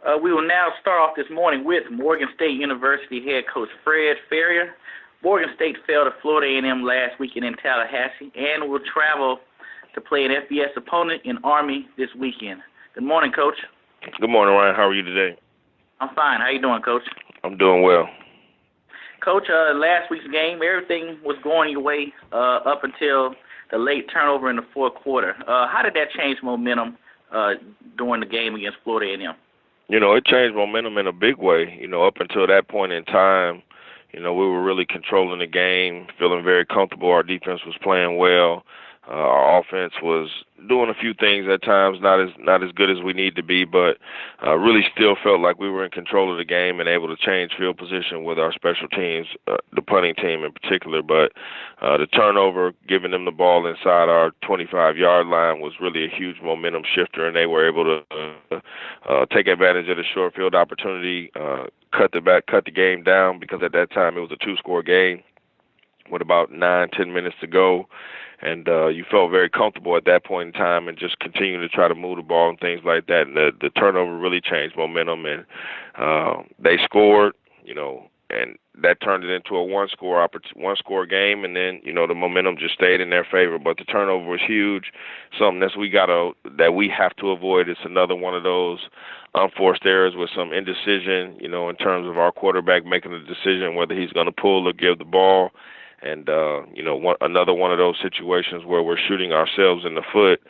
We will now start off this morning with Morgan State University head coach Fred Farrier. Morgan State fell to Florida A&M last weekend in Tallahassee and will travel to play an FBS opponent in Army this weekend. Good morning, Coach. Good morning, Ryan. How are you today? I'm fine. How you doing, Coach? I'm doing well. Coach, last week's game, everything was going your way up until the late turnover in the fourth quarter. How did that change momentum during the game against Florida A&M? It changed momentum in a big way. Up until that point in time, we were really controlling the game, feeling very comfortable. Our defense was playing well. Our offense was doing a few things at times, not as good as we need to be, but really still felt like we were in control of the game and able to change field position with our special teams, the punting team in particular. But the turnover, giving them the ball inside our 25-yard line was really a huge momentum shifter, and they were able to take advantage of the short field opportunity, cut the game down, because at that time it was a two-score game with about 9-10 minutes to go. And you felt very comfortable at that point in time and just continued to try to move the ball and things like that. And the turnover really changed momentum, and they scored, and that turned it into a one-score game. And then, the momentum just stayed in their favor. But the turnover was huge, something that we have to avoid. It's another one of those unforced errors with some indecision, in terms of our quarterback making a decision whether he's going to pull or give the ball. And, another one of those situations where we're shooting ourselves in the foot,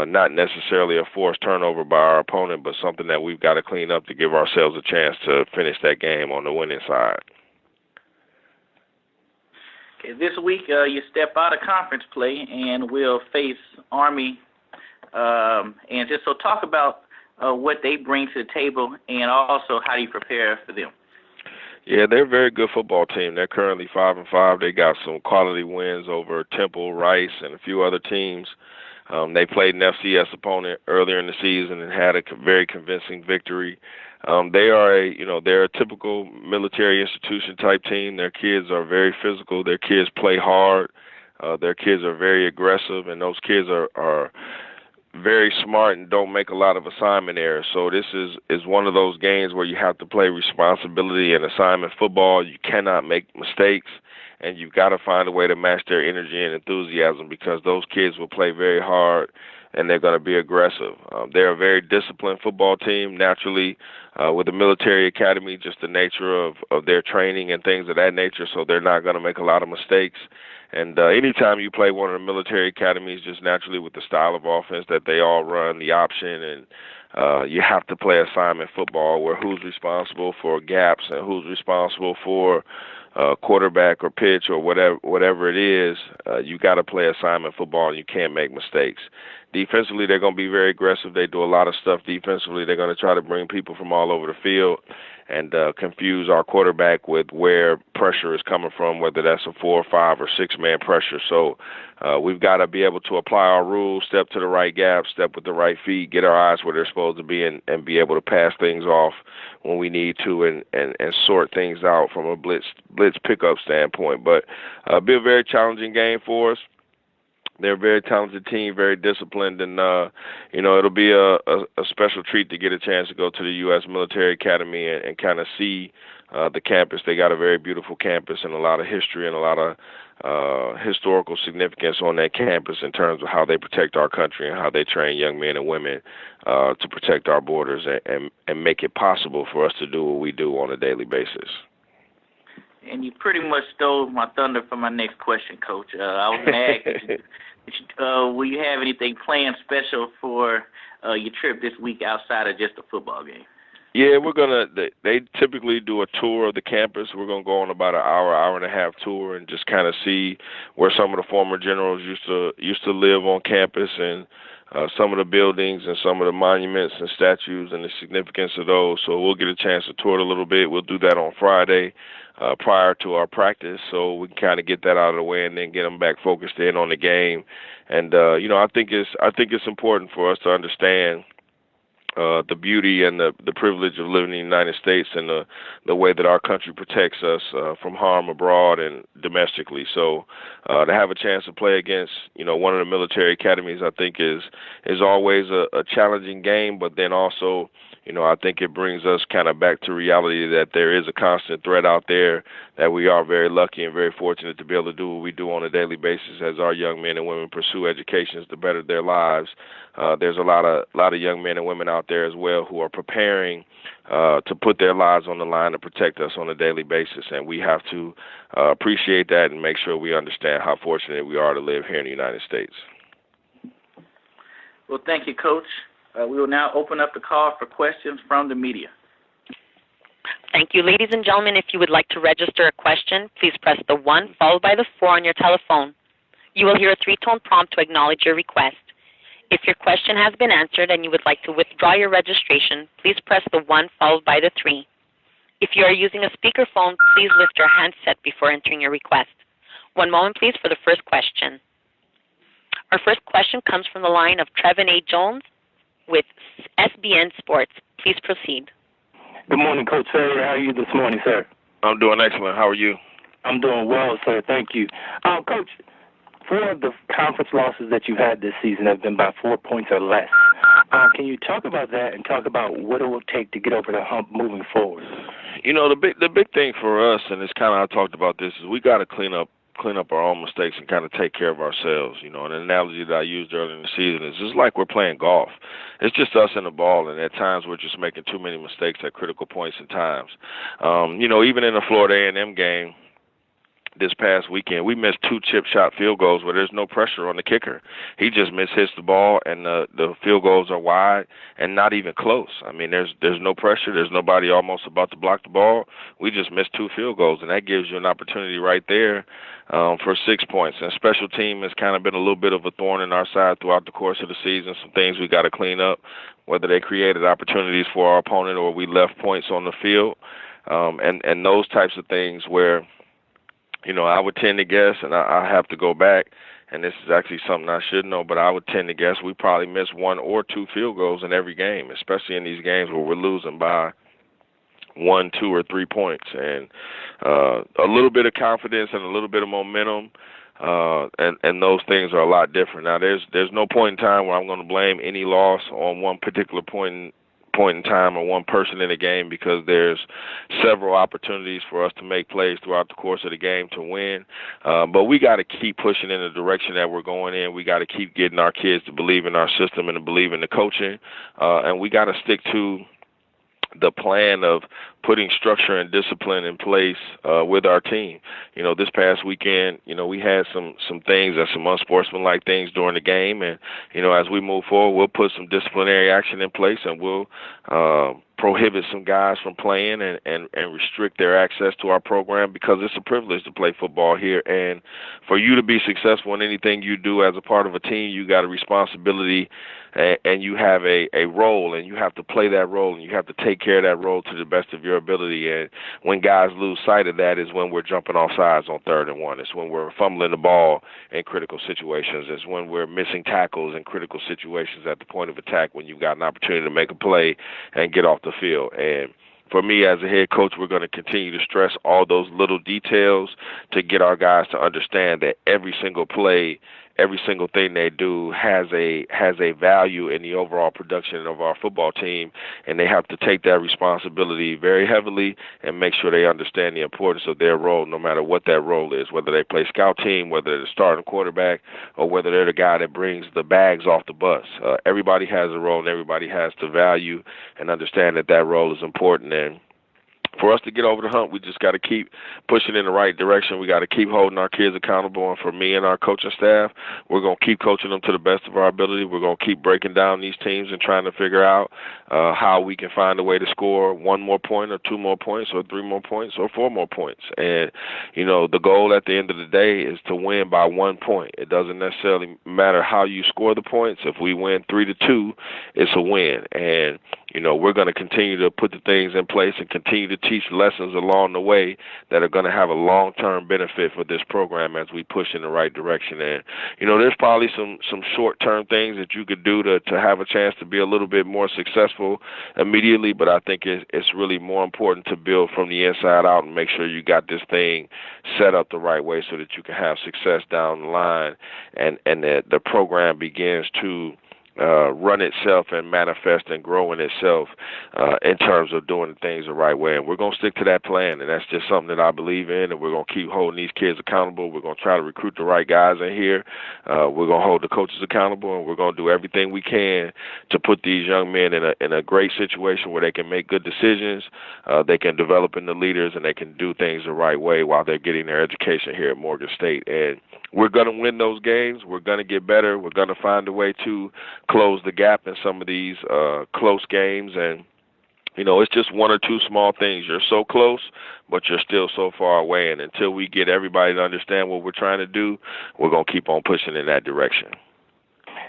not necessarily a forced turnover by our opponent, but something that we've got to clean up to give ourselves a chance to finish that game on the winning side. Okay, this week you step out of conference play and will face Army. And just so talk about what they bring to the table and also how do you prepare for them. Yeah, they're a very good football team. They're currently 5-5. They got some quality wins over Temple, Rice, and a few other teams. They played an FCS opponent earlier in the season and had a very convincing victory. They're a typical military institution type team. Their kids are very physical. Their kids play hard. Their kids are very aggressive, and those kids are very smart and don't make a lot of assignment errors. So this is one of those games where you have to play responsibility and assignment football. You cannot make mistakes, and you've got to find a way to match their energy and enthusiasm, because those kids will play very hard and they're going to be aggressive. They're a very disciplined football team, naturally, with the military academy, just the nature of their training and things of that nature, so they're not going to make a lot of mistakes. And anytime you play one of the military academies, just naturally with the style of offense that they all run, the option, and you have to play assignment football where who's responsible for gaps and who's responsible for quarterback or pitch or whatever it is. You got to play assignment football, and you can't make mistakes. Defensively, they're going to be very aggressive. They do a lot of stuff defensively. They're going to try to bring people from all over the field and confuse our quarterback with where pressure is coming from, whether that's a 4 or 5 or 6-man pressure. So we've got to be able to apply our rules, step to the right gap, step with the right feet, get our eyes where they're supposed to be, and be able to pass things off when we need to, and sort things out from a blitz pickup standpoint. But it'll be a very challenging game for us. They're a very talented team, very disciplined, and, it'll be a special treat to get a chance to go to the U.S. Military Academy and kind of see the campus. They got a very beautiful campus and a lot of history and a lot of historical significance on that campus in terms of how they protect our country and how they train young men and women to protect our borders and make it possible for us to do what we do on a daily basis. And you pretty much stole my thunder for my next question, Coach. I was going to ask, will you have anything planned special for your trip this week outside of just a football game? Yeah, they typically do a tour of the campus. We're going to go on about an hour and a half tour and just kind of see where some of the former generals used to live on campus, and some of the buildings and some of the monuments and statues and the significance of those. So we'll get a chance to tour it a little bit. We'll do that on Friday prior to our practice, so we can kind of get that out of the way and then get them back focused in on the game. And I think it's important for us to understand the beauty and the privilege of living in the United States and the way that our country protects us from harm abroad and domestically. So to have a chance to play against, one of the military academies, I think is always a challenging game, but then also, I think it brings us kind of back to reality that there is a constant threat out there, that we are very lucky and very fortunate to be able to do what we do on a daily basis as our young men and women pursue educations to better their lives. There's a lot of young men and women out there as well who are preparing to put their lives on the line to protect us on a daily basis, and we have to appreciate that and make sure we understand how fortunate we are to live here in the United States. Well, thank you, Coach. We will now open up the call for questions from the media. Thank you. Ladies and gentlemen, if you would like to register a question, please press the 1 followed by the 4 on your telephone. You will hear a 3-tone prompt to acknowledge your request. If your question has been answered and you would like to withdraw your registration, please press the 1 followed by the 3. If you are using a speakerphone, please lift your handset before entering your request. One moment, please, for the first question. Our first question comes from the line of Trevin A. Jones with SBN Sports. Please proceed. Good morning, Coach Farrier. How are you this morning, sir? I'm doing excellent. How are you? I'm doing well, sir. Thank you. Coach, 4 of the conference losses that you've had this season have been by 4 points or less. Can you talk about that and talk about what it will take to get over the hump moving forward? The big thing for us, and it's kind of, I talked about this, is we got to clean up our own mistakes and kind of take care of ourselves. And an analogy that I used earlier in the season is just like we're playing golf. It's just us and the ball, and at times we're just making too many mistakes at critical points and times. Even in the Florida A&M game this past weekend, we missed 2 chip shot field goals where there's no pressure on the kicker. He just mishits the ball, and the field goals are wide and not even close. I mean, there's no pressure. There's nobody almost about to block the ball. We just missed 2 field goals, and that gives you an opportunity right there for 6 points. And special team has kind of been a little bit of a thorn in our side throughout the course of the season. Some things we got to clean up, whether they created opportunities for our opponent or we left points on the field, and those types of things where I would tend to guess, and I have to go back, and this is actually something I should know, but I would tend to guess we probably miss 1 or 2 field goals in every game, especially in these games where we're losing by 1, 2, or 3 points. And a little bit of confidence and a little bit of momentum, and those things are a lot different. Now, there's no point in time where I'm going to blame any loss on one particular point in time or one person in the game, because there's several opportunities for us to make plays throughout the course of the game to win. But we got to keep pushing in the direction that we're going in. We got to keep getting our kids to believe in our system and to believe in the coaching. And we got to stick to the plan of putting structure and discipline in place with our team. This past weekend, we had some things, some unsportsmanlike things during the game, and as we move forward, we'll put some disciplinary action in place, and we'll prohibit some guys from playing and restrict their access to our program, because it's a privilege to play football here. And for you to be successful in anything you do as a part of a team, you got a responsibility, and you have a role, and you have to play that role, and you have to take care of that role to the best of your ability. And when guys lose sight of that is when we're jumping off sides on 3rd and 1. It's when we're fumbling the ball in critical situations. It's when we're missing tackles in critical situations at the point of attack, when you've got an opportunity to make a play and get off the field. And for me as a head coach, we're going to continue to stress all those little details to get our guys to understand that every single play, every single thing they do has a value in the overall production of our football team, and they have to take that responsibility very heavily and make sure they understand the importance of their role, no matter what that role is, whether they play scout team, whether they're the starting quarterback, or whether they're the guy that brings the bags off the bus. Everybody has a role, and everybody has to value and understand that role is important. And for us to get over the hump, we just got to keep pushing in the right direction. We got to keep holding our kids accountable. And for me and our coaching staff, we're going to keep coaching them to the best of our ability. We're going to keep breaking down these teams and trying to figure out how we can find a way to score 1 more point or 2 more points or 3 more points or 4 more points. And, the goal at the end of the day is to win by 1 point. It doesn't necessarily matter how you score the points. If we win 3-2, it's a win. And, we're going to continue to put the things in place and continue to teach lessons along the way that are going to have a long-term benefit for this program as we push in the right direction. And, there's probably some short-term things that you could do to have a chance to be a little bit more successful immediately, but I think it's really more important to build from the inside out and make sure you got this thing set up the right way so that you can have success down the line, and that the program begins to run itself and manifest and grow in itself in terms of doing things the right way. And we're going to stick to that plan, and that's just something that I believe in, and we're going to keep holding these kids accountable. We're going to try to recruit the right guys in here. We're going to hold the coaches accountable, and we're going to do everything we can to put these young men in a great situation where they can make good decisions, they can develop into leaders, and they can do things the right way while they're getting their education here at Morgan State. And we're going to win those games. We're going to get better. We're going to find a way to close the gap in some of these close games. And, it's just one or two small things. You're so close, but you're still so far away. And until we get everybody to understand what we're trying to do, we're going to keep on pushing in that direction.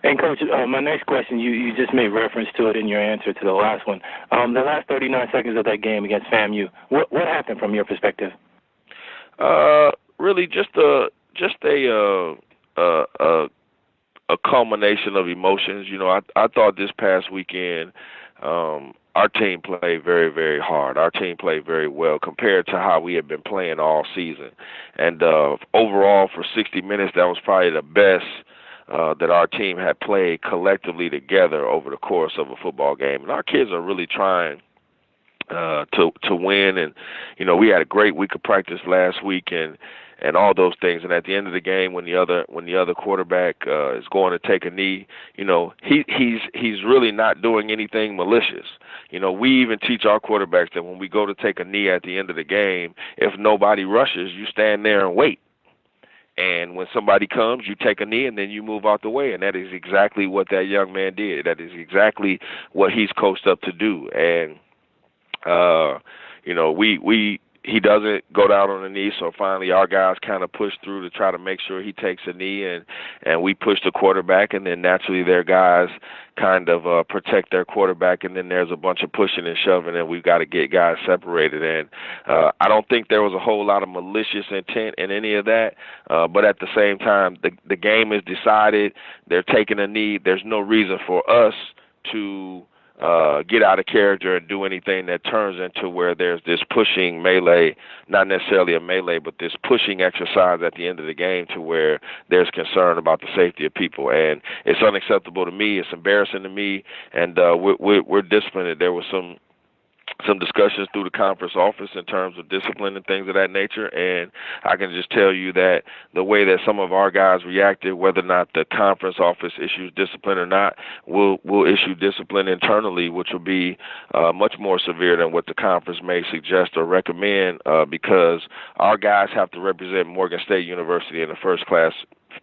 And, Coach, my next question, you just made reference to it in your answer to the last one. The last 39 seconds of that game against FAMU, what happened from your perspective? Really just a culmination of emotions. I thought this past weekend our team played very, very hard. Our team played very well compared to how we had been playing all season. And overall, for 60 minutes, that was probably the best that our team had played collectively together over the course of a football game. And our kids are really trying to win. And, we had a great week of practice last week and all those things. And at the end of the game, when the other quarterback is going to take a knee, he's really not doing anything malicious. We even teach our quarterbacks that when we go to take a knee at the end of the game, if nobody rushes, you stand there and wait. And when somebody comes, you take a knee and then you move out the way. And that is exactly what that young man did. That is exactly what he's coached up to do. And he doesn't go down on the knee, so finally our guys kind of push through to try to make sure he takes a knee, and we push the quarterback, and then naturally their guys kind of protect their quarterback, and then there's a bunch of pushing and shoving, and we've got to get guys separated. And I don't think there was a whole lot of malicious intent in any of that, but at the same time, the game is decided. They're taking a knee. There's no reason for us to get out of character and do anything that turns into where there's this pushing melee, not necessarily a melee, but this pushing exercise at the end of the game to where there's concern about the safety of people. And it's unacceptable to me. It's embarrassing to me. And we're disciplined. There was some discussions through the conference office in terms of discipline and things of that nature, and I can just tell you that the way that some of our guys reacted, whether or not the conference office issues discipline or not, we'll issue discipline internally, which will be much more severe than what the conference may suggest or recommend, because our guys have to represent Morgan State University in the first class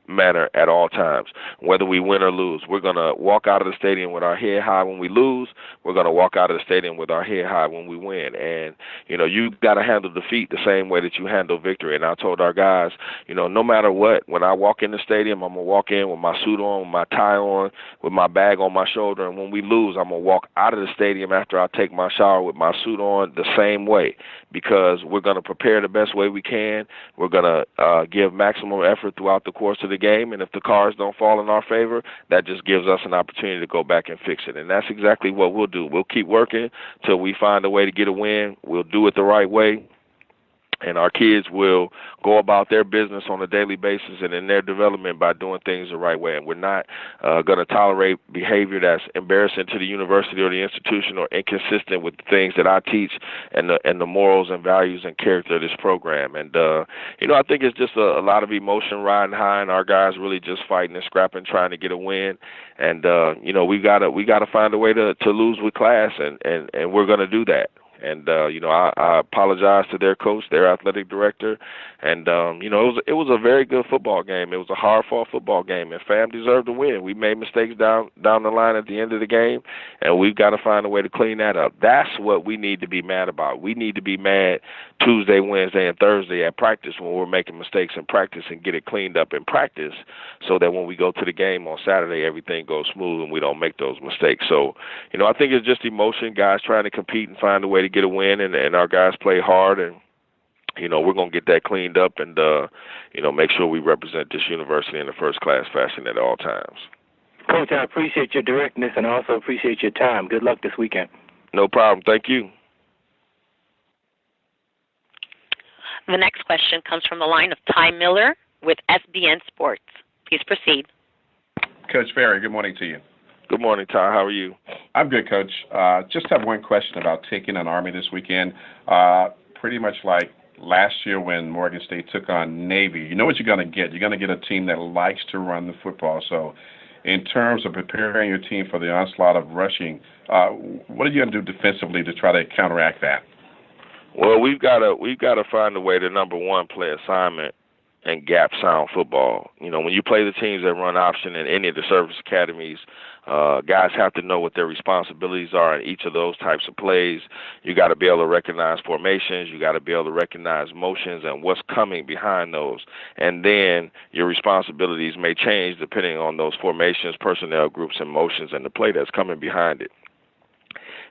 manner at all times, whether we win or lose. We're going to walk out of the stadium with our head high when we lose. We're going to walk out of the stadium with our head high when we win. And, you've got to handle defeat the same way that you handle victory. And I told our guys, no matter what, when I walk in the stadium, I'm going to walk in with my suit on, with my tie on, with my bag on my shoulder. And when we lose, I'm going to walk out of the stadium after I take my shower with my suit on the same way, because we're going to prepare the best way we can. We're going to give maximum effort throughout the course of the game, and if the cards don't fall in our favor, that just gives us an opportunity to go back and fix it. And that's exactly what we'll do. We'll keep working till we find a way to get a win. We'll do it the right way, and our kids will go about their business on a daily basis and in their development by doing things the right way. And we're not going to tolerate behavior that's embarrassing to the university or the institution or inconsistent with the things that I teach and the morals and values and character of this program. And, I think it's just a lot of emotion riding high, and our guys really just fighting and scrapping, trying to get a win. And, we got to find a way to lose with class, and we're going to do that. And, I apologize to their coach, their athletic director. And, it was a very good football game. It was a hard-fought football game, and FAM deserved to win. We made mistakes down the line at the end of the game, and we've got to find a way to clean that up. That's what we need to be mad about. We need to be mad Tuesday, Wednesday, and Thursday at practice when we're making mistakes in practice, and get it cleaned up in practice so that when we go to the game on Saturday, everything goes smooth and we don't make those mistakes. So, I think it's just emotion, guys trying to compete and find a way to get a win, and our guys play hard, and we're going to get that cleaned up and make sure we represent this university in a first class fashion at all times. Coach, I appreciate your directness and I also appreciate your time. Good luck this weekend. No problem. Thank you. The next question comes from the line of Ty Miller with SBN Sports. Please proceed. Coach Farrier, good morning to you. Good morning, Ty. How are you? I'm good, Coach. Just have one question about taking on Army this weekend. Pretty much like last year when Morgan State took on Navy. You know what you're going to get. You're going to get a team that likes to run the football. So in terms of preparing your team for the onslaught of rushing, what are you going to do defensively to try to counteract that? Well, we've got to find a way to, number one, play assignment and gap sound football. You know, when you play the teams that run option in any of the service academies, guys have to know what their responsibilities are in each of those types of plays. You got to be able to recognize formations. You got to be able to recognize motions and what's coming behind those. And then your responsibilities may change depending on those formations, personnel groups, and motions and the play that's coming behind it.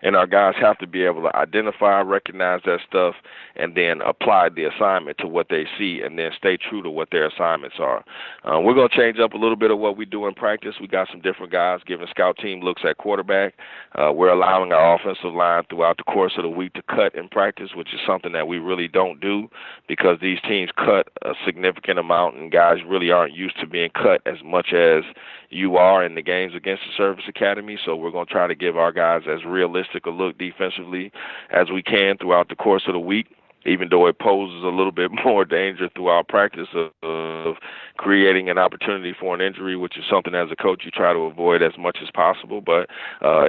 And our guys have to be able to identify, recognize that stuff, and then apply the assignment to what they see and then stay true to what their assignments are. We're going to change up a little bit of what we do in practice. We got some different guys giving scout team looks at quarterback. We're allowing our offensive line throughout the course of the week to cut in practice, which is something that we really don't do because these teams cut a significant amount and guys really aren't used to being cut as much as you are in the games against the service academy. So we're going to try to give our guys as realistic a look defensively as we can throughout the course of the week, even though it poses a little bit more danger through our practice of creating an opportunity for an injury, which is something as a coach you try to avoid as much as possible. But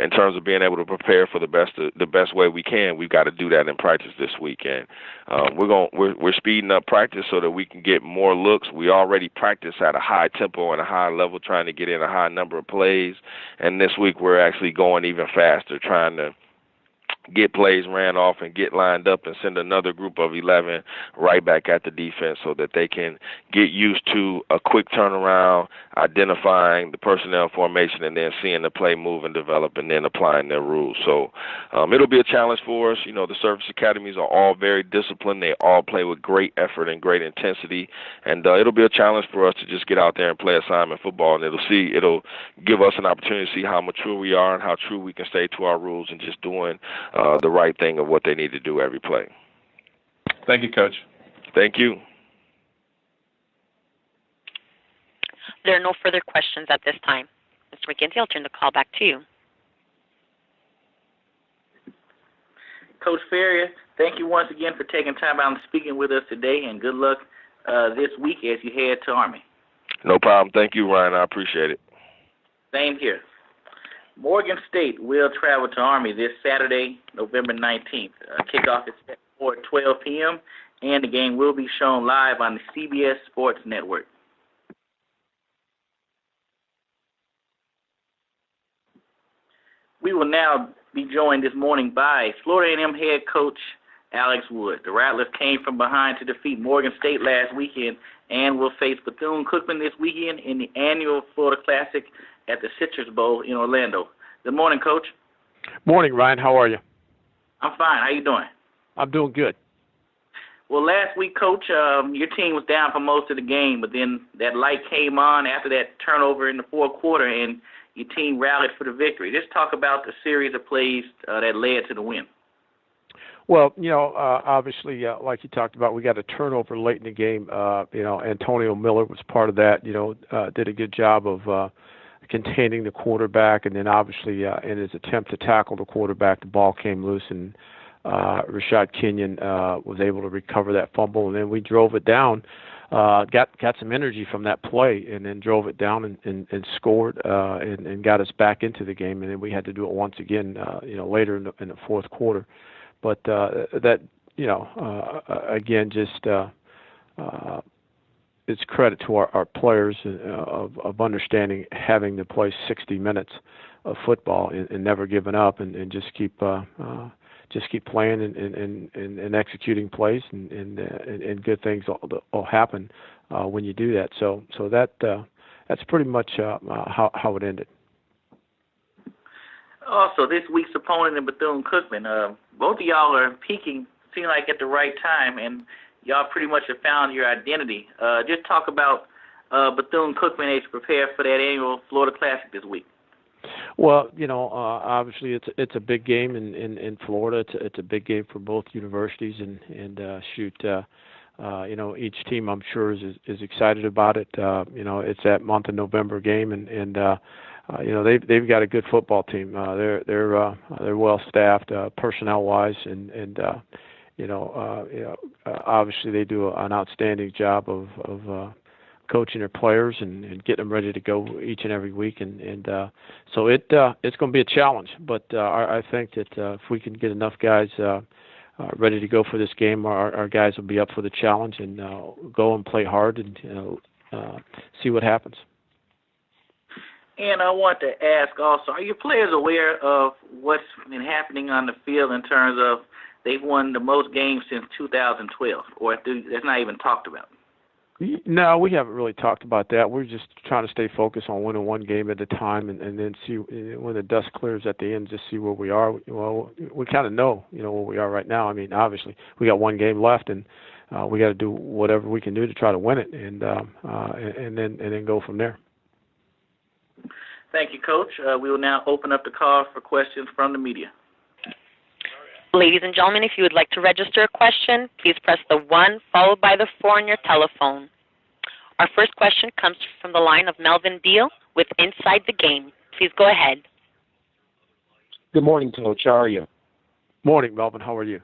in terms of being able to prepare for the best way we can, we've got to do that in practice this weekend. We're speeding up practice so that we can get more looks. We already practice at a high tempo and a high level, trying to get in a high number of plays. And this week we're actually going even faster, trying to get plays ran off and get lined up and send another group of 11 right back at the defense so that they can get used to a quick turnaround, identifying the personnel formation, and then seeing the play move and develop and then applying their rules. So it'll be a challenge for us. You know, the service academies are all very disciplined. They all play with great effort and great intensity, and it'll be a challenge for us to just get out there and play assignment football, and it'll give us an opportunity to see how mature we are and how true we can stay to our rules and just doing the right thing of what they need to do every play. Thank you, Coach. Thank you. There are no further questions at this time. Mr. McGinty, I'll turn the call back to you. Coach Farrier, thank you once again for taking time out and speaking with us today, and good luck this week as you head to Army. No problem. Thank you, Ryan. I appreciate it. Same here. Morgan State will travel to Army this Saturday, November 19th. Kickoff is set for 12 p.m., and the game will be shown live on the CBS Sports Network. We will now be joined this morning by Florida A&M head coach Alex Wood. The Rattlers came from behind to defeat Morgan State last weekend and will face Bethune-Cookman this weekend in the annual Florida Classic at the Citrus Bowl in Orlando. Good morning, Coach. Morning, Ryan. How are you? I'm fine. How you doing? I'm doing good. Well, last week, Coach, your team was down for most of the game, but then that light came on after that turnover in the fourth quarter, and your team rallied for the victory. Just talk about the series of plays that led to the win. Well, obviously, like you talked about, we got a turnover late in the game. Antonio Miller was part of that. Did a good job of containing the quarterback, and then obviously in his attempt to tackle the quarterback, the ball came loose, and Rashad Kenyon was able to recover that fumble, and then we drove it down. Got some energy from that play, and then drove it down and scored and got us back into the game, and then we had to do it once again, later in the fourth quarter. But again, just it's credit to our players of understanding having to play 60 minutes of football and never giving up and just keep playing and executing plays and good things will happen when you do that. So that's pretty much how it ended. Also, this week's opponent in Bethune-Cookman, both of y'all are peaking, seem like at the right time, and y'all pretty much have found your identity. Just talk about Bethune-Cookman as you prepare for that annual Florida Classic this week. Well, obviously it's a big game in Florida. It's a big game for both universities, and each team I'm sure is excited about it. It's that month of November game, and they've got a good football team. They're well staffed personnel wise, and obviously they do an outstanding job of coaching their players and getting them ready to go each and every week, and so it's going to be a challenge. But I think that if we can get enough guys ready to go for this game, our guys will be up for the challenge and go and play hard and see what happens. And I want to ask also, are your players aware of what's been happening on the field in terms of they've won the most games since 2012, or that's not even talked about? No, we haven't really talked about that. We're just trying to stay focused on winning one game at a time, and then see when the dust clears at the end, just see where we are. Well, we kind of know, where we are right now. I mean, obviously, we got one game left, and we got to do whatever we can do to try to win it, and then go from there. Thank you, Coach. We will now open up the call for questions from the media. Ladies and gentlemen, if you would like to register a question, please press the 1 followed by the 4 on your telephone. Our first question comes from the line of Melvin Beal with Inside the Game. Please go ahead. Good morning, Coach. How are you? Morning, Melvin. How are you?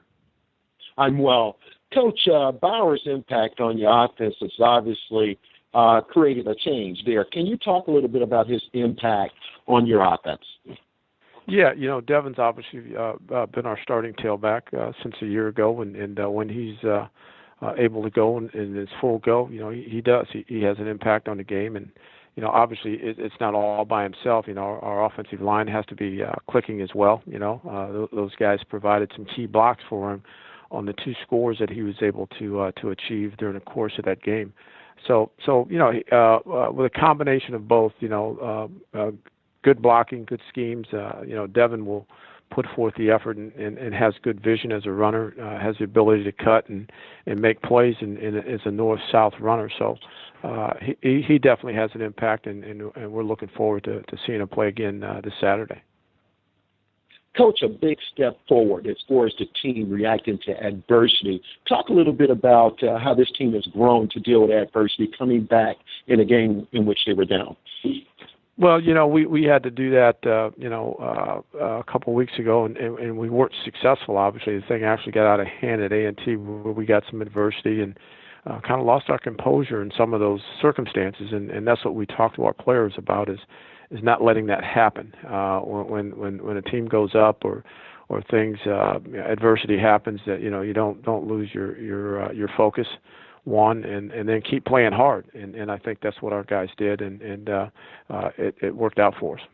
I'm well. Coach, Bauer's impact on your offense has obviously created a change there. Can you talk a little bit about his impact on your offense? Yeah, Devin's obviously been our starting tailback since a year ago, and when he's able to go and it's full go, he does. He has an impact on the game, and obviously it's not all by himself. Our offensive line has to be clicking as well. Those guys provided some key blocks for him on the 2 scores that he was able to achieve during the course of that game. So with a combination of both, good blocking, good schemes, Devin will put forth the effort and has good vision as a runner, has the ability to cut and make plays, and is a north-south runner. So he definitely has an impact, and we're looking forward to seeing him play again this Saturday. Coach, a big step forward as far as the team reacting to adversity. Talk a little bit about how this team has grown to deal with adversity, coming back in a game in which they were down. Well, we had to do that, a couple of weeks ago, and we weren't successful. Obviously, the thing actually got out of hand at A&T, where we got some adversity and kind of lost our composure in some of those circumstances, and that's what we talked to our players about is not letting that happen. When a team goes up or things adversity happens, that you don't lose your focus. One and then keep playing hard, and I think that's what our guys did, and it worked out for us.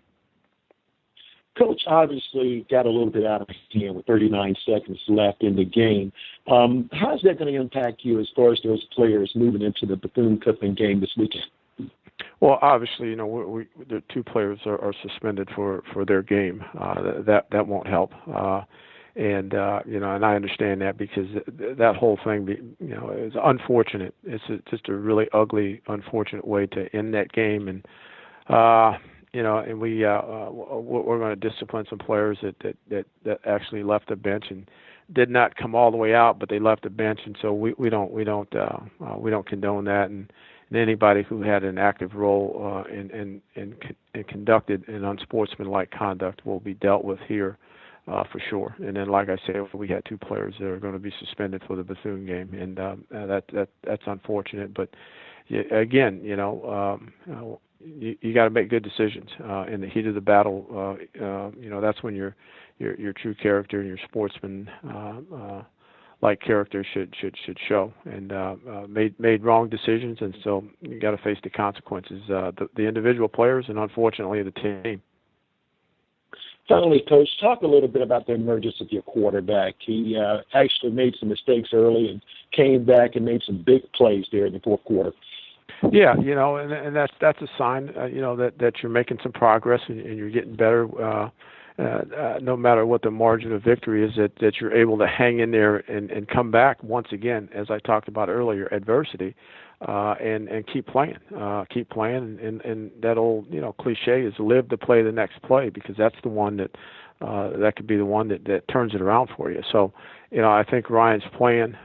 Coach obviously got a little bit out of hand with 39 seconds left in the game. How's that going to impact you as far as those players moving into the Bethune-Cookman game this weekend? Well, obviously, the 2 players are suspended for their game. That won't help. And I understand that, because that whole thing, is unfortunate. It's just a really ugly, unfortunate way to end that game. And and we're going to discipline some players that actually left the bench and did not come all the way out, but they left the bench, and so we don't condone that. And anybody who had an active role and conducted an unsportsmanlike conduct will be dealt with here. For sure. And then, like I said, we had 2 players that are going to be suspended for the Bethune game, and that's unfortunate. But again, you got to make good decisions in the heat of the battle. That's when your true character and your sportsman like character should show. And made wrong decisions, and so you got to face the consequences. The individual players, and unfortunately the team. Finally, Coach, talk a little bit about the emergence of your quarterback. He actually made some mistakes early and came back and made some big plays there in the fourth quarter. Yeah, and that's a sign, that you're making some progress and you're getting better. No matter what the margin of victory is, that you're able to hang in there and come back once again, as I talked about earlier, adversity. And keep playing, and that old cliche is live to play the next play, because that's the one that could be the one that turns it around for you. So I think Ryan's playing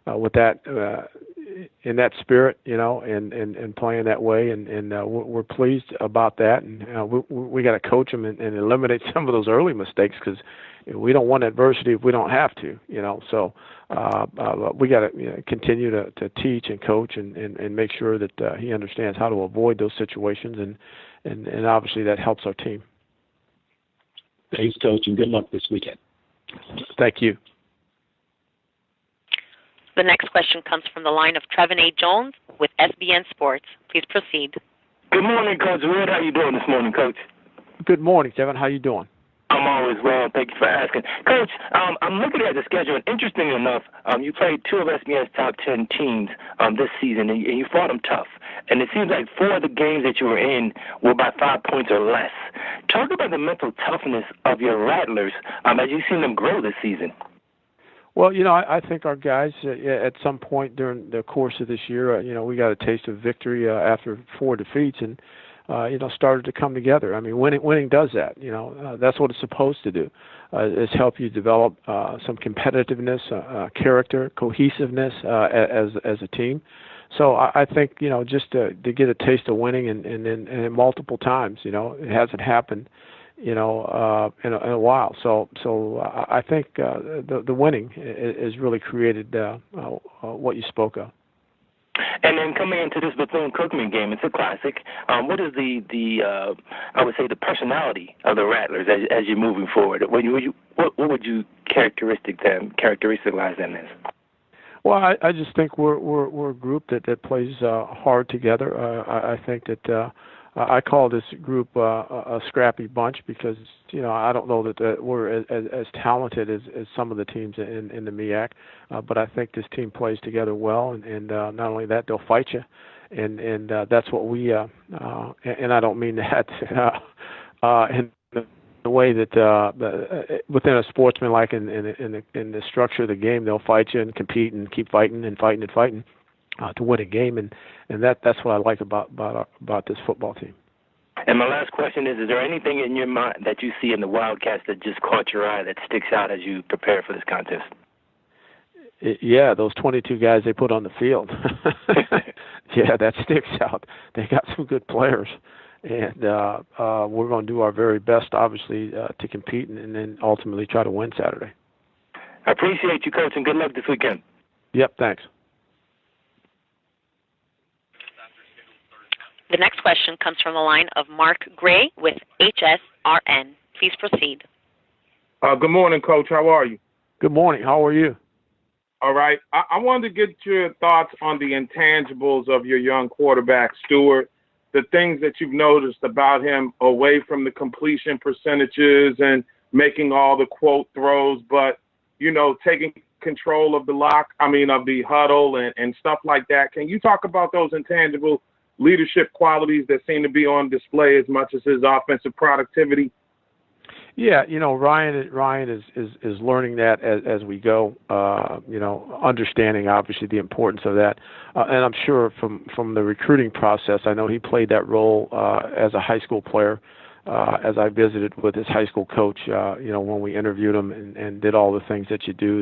with that in that spirit, and playing that way, and we're pleased about that. And we got to coach them and eliminate some of those early mistakes, because we don't want adversity if we don't have to, So we got to continue to teach and coach and make sure that he understands how to avoid those situations, and obviously that helps our team. Thanks, Coach, and good luck this weekend. Thank you. The next question comes from the line of Trevin A. Jones with SBN Sports. Please proceed. Good morning, Coach Wood. How you doing this morning, Coach? Good morning, Kevin. How you doing? I'm always well. Thank you for asking. Coach, I'm looking at the schedule, and interestingly enough, you played two of SBN's top 10 teams this season, and you fought them tough. And it seems like 4 of the games that you were in were by 5 points or less. Talk about the mental toughness of your Rattlers as you've seen them grow this season. Well, I think our guys at some point during the course of this year, we got a taste of victory after 4 defeats, and started to come together. I mean, winning does that. That's what it's supposed to do. Is help you develop some competitiveness, character, cohesiveness as a team. So I think just to get a taste of winning and multiple times. It hasn't happened. In a while. So I think the winning has really created what you spoke of. And then coming into this Bethune-Cookman game, it's a classic. What is the I would say the personality of the Rattlers as you're moving forward? What would you characterize them as? Well, I just think we're a group that plays hard together. I think that I call this group a scrappy bunch, because I don't know that we're as talented as some of the teams in the MEAC, but I think this team plays together well, and not only that, they'll fight you, and that's what we and I don't mean that in the way that within a sportsman-like in the structure of the game, they'll fight you and compete and keep fighting and fighting and fighting to win a game, and that's what I like about this football team. And my last question is there anything in your mind that you see in the Wildcats that just caught your eye, that sticks out as you prepare for this contest? Yeah, those 22 guys they put on the field. Yeah, that sticks out. They got some good players, and we're going to do our very best, obviously, to compete and then ultimately try to win Saturday. I appreciate you, Coach, and good luck this weekend. Yep, thanks. The next question comes from the line of Mark Gray with HSRN. Please proceed. Good morning, Coach. How are you? Good morning. How are you? All right. I wanted to get your thoughts on the intangibles of your young quarterback, Stewart, the things that you've noticed about him away from the completion percentages and making all the quote throws, but, taking control of of the huddle and stuff like that. Can you talk about those intangible leadership qualities that seem to be on display as much as his offensive productivity? Yeah, Ryan is learning that as we go. Understanding obviously the importance of that, and I'm sure from the recruiting process, I know he played that role as a high school player. As I visited with his high school coach, when we interviewed him and did all the things that you do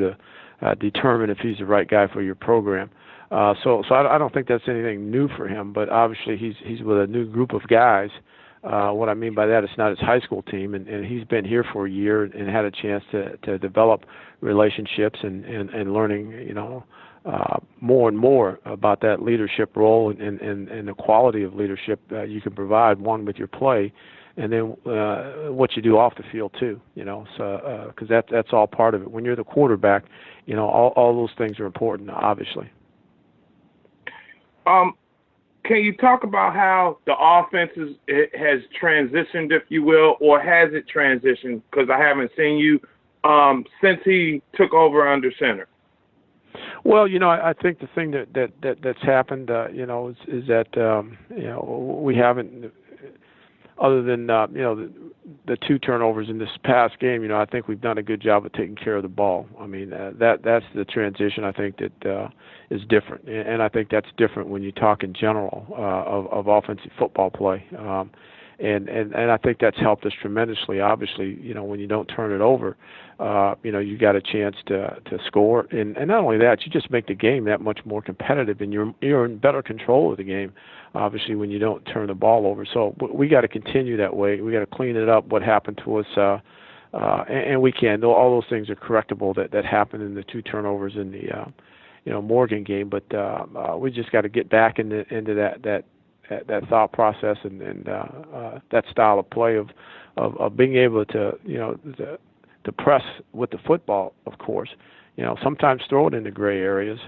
to determine if he's the right guy for your program. So I don't think that's anything new for him, but obviously he's with a new group of guys. What I mean by that, it's not his high school team, and he's been here for a year and had a chance to develop relationships and learning, more and more about that leadership role and the quality of leadership you can provide, one with your play, and then what you do off the field too, so because that's all part of it. When you're the quarterback, all those things are important, obviously. Can you talk about how the offense has transitioned, if you will, or has it transitioned? Because I haven't seen you since he took over under center. Well, I think the thing that's happened, is that we haven't, other than the 2 turnovers in this past game, I think we've done a good job of taking care of the ball. I mean, that's the transition I think that is different, and I think that's different when you talk in general of offensive football play. and I think that's helped us tremendously. Obviously, when you don't turn it over, you got a chance to score, and not only that, you just make the game that much more competitive, and you're in better control of the game. Obviously, when you don't turn the ball over, so we got to continue that way. We got to clean it up. What happened to us, and we can. All those things are correctable that happened in the 2 turnovers in the Morgan game, but we just got to get back into that thought process and that style of play of being able to to press with the football, of course. Sometimes throw it in the gray areas,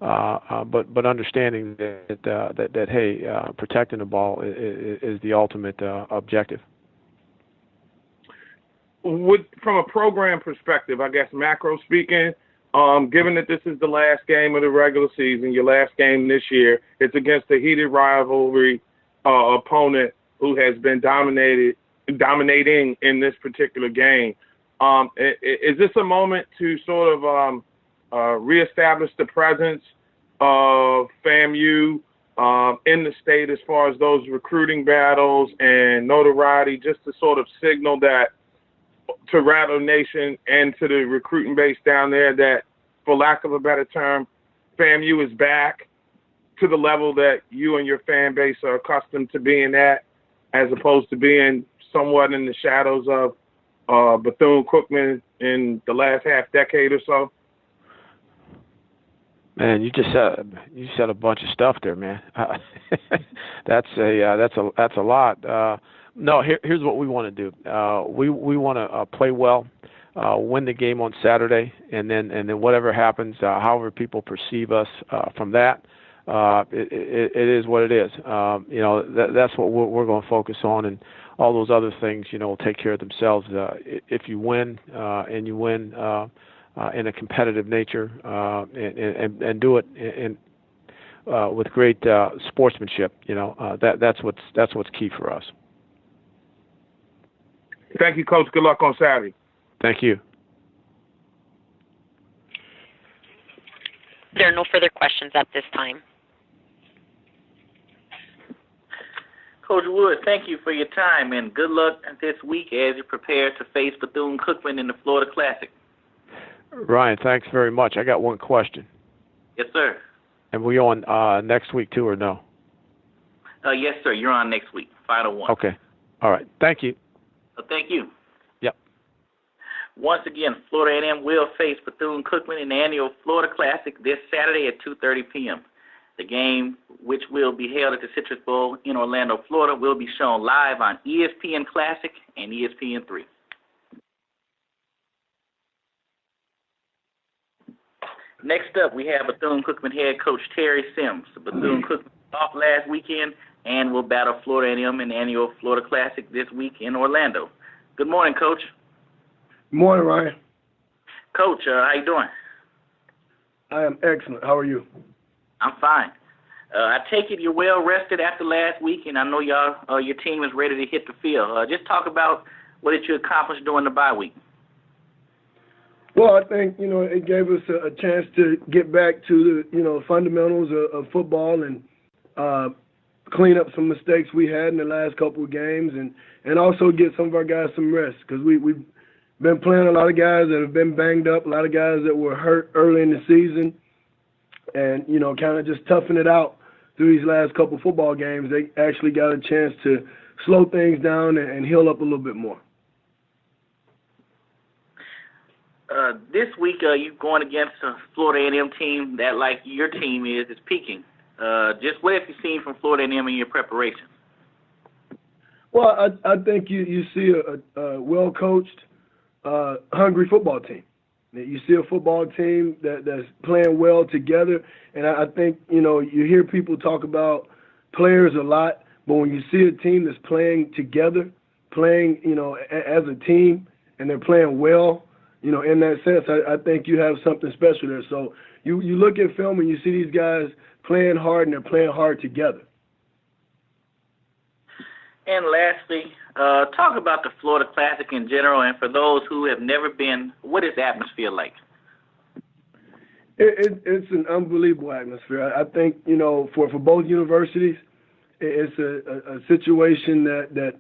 but understanding that hey, protecting the ball is the ultimate objective. From a program perspective, I guess macro speaking, given that this is the last game of the regular season, your last game this year, it's against a heated rivalry opponent who has been dominating in this particular game. Is this a moment to sort of reestablish the presence of FAMU in the state as far as those recruiting battles and notoriety, just to sort of signal that to Rattler Nation and to the recruiting base down there that, for lack of a better term, FAMU is back to the level that you and your fan base are accustomed to being at, as opposed to being somewhat in the shadows of Bethune-Cookman in the last half decade or so? Man, you said a bunch of stuff there, man. That's a lot. No, here's what we want to do. We want to play well, win the game on Saturday, and then whatever happens, however people perceive us from that, it is what it is. That's what we're going to focus on, and all those other things, will take care of themselves. If you win, and you win in a competitive nature, and do it with great sportsmanship, that's what's key for us. Thank you, Coach. Good luck on Saturday. Thank you. There are no further questions at this time. Coach Wood, thank you for your time, and good luck this week as you prepare to face Bethune-Cookman in the Florida Classic. Ryan, thanks very much. I got one question. Yes, sir. And we on next week too, or no? Yes, sir. You're on next week. Final one. Okay. All right. Thank you. Thank you. Yep. Once again, Florida A&M will face Bethune-Cookman in the annual Florida Classic this Saturday at 2:30 p.m. The game, which will be held at the Citrus Bowl in Orlando, Florida, will be shown live on ESPN Classic and ESPN3. Next up, we have Bethune-Cookman head coach Terry Sims. Bethune-Cookman off last weekend and will battle Florida A&M in the annual Florida Classic this week in Orlando. Good morning, Coach. Good morning, Ryan. Coach, how you doing? I am excellent. How are you? I'm fine. I take it you're well rested after last week, and I know your team is ready to hit the field. Just talk about what did you accomplish during the bye week. Well, I think, it gave us a chance to get back to the, fundamentals of football and clean up some mistakes we had in the last couple of games and also get some of our guys some rest, because we've been playing a lot of guys that have been banged up, a lot of guys that were hurt early in the season, and, kind of just toughen it out through these last couple of football games. They actually got a chance to slow things down and heal up a little bit more. This week, you're going against a Florida A&M team that, like your team is peaking. Just what have you seen from Florida A&M in your preparation? Well, I think you see a well-coached, hungry football team. You see a football team that's playing well together, and I think, you hear people talk about players a lot, but when you see a team that's playing together, playing, as a team, and they're playing well, in that sense, I think you have something special there. So you look at film and you see these guys playing hard, and they're playing hard together. And lastly, talk about the Florida Classic in general, and for those who have never been, what is the atmosphere like? It's an unbelievable atmosphere. I think, for both universities, it's a situation that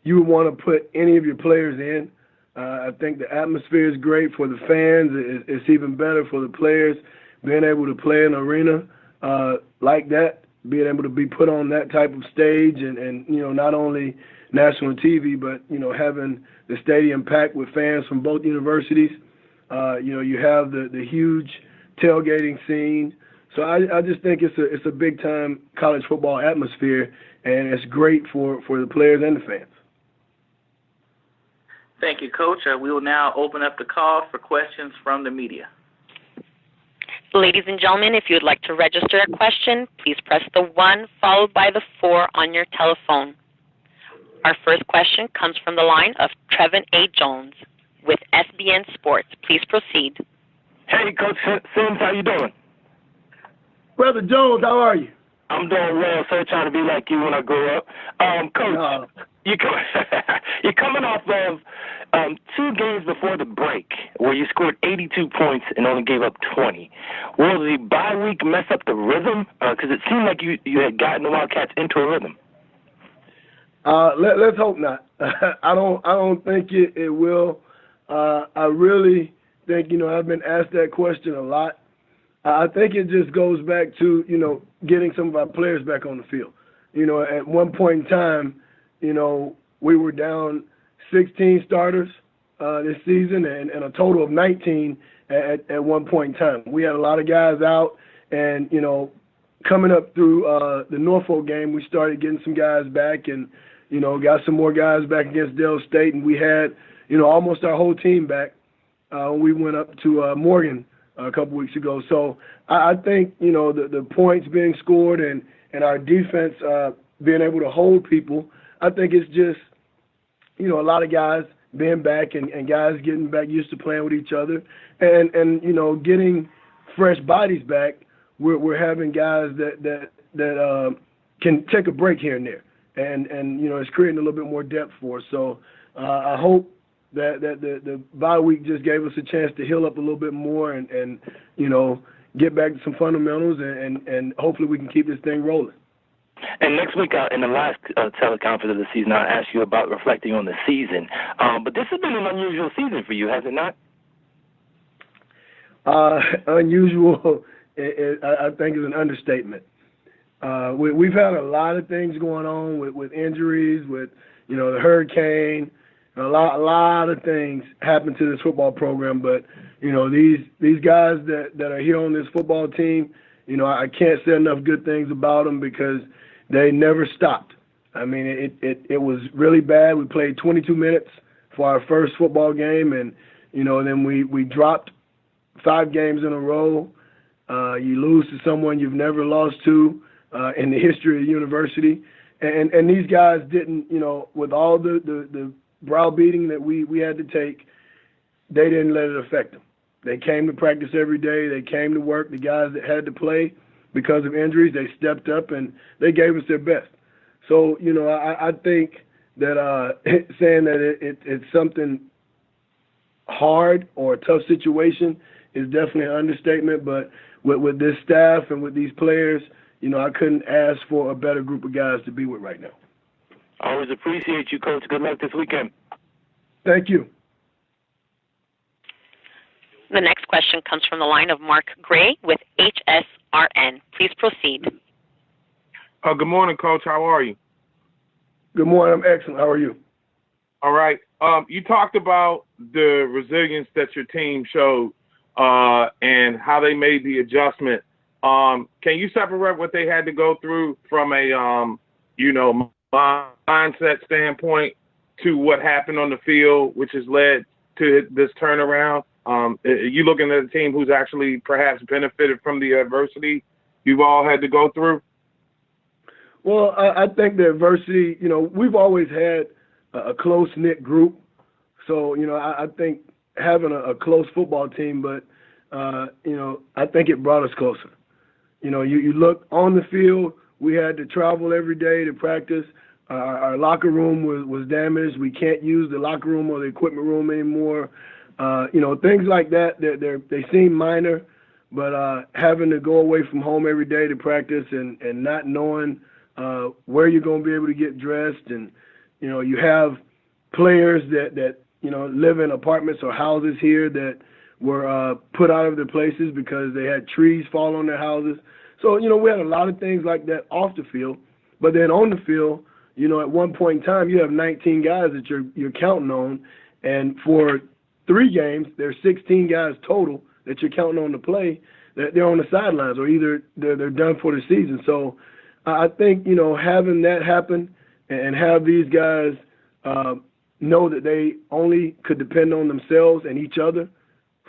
you would want to put any of your players in. I think the atmosphere is great for the fans. It's even better for the players being able to play in an arena like that, being able to be put on that type of stage and not only national TV, but, having the stadium packed with fans from both universities. You have the huge tailgating scene. So I just think it's a big-time college football atmosphere, and it's great for the players and the fans. Thank you, Coach. We will now open up the call for questions from the media. Ladies and gentlemen, if you would like to register a question, please press the 1 followed by the 4 on your telephone. Our first question comes from the line of Trevin A. Jones with SBN Sports. Please proceed. Hey, Coach Sims, how you doing? Brother Jones, how are you? I'm doing well, sir. Trying to be like you when I grow up. Coach, you're coming off of 2 games before the break where you scored 82 points and only gave up 20. Will the bye week mess up the rhythm? Because it seemed like you had gotten the Wildcats into a rhythm. Let's hope not. I don't think it will. I really think, I've been asked that question a lot. I think it just goes back to, getting some of our players back on the field. At one point in time, we were down 16 starters this season and a total of 19 at one point in time. We had a lot of guys out, and, coming up through the Norfolk game, we started getting some guys back and, got some more guys back against Del State, and we had, almost our whole team back when we went up to Morgan a couple weeks ago. So I think, the points being scored and our defense being able to hold people, I think it's just, a lot of guys being back and guys getting back used to playing with each other and getting fresh bodies back. We're having guys that can take a break here and there. And it's creating a little bit more depth for us. So I hope that the bye week just gave us a chance to heal up a little bit more and get back to some fundamentals and hopefully we can keep this thing rolling. And next week, in the last teleconference of the season, I'll ask you about reflecting on the season. But this has been an unusual season for you, has it not? Unusual, I think, is an understatement. We've had a lot of things going on with injuries, with the hurricane. A lot of things happen to this football program, but these guys that are here on this football team, I can't say enough good things about them because they never stopped. I mean, it was really bad. We played 22 minutes for our first football game, and then we dropped 5 games in a row. You lose to someone you've never lost to in the history of the university, and these guys didn't, with all the browbeating that we had to take, they didn't let it affect them. They came to practice every day. They came to work. The guys that had to play because of injuries, they stepped up and they gave us their best. So, I think that saying that it's something hard or a tough situation is definitely an understatement. But with this staff and with these players, I couldn't ask for a better group of guys to be with right now. I always appreciate you, Coach. Good luck this weekend. Thank you. The next question comes from the line of Mark Gray with HSRN. Please proceed. Good morning, Coach. How are you? Good morning. I'm excellent. How are you? All right. You talked about the resilience that your team showed and how they made the adjustment. Can you separate what they had to go through from a, mindset standpoint to what happened on the field, which has led to this turnaround? You looking at a team who's actually perhaps benefited from the adversity you've all had to go through? Well, I think the adversity, we've always had a close-knit group. So, I think having a close football team, but, I think it brought us closer. You look on the field, we had to travel every day to practice. Our locker room was damaged. We can't use the locker room or the equipment room anymore. Things like that, they seem minor, but having to go away from home every day to practice and not knowing where you're going to be able to get dressed, and you have players that live in apartments or houses here that were put out of their places because they had trees fall on their houses. So we had a lot of things like that off the field, but then on the field, at one point in time, you have 19 guys that you're counting on, and for 3 games, there's 16 guys total that you're counting on to play. That they're on the sidelines, or either they're done for the season. So I think having that happen and have these guys know that they only could depend on themselves and each other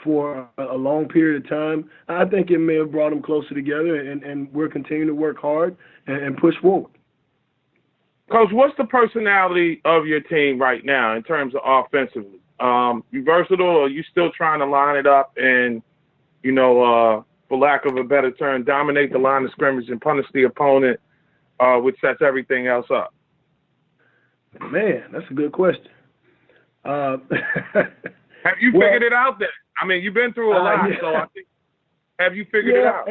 for a long period of time, I think it may have brought them closer together, and we're continuing to work hard and push forward. Coach, what's the personality of your team right now in terms of offensively? You versatile, or are you still trying to line it up and, for lack of a better term, dominate the line of scrimmage and punish the opponent, which sets everything else up? Man, that's a good question. Have you figured it out then? I mean, you've been through a lot, yeah. so I think, have you figured it out?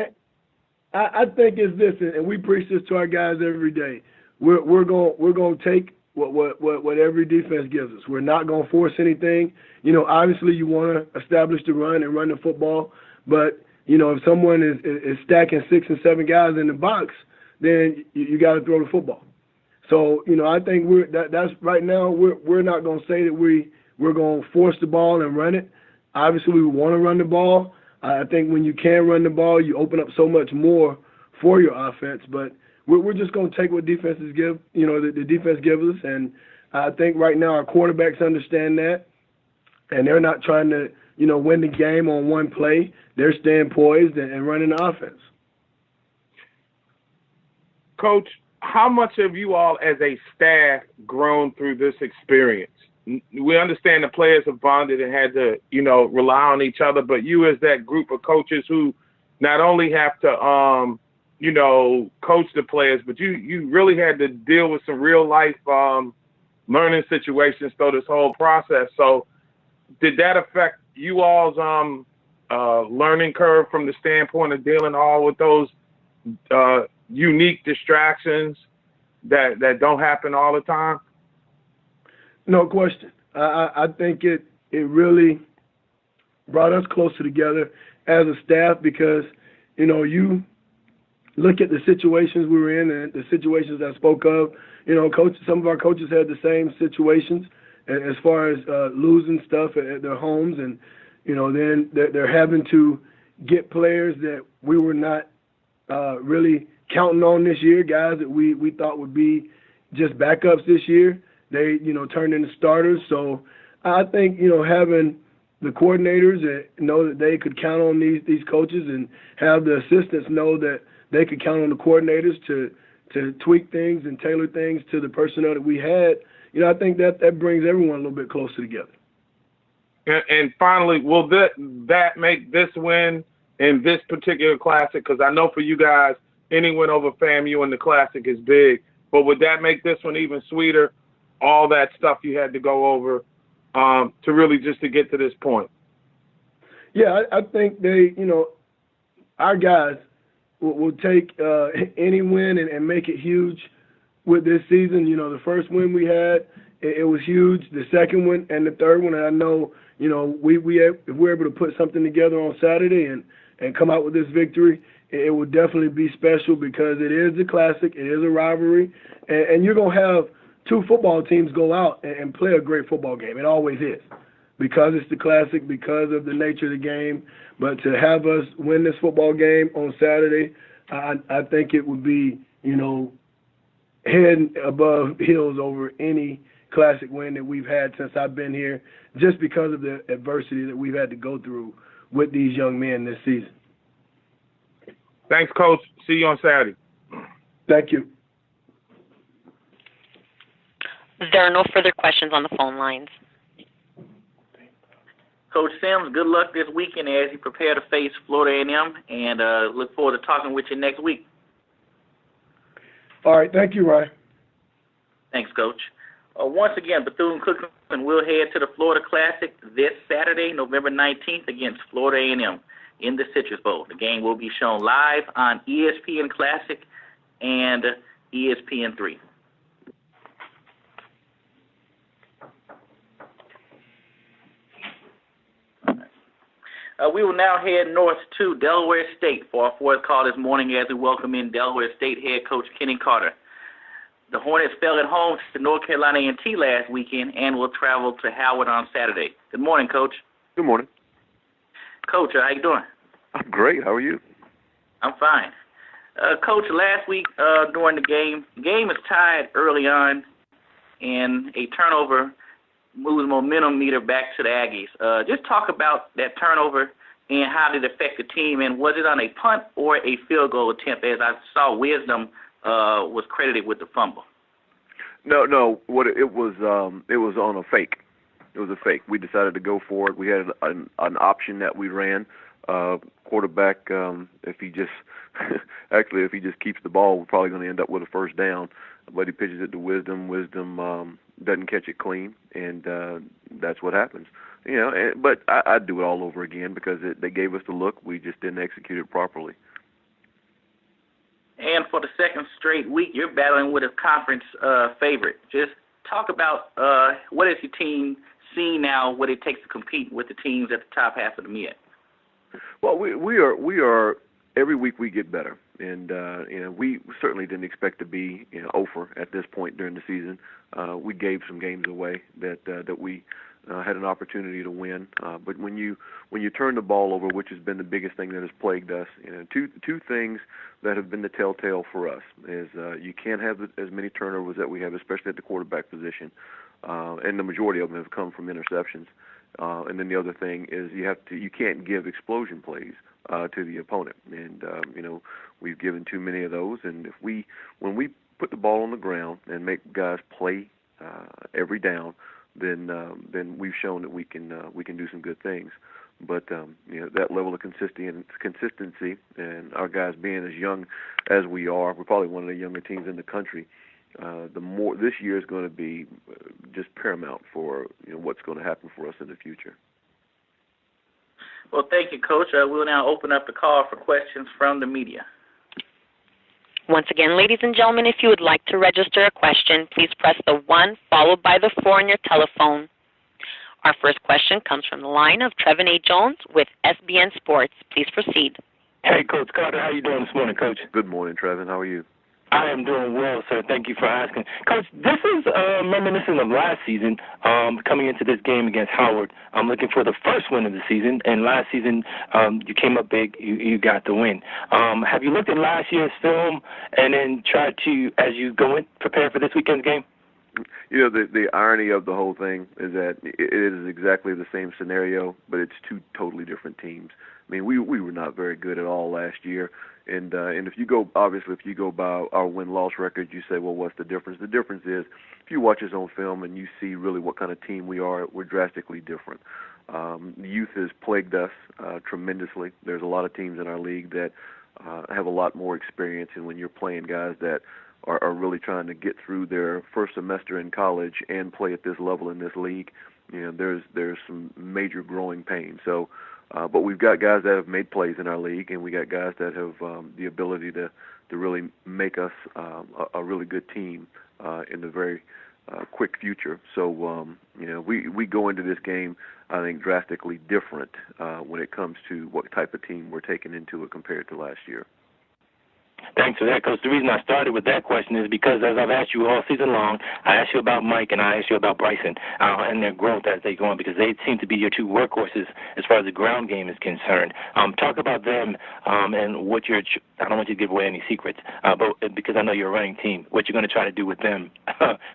I think it's this, and we preach this to our guys every day. We're going to take what every defense gives us. We're not going to force anything. Obviously you want to establish the run and run the football, but if someone is stacking 6 and 7 guys in the box, then you got to throw the football. So I think that's right now we're not going to say that we're going to force the ball and run it. Obviously we want to run the ball. I think when you can run the ball, you open up so much more for your offense. But we're just going to take what defenses give, the defense gives us, and I think right now our quarterbacks understand that, and they're not trying to win the game on one play. They're staying poised and running the offense. Coach, how much have you all as a staff grown through this experience? We understand the players have bonded and had to, rely on each other, but you as that group of coaches who not only have to, coach the players, but you really had to deal with some real life learning situations through this whole process. So did that affect you all's learning curve from the standpoint of dealing all with those unique distractions that don't happen all the time? No question. I think it really brought us closer together as a staff because, you look at the situations we were in and the situations I spoke of. Some of our coaches had the same situations as far as losing stuff at their homes, and then they're having to get players that we were not really counting on this year, guys that we thought would be just backups this year. They turned into starters. So I think having the coordinators that know that they could count on these coaches, and have the assistants know that they could count on the coordinators to tweak things and tailor things to the personnel that we had. I think that brings everyone a little bit closer together. And finally, will that make this win in this particular Classic? Because I know for you guys, any win over FAMU in the Classic is big. But would that make this one even sweeter? All that stuff you had to go over to really just to get to this point. Yeah, I think our guys will take any win and make it huge with this season. The first win we had, it was huge. The second one and the third one, and I know, if we're able to put something together on Saturday and come out with this victory, it will definitely be special because it is a Classic, it is a rivalry, and you're going to have 2 football teams go out and play a great football game. It always is, because it's the Classic, because of the nature of the game. But to have us win this football game on Saturday, I think it would be, head above heels over any Classic win that we've had since I've been here, just because of the adversity that we've had to go through with these young men this season. Thanks, Coach. See you on Saturday. Thank you. There are no further questions on the phone lines. Coach Sims, good luck this weekend as you prepare to face Florida A&M, and look forward to talking with you next week. All right. Thank you, Ryan. Thanks, Coach. Once again, Bethune-Cookman will head to the Florida Classic this Saturday, November 19th, against Florida A&M in the Citrus Bowl. The game will be shown live on ESPN Classic and ESPN3. We will now head north to Delaware State for our fourth call this morning as we welcome in Delaware State head coach Kenny Carter. The Hornets fell at home to North Carolina A&T last weekend and will travel to Howard on Saturday. Good morning, Coach. Good morning. Coach, how you doing? I'm great. How are you? I'm fine. Coach, last week during the game is tied early on, and a turnover moves momentum meter back to the Aggies. Just talk about that turnover and how did it affect the team, and was it on a punt or a field goal attempt? As I saw, Wisdom was credited with the fumble. No. What it was on a fake. It was a fake. We decided to go for it. We had an option that we ran. Quarterback, if he just keeps the ball, we're probably going to end up with a first down. But he pitches it to Wisdom. Wisdom doesn't catch it clean, and that's what happens. But I'd do it all over again because they gave us the look. We just didn't execute it properly. And for the second straight week, you're battling with a conference favorite. Just talk about what is your team seeing now, what it takes to compete with the teams at the top half of the MEAC. Well, we are every week we get better, and we certainly didn't expect to be over at this point during the season. We gave some games away that we had an opportunity to win, but when you turn the ball over, which has been the biggest thing that has plagued us, two things that have been the telltale for us is you can't have as many turnovers that we have, especially at the quarterback position, and the majority of them have come from interceptions. And then the other thing is you can't give explosion plays to the opponent, and we've given too many of those. And when we put the ball on the ground and make guys play every down, then we've shown that we can do some good things. But that level of consistency, and our guys being as young as we are, we're probably one of the younger teams in the country. The more this year is going to be just paramount for what's going to happen for us in the future. Well, thank you, Coach. We'll now open up the call for questions from the media. Once again, ladies and gentlemen, if you would like to register a question, please press the 1 followed by the 4 on your telephone. Our first question comes from the line of Trevin A. Jones with SBN Sports. Please proceed. Hey, Coach Carter, how you doing this morning, Coach? Good morning, Trevin. How are you? I am doing well, sir. Thank you for asking. Coach, this is reminiscent of last season, coming into this game against Howard. I'm looking for the first win of the season, and last season you came up big. You got the win. Have you looked at last year's film and then tried to, as you go in, prepare for this weekend's game? The irony of the whole thing is that it is exactly the same scenario, but it's two totally different teams. I mean, we were not very good at all last year. And if you go by our win-loss record, you say, well, what's the difference? The difference is if you watch us on film and you see really what kind of team we are, we're drastically different. The youth has plagued us tremendously. There's a lot of teams in our league that have a lot more experience, and when you're playing guys that are really trying to get through their first semester in college and play at this level in this league, there's some major growing pains. So. But we've got guys that have made plays in our league, and we got guys that have the ability to really make us a really good team in the very quick future. So we go into this game, I think, drastically different when it comes to what type of team we're taking into it compared to last year. Thanks for that, Coach. The reason I started with that question is because, as I've asked you all season long, I asked you about Mike and I asked you about Bryson and their growth as they go on, because they seem to be your two workhorses as far as the ground game is concerned. Talk about them and what I don't want you to give away any secrets, but because I know you're a running team, what you're going to try to do with them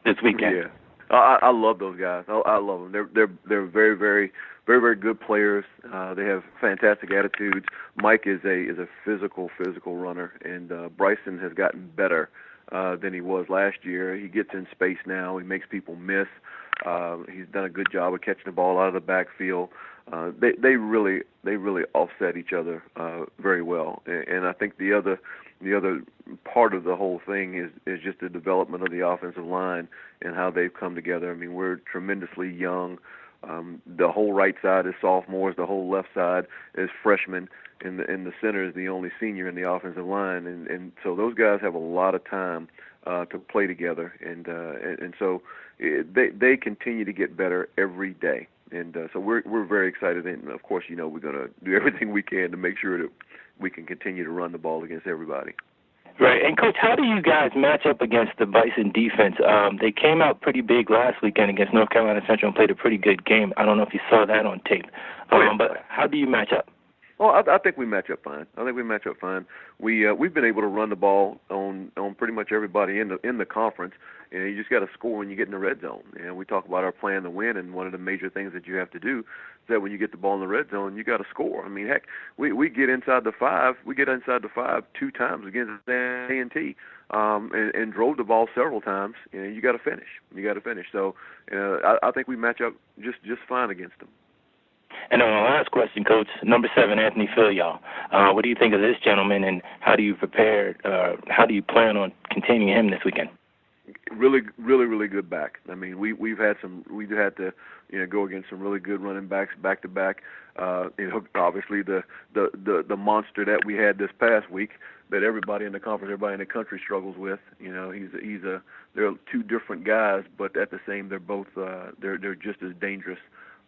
this weekend. Yeah. I love those guys. I love them. They're very, very, very, very good players. They have fantastic attitudes. Mike is a physical runner, and Bryson has gotten better than he was last year. He gets in space now. He makes people miss. He's done a good job of catching the ball out of the backfield. They really offset each other very well. And I think the other part of the whole thing is just the development of the offensive line and how they've come together. I mean, we're tremendously young. The whole right side is sophomores. The whole left side is freshmen. And the center is the only senior in the offensive line. And so those guys have a lot of time to play together, and so they continue to get better every day, and so we're very excited, and of course, we're going to do everything we can to make sure that we can continue to run the ball against everybody. Right. And, Coach, how do you guys match up against the Bison defense? They came out pretty big last weekend against North Carolina Central and played a pretty good game. I don't know if you saw that on tape. But how do you match up? Well, I think we match up fine. We've been able to run the ball on pretty much everybody in the conference. You just got to score when you get in the red zone. We talk about our plan to win, and one of the major things that you have to do is that when you get the ball in the red zone, you got to score. I mean, heck, we get inside the 5. We get inside the 5 2 times against A&T, and drove the ball several times. You got to finish. So I think we match up just fine against them. And my last question, Coach, number 7, Anthony Filliall. What do you think of this gentleman, and how do you plan on containing him this weekend? Really, really, really good back. I mean, we've had to go against some really good running backs back to back. Obviously the monster that we had this past week that everybody in the conference, everybody in the country struggles with. They're 2 different guys, but at the same, they're both they're just as dangerous,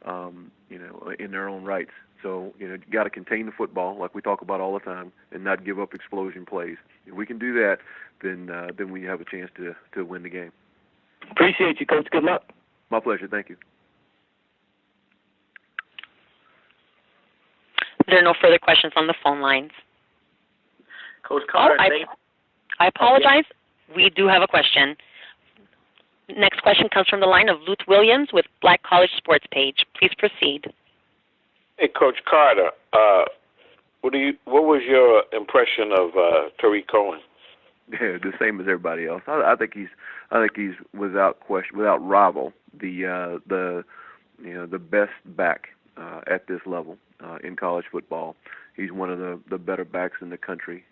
in their own rights. So you got to contain the football, like we talk about all the time, and not give up explosion plays. If we can do that, then we have a chance to win the game. Appreciate you, Coach. Good luck. My pleasure. Thank you. There are no further questions on the phone lines. Coach Carter, I apologize. We do have a question. Next question comes from the line of Luke Williams with Black College Sports Page. Please proceed. Hey, Coach Carter, what was your impression of Tariq Cohen? Yeah, the same as everybody else. I think he's without question, without rival, the best back at this level in college football. He's one of the better backs in the country.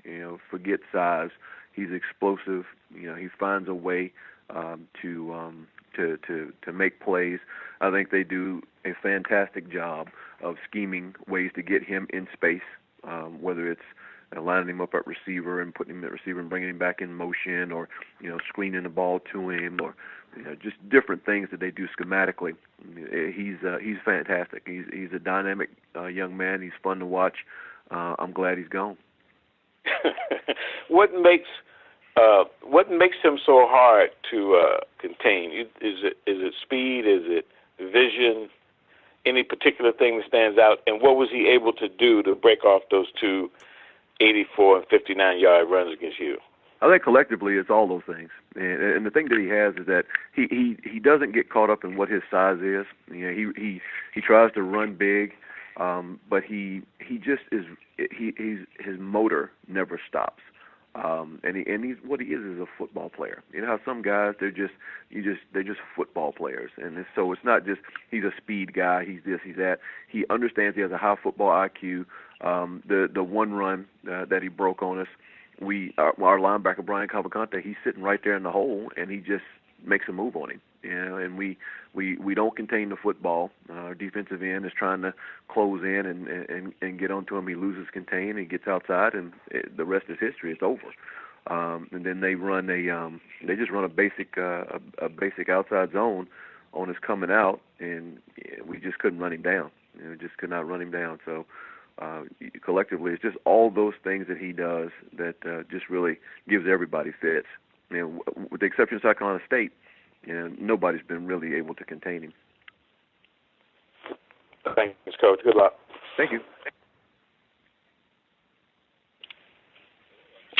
Forget size. He's explosive. He finds a way to make plays. I think they do a fantastic job of scheming ways to get him in space, whether it's lining him up at receiver and putting him at receiver and bringing him back in motion, or screening the ball to him, or just different things that they do schematically. He's fantastic. He's a dynamic young man. He's fun to watch. I'm glad he's gone. What makes him so hard to contain? Is it speed? Is it vision? Any particular thing that stands out? And what was he able to do to break off those 2 84 and 59-yard runs against you? I think collectively it's all those things. And the thing that he has is that he doesn't get caught up in what his size is. He tries to run big, but he just is. His motor never stops. And he's what he is a football player. You know how some guys they're just football players, and so it's not just he's a speed guy. He's this, he's that. He understands he has a high football IQ. The one run that he broke on us, our linebacker Brian Cavalcante, he's sitting right there in the hole, and he just makes a move on him. And we don't contain the football. Our defensive end is trying to close in and get onto him. He loses contain, he gets outside, and the rest is history. It's over. And then they just run a basic outside zone on us coming out, and we just couldn't run him down. Just could not run him down. So collectively, it's just all those things that he does that just really gives everybody fits. With the exception of South Carolina State, nobody's been really able to contain him. Thanks, Coach. Good luck. Thank you.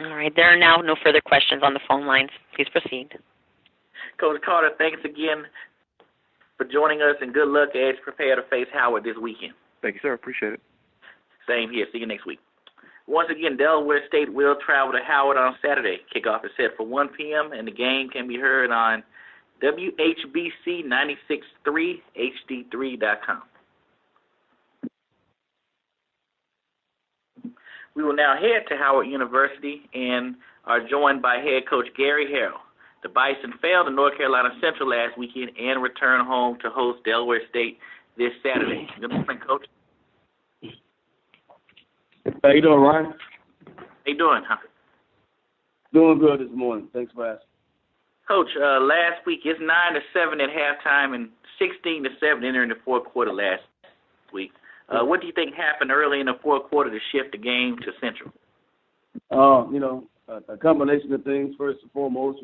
All right. There are now no further questions on the phone lines. Please proceed. Coach Carter, thanks again for joining us, and good luck as you prepare to face Howard this weekend. Thank you, sir. Appreciate it. Same here. See you next week. Once again, Delaware State will travel to Howard on Saturday. Kickoff is set for 1 p.m., and the game can be heard on WHBC 96.3, HD3.com. We will now head to Howard University and are joined by head coach Gary Harrell. The Bison fell to North Carolina Central last weekend and return home to host Delaware State this Saturday. Good morning, Coach. How you doing, Ryan? How you doing, huh? Doing good this morning. Thanks for asking. Coach, last week it's 9-7 at halftime and 16-7 entering the fourth quarter last week. What do you think happened early in the fourth quarter to shift the game to Central? A combination of things. First and foremost,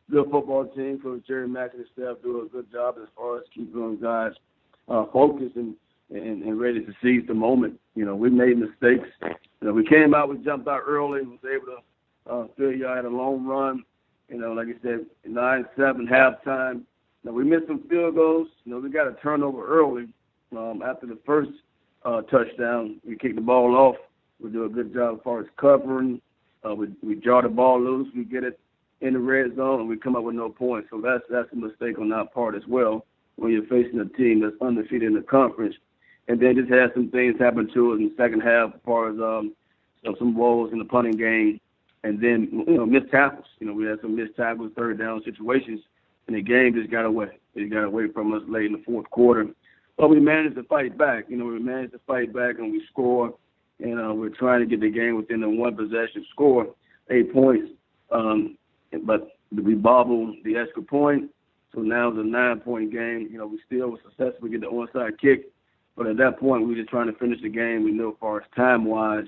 good football team. Coach Jerry Mack and his staff do a good job as far as keeping guys focused and ready to seize the moment. We made mistakes. We came out, we jumped out early, was able to figure you out a long run. Like I said, 9-7 halftime. We missed some field goals. We got a turnover early. After the first touchdown, we kicked the ball off. We do a good job as far as covering. We draw the ball loose. We get it in the red zone, and we come up with no points. So that's a mistake on our part as well when you're facing a team that's undefeated in the conference. And then just had some things happen to us in the second half as far as some woes in the punting game. And then, missed tackles. We had some missed tackles, third down situations, and the game just got away. It got away from us late in the fourth quarter. But we managed to fight back. We managed to fight back, and we score. And we're trying to get the game within the one possession score, 8 points. But we bobbled the extra point, so now it's a 9-point game. We still were successful to get the onside kick. But at that point, we were just trying to finish the game. We knew as far as time-wise,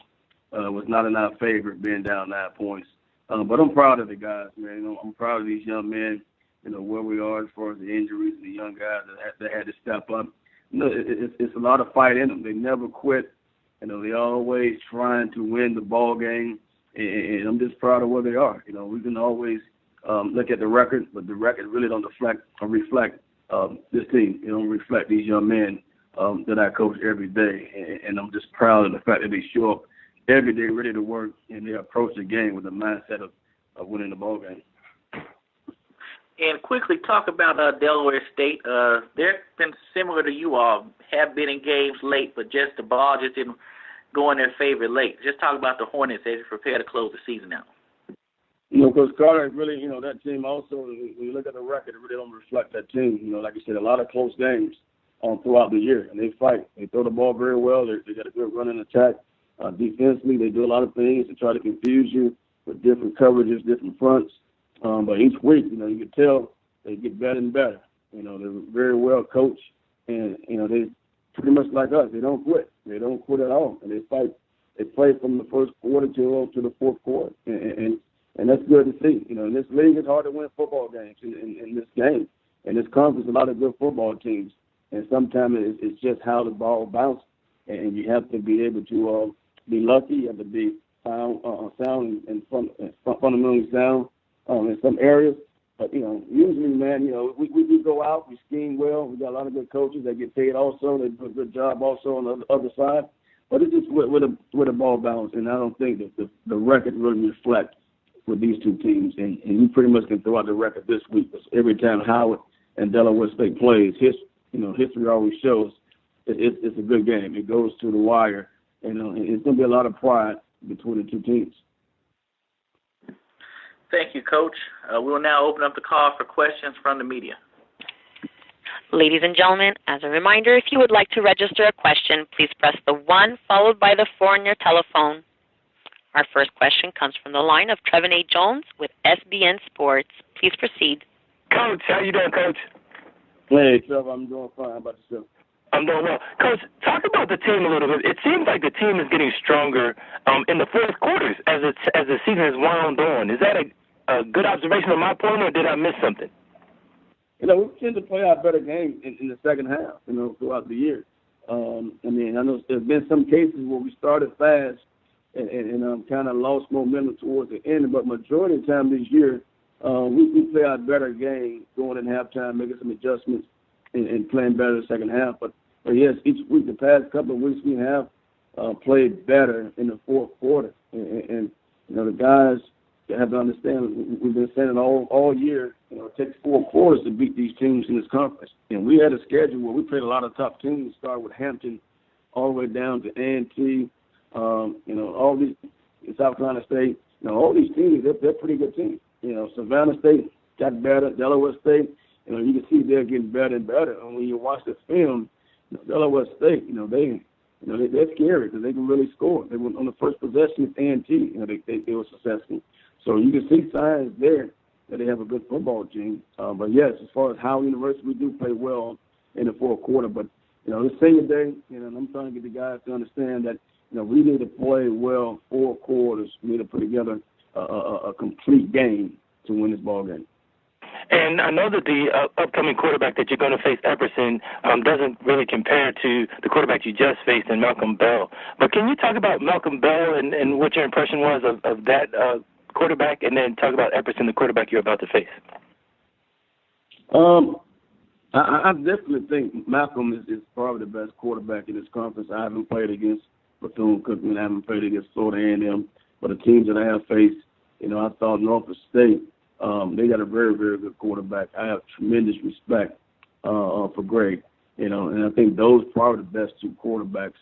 was not in our favor being down 9 points. But I'm proud of the guys, man. I'm proud of these young men, where we are as far as the injuries and the young guys that had to step up. It's a lot of fight in them. They never quit. They always trying to win the ball game, and I'm just proud of where they are. We can always look at the record, but the record really don't reflect this team. It don't reflect these young men that I coach every day, and I'm just proud of the fact that they show up every day ready to work, and they approach the game with the mindset of winning the ball game. And quickly talk about Delaware State. They've been similar to you all, have been in games late, but just the ball just didn't go in their favor late. Just talk about the Hornets as they prepare to close the season out. Coach Carter, really, that team also, when you look at the record, it really don't reflect that team. Like I said, a lot of close games throughout the year, and they fight. They throw the ball very well. They got a good running attack. Defensively, they do a lot of things to try to confuse you with different coverages, different fronts. But each week, you can tell they get better and better. They're very well coached, and they pretty much like us. They don't quit. They don't quit at all, and they fight. They play from the first quarter to the fourth quarter, and that's good to see. In this league, it's hard to win football games. In this game, in this conference, a lot of good football teams, and sometimes it's just how the ball bounces, and you have to be able to be lucky. You have to be sound and fundamentally sound. In some areas, but usually, man, we do go out, we scheme well. We got a lot of good coaches that get paid also. They do a good job also on the other side. But it's just with the ball balance, and I don't think that the record really reflects with these two teams. And you pretty much can throw out the record this week. Every time Howard and Delaware State plays, history always shows it's a good game. It goes to the wire, and it's going to be a lot of pride between the two teams. Thank you, Coach. We'll now open up the call for questions from the media. Ladies and gentlemen, as a reminder, if you would like to register a question, please press the 1 followed by the 4 on your telephone. Our first question comes from the line of Trevin A. Jones with SBN Sports. Please proceed. Coach, how you doing, Coach? Hey, Trevor, I'm doing fine. How about yourself? I'm doing well. Coach, talk about the team a little bit. It seems like the team is getting stronger in the fourth quarters as the season has wound on. Is that a good observation on my point, or did I miss something? We tend to play our better games in the second half, throughout the year. I know there's been some cases where we started fast and kind of lost momentum towards the end, but majority of the time this year, we play our better game going in halftime, making some adjustments, and playing better in the second half. But yes, each week, the past couple of weeks, we have played better in the fourth quarter. And the guys have to understand, we've been saying it all year, it takes 4 quarters to beat these teams in this conference. And we had a schedule where we played a lot of top teams, started with Hampton all the way down to A&T, all these, South Carolina State, all these teams, they're pretty good teams. Savannah State got better, Delaware State, you can see they're getting better and better. And when you watch the film, Delaware State, they're scary because they can really score. They were on the first possession of A&T, they were successful. So you can see signs there that they have a good football team. But yes, as far as Howard University, we do play well in the fourth quarter. But it's senior day, and I'm trying to get the guys to understand that we need to play well 4 quarters. We need to put together a complete game to win this ball game. And I know that the upcoming quarterback that you're going to face, Epperson, doesn't really compare to the quarterback you just faced in Malcolm Bell. But can you talk about Malcolm Bell and what your impression was of that quarterback, and then talk about Epperson, the quarterback you're about to face? I definitely think Malcolm is probably the best quarterback in this conference. I haven't played against Bethune-Cookman. I haven't played against Florida A&M. But the teams that I have faced, I thought Norfolk State, they got a very, very good quarterback. I have tremendous respect for Greg, and I think those are probably the best 2 quarterbacks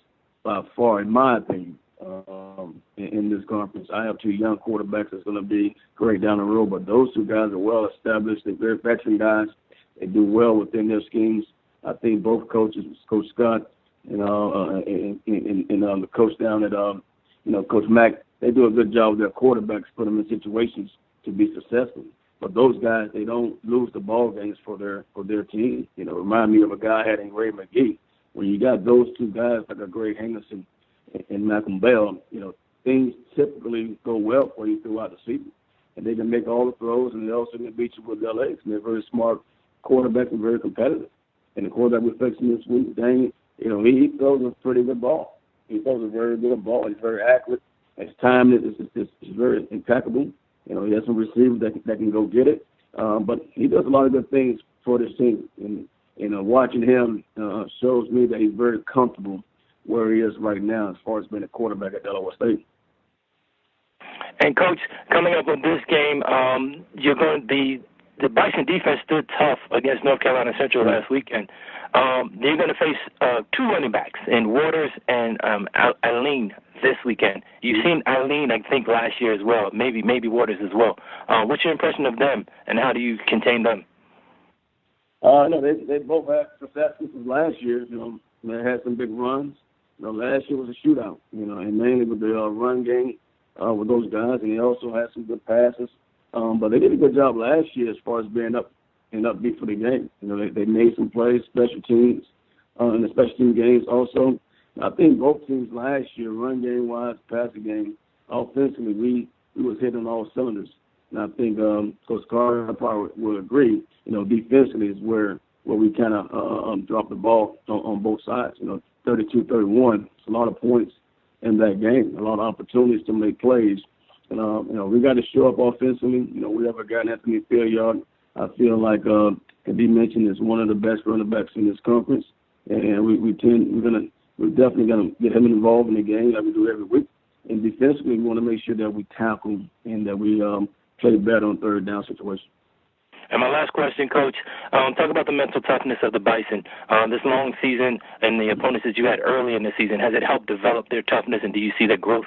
by far, in my opinion, in this conference. I have 2 young quarterbacks that's going to be great down the road, but those 2 guys are well established. They're very veteran guys. They do well within their schemes. I think both coaches, Coach Scott and the coach down at Coach Mack, they do a good job with their quarterbacks, put them in situations to be successful. But those guys, they don't lose the ball games for their team. Remind me of a guy I had in Ray McGee. When you got those 2 guys like a Greg Henderson and Malcolm Bell, things typically go well for you throughout the season. And they can make all the throws, and they also can beat you with their legs. And they're very smart quarterbacks and very competitive. And the quarterback we're facing this week, Dane, he throws a pretty good ball. He throws a very good ball. He's very accurate. His time is very impeccable. He has some receivers that can go get it. But he does a lot of good things for this team. And, watching him shows me that he's very comfortable where he is right now as far as being a quarterback at Delaware State. And, Coach, coming up with this game, the Bison defense stood tough against North Carolina Central last weekend. They're going to face 2 running backs in Waters and Eileen this weekend. You've seen Eileen, I think, last year as well, maybe Waters as well. What's your impression of them, and how do you contain them? No, they both had successes last year. They had some big runs. Last year was a shootout, and mainly with the run game with those guys, and they also had some good passes. But they did a good job last year as far as being up and upbeat for the game. They made some plays, special teams, in the special team games also. I think both teams last year, run game wise, passing game, offensively, we was hitting all cylinders. And I think Coach Carter probably will agree. Defensively is where we kind of dropped the ball on both sides. 32-31. It's a lot of points in that game, a lot of opportunities to make plays. And, we got to show up offensively. We have a guy in Anthony Farrier. I feel like can be mentioned as one of the best running backs in this conference, and we're definitely gonna get him involved in the game like we do every week. And defensively, we want to make sure that we tackle and that we play better on 3rd down situations. And my last question, Coach, talk about the mental toughness of the Bison. This long season and the opponents that you had early in the season, has it helped develop their toughness, and do you see that growth?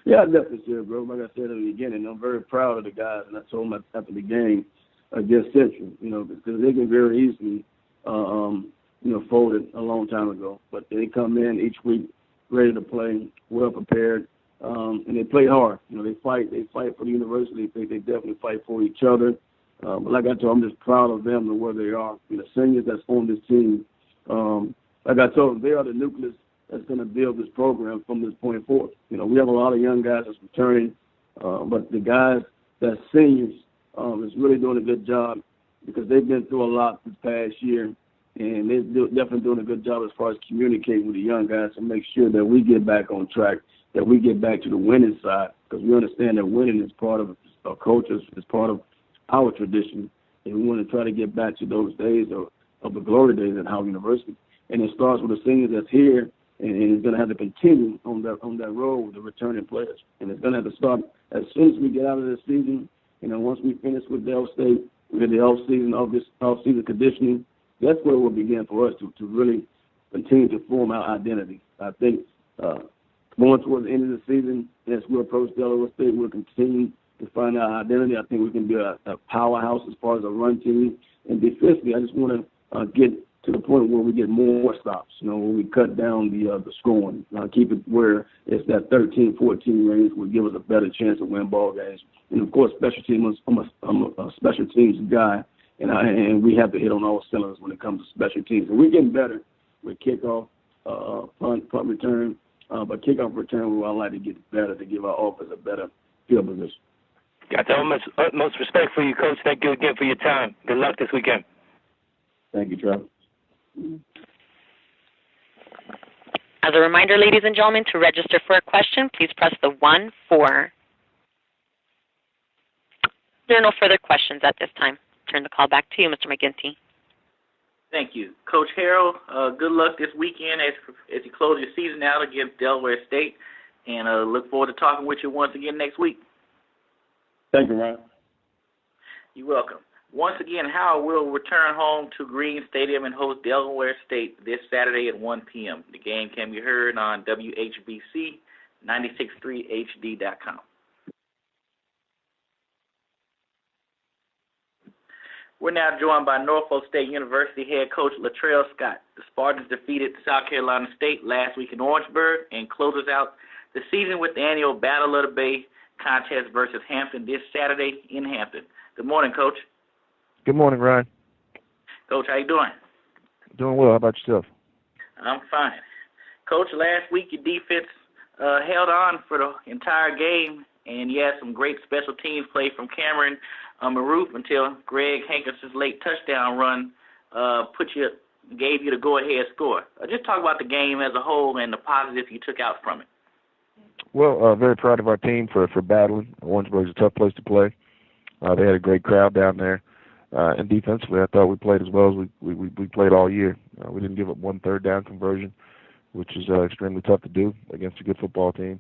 Yeah, I definitely see it, bro. Like I said at the beginning, I'm very proud of the guys, and I told them after the game against Central, because they can very easily, fold it a long time ago. But they come in each week ready to play, well prepared, and they play hard. They fight for the university. They definitely fight for each other. But like I told them, I'm just proud of them and where they are. The seniors that's on this team, like I told them, they are the nucleus that's going to build this program from this point forward. We have a lot of young guys that's returning, but the guys that's seniors is really doing a good job because they've been through a lot this past year, and they're definitely doing a good job as far as communicating with the young guys to make sure that we get back on track, that we get back to the winning side, because we understand that winning is part of our culture, is part of our tradition, and we want to try to get back to those days of the glory days at Howard University. And it starts with the seniors that's here, and it's going to have to continue on that road with the returning players. And it's going to have to start as soon as we get out of this season. Once we finish with Del State, we get the off-season conditioning. That's where it will begin for us to really continue to form our identity. I think going towards the end of the season, as we approach Delaware State, we'll continue to find our identity. I think we can be a powerhouse as far as a run team. And defensively, I just want to get to the point where we get more stops, when we cut down the scoring. Keep it where it's that 13-14 range will give us a better chance to win ball games. And, of course, special teams, I'm a special teams guy, and we have to hit on all cylinders when it comes to special teams. And we're getting better with kickoff, punt return. But kickoff return, we would like to get better to give our offense a better field position. Got the utmost respect for you, Coach. Thank you again for your time. Good luck this weekend. Thank you, Trevor. As a reminder, ladies and gentlemen, to register for a question, please press the 1-4. There are no further questions at this time. Turn the call back to you, Mr. McGinty. Thank you. Coach Harrell, good luck this weekend as you close your season out against Delaware State, and look forward to talking with you once again next week. Thank you, Ryan. You're welcome. Once again, Howard will return home to Green Stadium and host Delaware State this Saturday at 1 p.m. The game can be heard on WHBC 963HD.com. We're now joined by Norfolk State University head coach Latrell Scott. The Spartans defeated South Carolina State last week in Orangeburg and closes out the season with the annual Battle of the Bay contest versus Hampton this Saturday in Hampton. Good morning, Coach. Good morning, Ryan. Coach, how you doing? Doing well. How about yourself? I'm fine. Coach, last week your defense held on for the entire game, and you had some great special teams play from Cameron Maroof until Greg Hankinson's late touchdown run gave you the go-ahead score. Just talk about the game as a whole and the positives you took out from it. Well, very proud of our team for battling. Orangeburg's a tough place to play. They had a great crowd down there. And defensively, I thought we played as well as we played all year. We didn't give up one third down conversion, which is extremely tough to do against a good football team.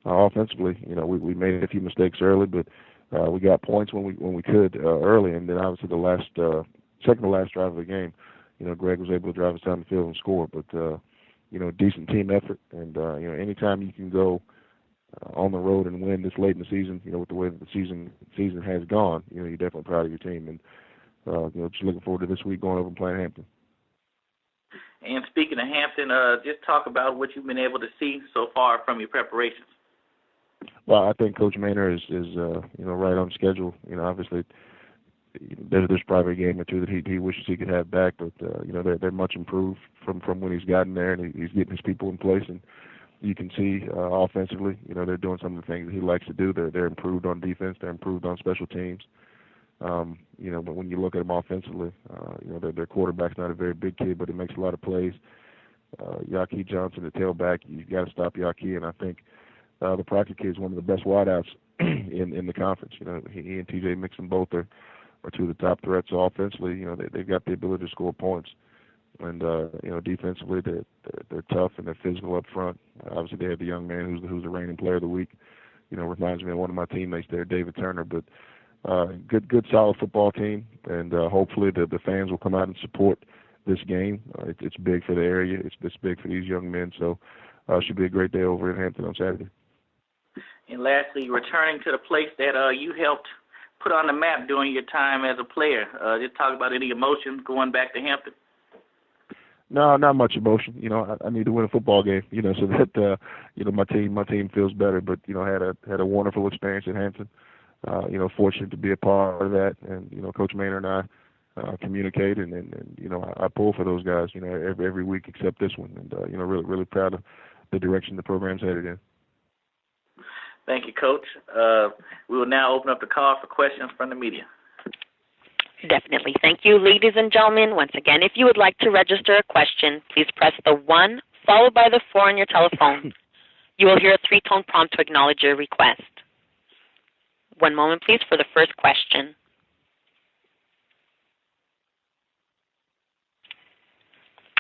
Offensively, we made a few mistakes early, but we got points when we could early, and then obviously the second to last drive of the game, Greg was able to drive us down the field and score. But decent team effort, and anytime you can go on the road and win this late in the season, with the way that the season has gone, you're definitely proud of your team, and just looking forward to this week going over and playing Hampton. And speaking of Hampton, just talk about what you've been able to see so far from your preparations. Well, I think Coach Maynor is right on schedule. Obviously, there's probably a game or two that he wishes he could have back, but they're much improved from when he's gotten there, and he's getting his people in place, and you can see offensively, they're doing some of the things that he likes to do. They're improved on defense. They're improved on special teams. But when you look at them offensively, their quarterback's not a very big kid, but he makes a lot of plays. Yaki Johnson, the tailback, you've got to stop Yaki, and I think the Proctor kid is one of the best wideouts in the conference. He and TJ Mixon both are two of the top threats. So offensively, they've got the ability to score points. And defensively, they're tough and they're physical up front. Obviously, they have the young man who's the reigning player of the week. Reminds me of one of my teammates there, David Turner. But good, solid football team, and hopefully the fans will come out and support this game. It's big for the area. It's big for these young men. So it should be a great day over in Hampton on Saturday. And lastly, returning to the place that you helped put on the map during your time as a player. Just talk about any emotions going back to Hampton. No, not much emotion. I need to win a football game. So that my team feels better. But had a wonderful experience at Hampton. Fortunate to be a part of that, and Coach Maynor and I communicate, and I pull for those guys. Every week except this one, and really proud of the direction the program's headed in. Thank you, Coach. We will now open up the call for questions from the media. Definitely. Thank you, ladies and gentlemen. Once again, if you would like to register a question, please press the 1 followed by the 4 on your telephone. You will hear a 3-tone prompt to acknowledge your request. One moment, please, for the first question.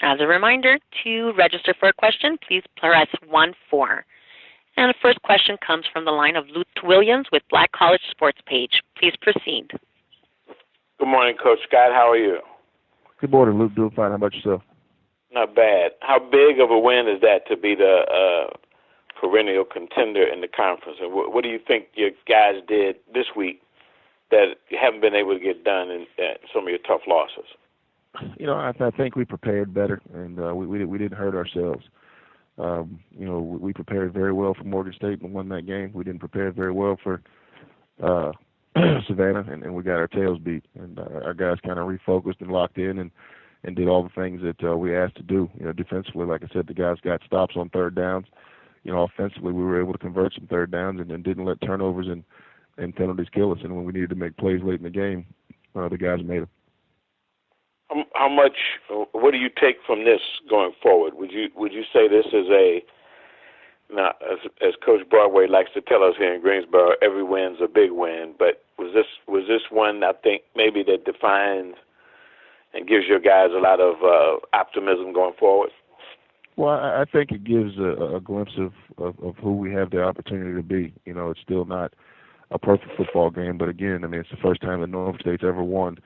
As a reminder, to register for a question, please press 1-4. And the first question comes from the line of Luke Williams with Black College Sports Page. Please proceed. Good morning, Coach Scott. How are you? Good morning, Luke. Doing fine. How about yourself? Not bad. How big of a win is that to be the perennial contender in the conference? And what do you think your guys did this week that you haven't been able to get done in some of your tough losses? I think we prepared better, and we didn't hurt ourselves. We prepared very well for Morgan State and won that game. We didn't prepare very well for Savannah, and we got our tails beat. And our guys kind of refocused and locked in and did all the things that we asked to do. Defensively, like I said, the guys got stops on third downs. Offensively, we were able to convert some third downs and didn't let turnovers and penalties kill us. And when we needed to make plays late in the game, the guys made them. How much? What do you take from this going forward? Would you say this is now, as Coach Broadway likes to tell us here in Greensboro, every win's a big win. But was this one, I think, maybe that defines and gives your guys a lot of optimism going forward? Well, I think it gives a glimpse of who we have the opportunity to be. It's still not a perfect football game, but again, it's the first time that Norfolk State's ever won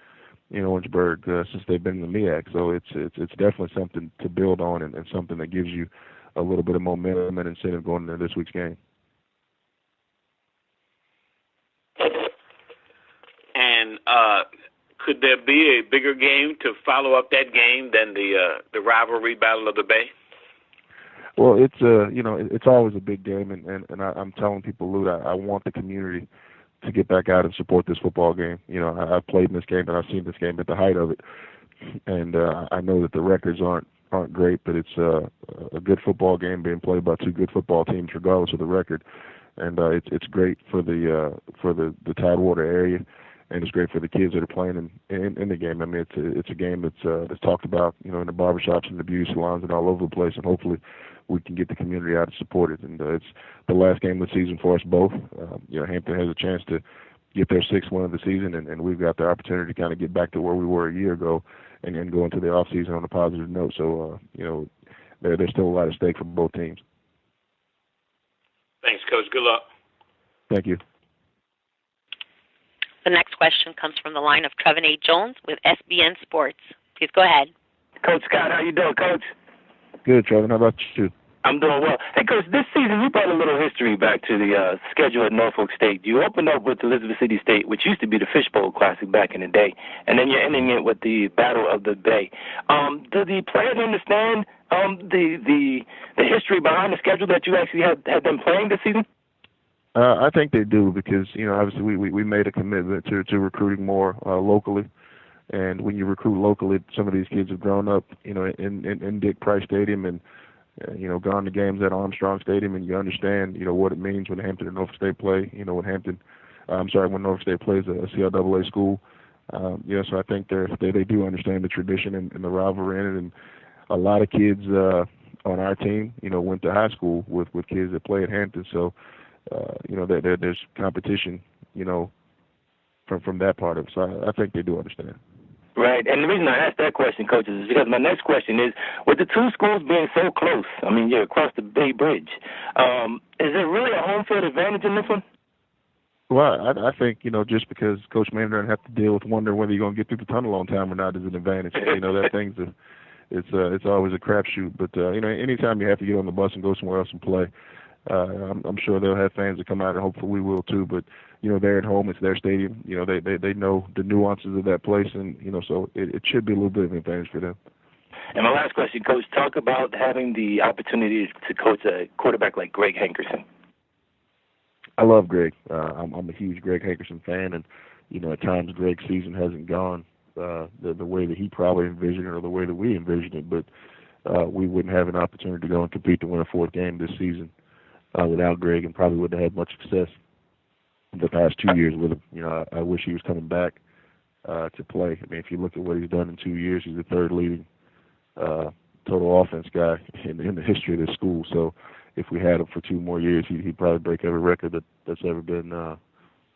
in Orangeburg since they've been in the MEAC. So it's definitely something to build on and something that gives you a little bit of momentum and incentive going into this week's game. And could there be a bigger game to follow up that game than the rivalry Battle of the Bay? Well, it's always a big game, and I'm telling people, Lute, I want the community to get back out and support this football game. I've played in this game, and I've seen this game at the height of it, and I know that the records aren't great, but it's a good football game being played by two good football teams, regardless of the record, and it's great for the Tidewater area, and it's great for the kids that are playing in the game. It's a game that's talked about, in the barbershops and the beauty salons and all over the place, and hopefully we can get the community out to support it. And it's the last game of the season for us both. Hampton has a chance to get their sixth win of the season, and we've got the opportunity to kind of get back to where we were a year ago and go into the off season on a positive note. So, there's still a lot at stake for both teams. Thanks, Coach. Good luck. Thank you. The next question comes from the line of Trevin A. Jones with SBN Sports. Please go ahead. Coach Scott, how you doing, Coach? Good, Trevin. How about you? I'm doing well. Hey, Coach, this season you brought a little history back to the schedule at Norfolk State. You opened up with Elizabeth City State, which used to be the Fishbowl Classic back in the day, and then you're ending it with the Battle of the Bay. Do the players understand the history behind the schedule that you actually had them playing this season? I think they do because, obviously we made a commitment to recruiting more locally. And when you recruit locally, some of these kids have grown up, in Dick Price Stadium and, gone to games at Armstrong Stadium, and you understand, what it means when Hampton and Norfolk State play, when Norfolk State plays a CLAA school. So I think they do understand the tradition and the rivalry in it. And a lot of kids on our team, went to high school with kids that play at Hampton. So, there's competition, from that part of it. So I think they do understand. Right, and the reason I asked that question, Coach, is because my next question is, with the two schools being so close, you're across the Bay Bridge, is there really a home field advantage in this one? Well, I think, just because Coach Maynor doesn't have to deal with wondering whether you're going to get through the tunnel on time or not is an advantage. That thing's it's always a crapshoot. But, anytime you have to get on the bus and go somewhere else and play, I'm sure they'll have fans that come out, and hopefully we will too. But they're at home; it's their stadium. They know the nuances of that place, and so it should be a little bit of an advantage for them. And my last question, Coach, talk about having the opportunity to coach a quarterback like Greg Hankerson. I love Greg. I'm a huge Greg Hankerson fan, and at times Greg's season hasn't gone the way that he probably envisioned it or the way that we envisioned it, but we wouldn't have an opportunity to go and compete to win a fourth game this season without Greg, and probably wouldn't have had much success the past 2 years with him. I wish he was coming back to play. If you look at what he's done in 2 years, he's the third leading total offense guy in the history of this school. So if we had him for 2 more years, he'd probably break every record that's ever been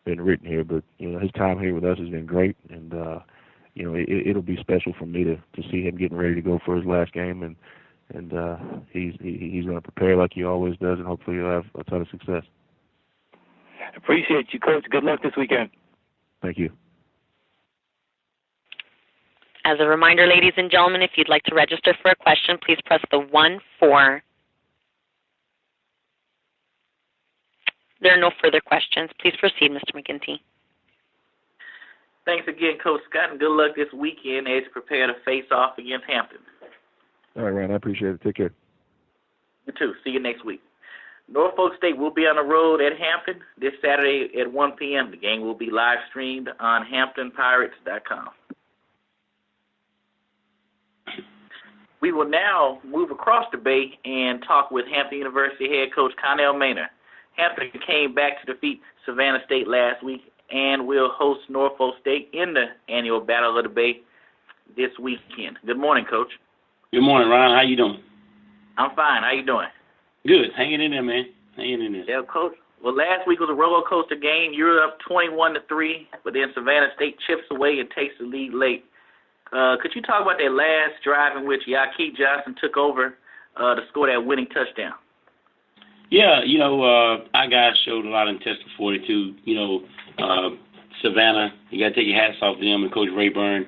written here. But his time here with us has been great, and it'll be special for me to see him getting ready to go for his last game, and he's going to prepare like he always does, and hopefully he'll have a ton of success. Appreciate you, Coach. Good luck this weekend. Thank you. As a reminder, ladies and gentlemen, if you'd like to register for a question, please press the 1-4. There are no further questions. Please proceed, Mr. McGinty. Thanks again, Coach Scott, and good luck this weekend as you prepare to face off against Hampton. All right, Ryan, I appreciate it. Take care. You too. See you next week. Norfolk State will be on the road at Hampton this Saturday at 1 p.m. The game will be live streamed on HamptonPirates.com. We will now move across the bay and talk with Hampton University head coach Connell Maynor. Hampton came back to defeat Savannah State last week and will host Norfolk State in the annual Battle of the Bay this weekend. Good morning, Coach. Good morning, Ron. How you doing? I'm fine. How you doing? Good. Hanging in there, man. Hanging in there. Yeah, Coach. Well, last week was a roller coaster game. You were up 21-3, but then Savannah State chips away and takes the lead late. Could you talk about that last drive in which Yaquis Johnson took over to score that winning touchdown? Yeah, our guys showed a lot of intestinal fortitude. Savannah, you got to take your hats off to them and Coach Raeburn.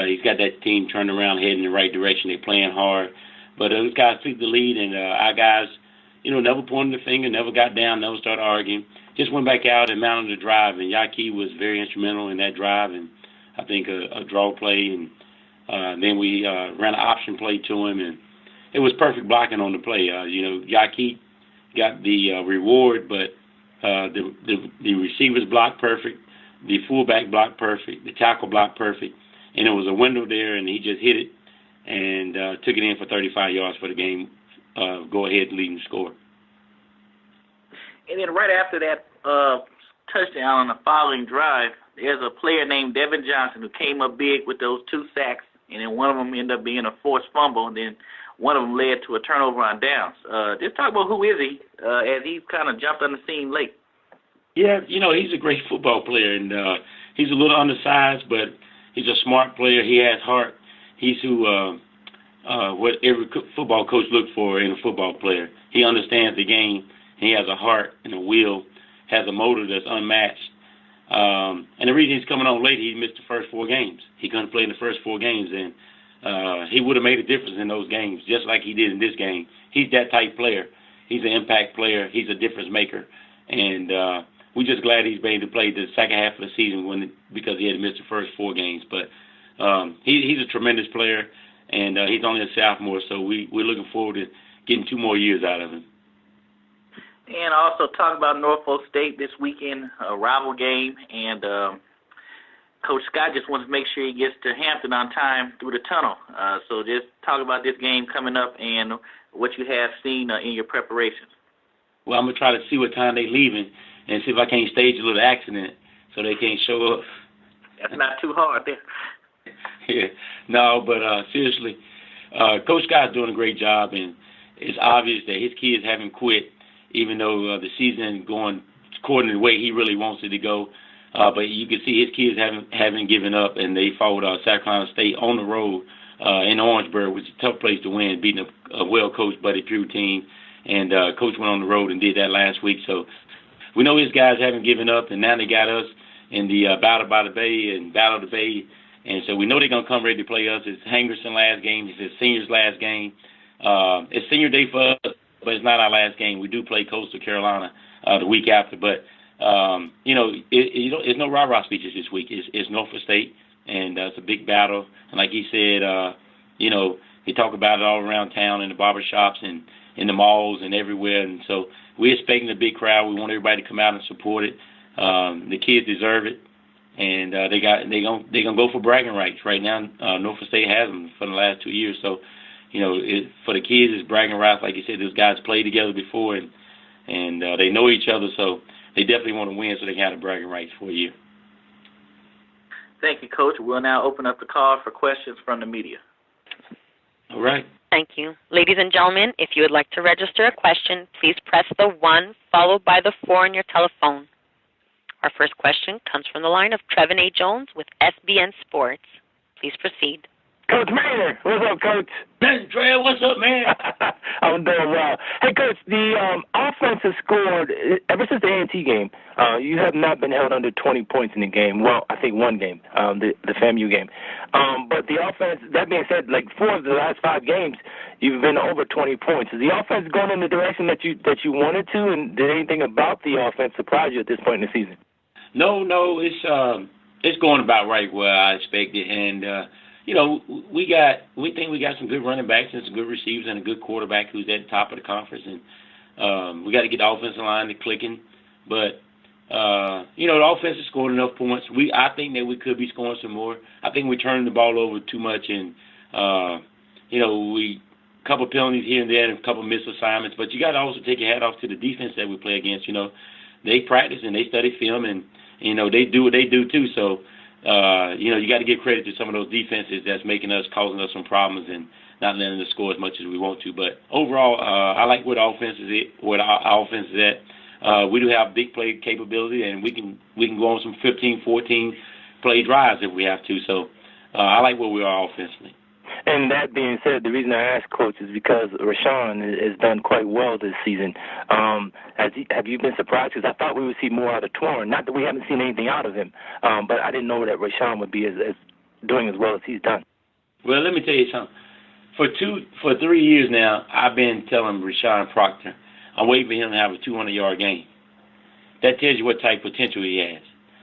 He's got that team turned around, heading in the right direction. They're playing hard. But those guys took the lead, and our guys, never pointed the finger, never got down, never started arguing. Just went back out and mounted the drive, and Yaquis was very instrumental in that drive, and I think a draw play, and then we ran an option play to him, and it was perfect blocking on the play. Yaquis got the reward, but the receivers blocked perfect, the fullback blocked perfect, the tackle blocked perfect, and it was a window there, and he just hit it and took it in for 35 yards for the game. Go ahead, leading score. And then right after that touchdown on the following drive, there's a player named Devin Johnson who came up big with those 2 sacks, and then one of them ended up being a forced fumble, and then one of them led to a turnover on downs. Just talk about who is he as he kind of jumped on the scene late. Yeah, he's a great football player, and he's a little undersized, but he's a smart player. He has heart. He's who what every football coach looks for in a football player. He understands the game. He has a heart and a will, has a motor that's unmatched. And the reason he's coming on late, he missed the first 4 games. He couldn't play in the first 4 games, and he would have made a difference in those games, just like he did in this game. He's that type player. He's an impact player. He's a difference maker. And we're just glad he's been able to play the second half of the season because he had missed the first 4 games. But he's a tremendous player, and he's only a sophomore, so we're looking forward to getting 2 more years out of him. And also talk about Norfolk State this weekend, a rival game, and Coach Scott just wants to make sure he gets to Hampton on time through the tunnel. So just talk about this game coming up and what you have seen in your preparations. Well, I'm going to try to see what time they're leaving and see if I can't stage a little accident so they can't show up. That's not too hard there. Yeah. No, but seriously, Coach Scott's doing a great job, and it's obvious that his kids haven't quit, even though the season going according to the way he really wants it to go. But you can see his kids haven't given up, and they fought South Carolina State on the road in Orangeburg, which is a tough place to win, beating a well-coached Buddy Pugh team. And Coach went on the road and did that last week. So we know his guys haven't given up, and now they got us in the Battle by the Bay and Battle of the Bay. And so we know they're going to come ready to play us. It's Hangerson last game. It's his senior's last game. It's senior day for us, but it's not our last game. We do play Coastal Carolina the week after. But, it's no rah-rah speeches this week. It's Norfolk State, and it's a big battle. And like he said, they talk about it all around town in the barber shops and in the malls and everywhere. And so we're expecting a big crowd. We want everybody to come out and support it. The kids deserve it. And they're gonna go for bragging rights right now. Norfolk State has them for the last 2 years, so for the kids it's bragging rights. Like you said, those guys played together before, and they know each other, so they definitely want to win, so they can have the bragging rights for a year. Thank you, Coach. We'll now open up the call for questions from the media. All right. Thank you. Ladies and gentlemen, if you would like to register a question, please press the 1 followed by the 4 on your telephone. Our first question comes from the line of Trevin A. Jones with SBN Sports. Please proceed. Coach Maynor, what's up, Coach? Trey, what's up, man? I'm doing well. Hey, Coach, the offense has scored ever since the A&T game. You have not been held under 20 points in the game. Well, I think one game, the FAMU game. But the offense, that being said, like 4 of the last 5 games, you've been over 20 points. Is the offense going in the direction that you wanted to? And did anything about the offense surprise you at this point in the season? No, it's it's going about right where I expected, and we think we got some good running backs and some good receivers and a good quarterback who's at the top of the conference, and we got to get the offensive line to clicking. But the offense has scored enough points. I think that we could be scoring some more. I think we're turning the ball over too much, and we a couple penalties here and there, and a couple missed assignments. But you got to also take your hat off to the defense that we play against. They practice and they study film, and they do what they do too. So you got to give credit to some of those defenses that's causing us some problems and not letting us score as much as we want to. But overall, I like where our offense is at. We do have big play capability, and we can go on some 15, 14 play drives if we have to. So I like where we are offensively. And that being said, the reason I ask, Coach, is because Rashawn has done quite well this season. Have you been surprised? Because I thought we would see more out of Torrin. Not that we haven't seen anything out of him, but I didn't know that Rashawn would be as doing as well as he's done. Well, let me tell you something. For 3 years now, I've been telling Rashawn Proctor, I'm waiting for him to have a 200-yard game. That tells you what type of potential he has,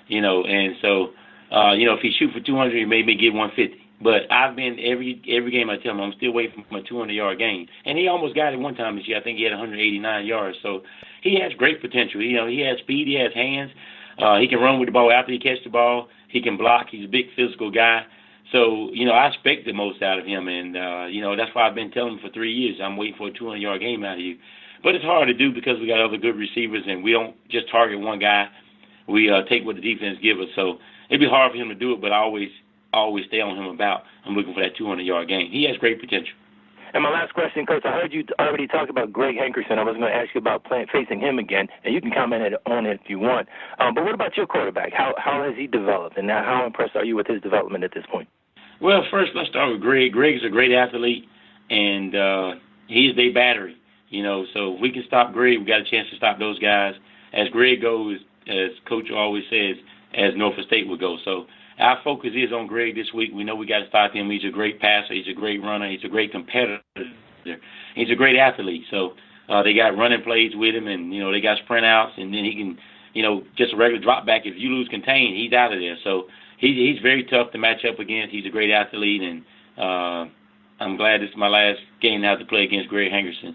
And so, if he shoot for 200, he may get 150. But I've been every game I tell him I'm still waiting for my 200-yard game, and he almost got it one time this year. I think he had 189 yards. So he has great potential. He has speed. He has hands. He can run with the ball after he catches the ball. He can block. He's a big physical guy. So I expect the most out of him, and that's why I've been telling him for 3 years I'm waiting for a 200-yard game out of you. But it's hard to do because we got other good receivers, and we don't just target one guy. We take what the defense gives us. So it'd be hard for him to do it, but I always stay on him about I'm looking for that 200-yard game. He has great potential. And my last question, Coach, I heard you already talk about Greg Hankerson. I was going to ask you about facing him again, and you can comment on it if you want. But what about your quarterback? How has he developed, and how impressed are you with his development at this point? Well, first let's start with Greg. Greg is a great athlete, and he's their battery. So if we can stop Greg, we got a chance to stop those guys. As Greg goes, as Coach always says, as Norfolk State will go. So our focus is on Greg this week. We know we got to stop him. He's a great passer. He's a great runner. He's a great competitor. He's a great athlete. So they got running plays with him, and they got sprint outs, and then he can, just a regular drop back. If you lose contain, he's out of there. So he's very tough to match up against. He's a great athlete, and I'm glad this is my last game now to play against Greg Hankerson.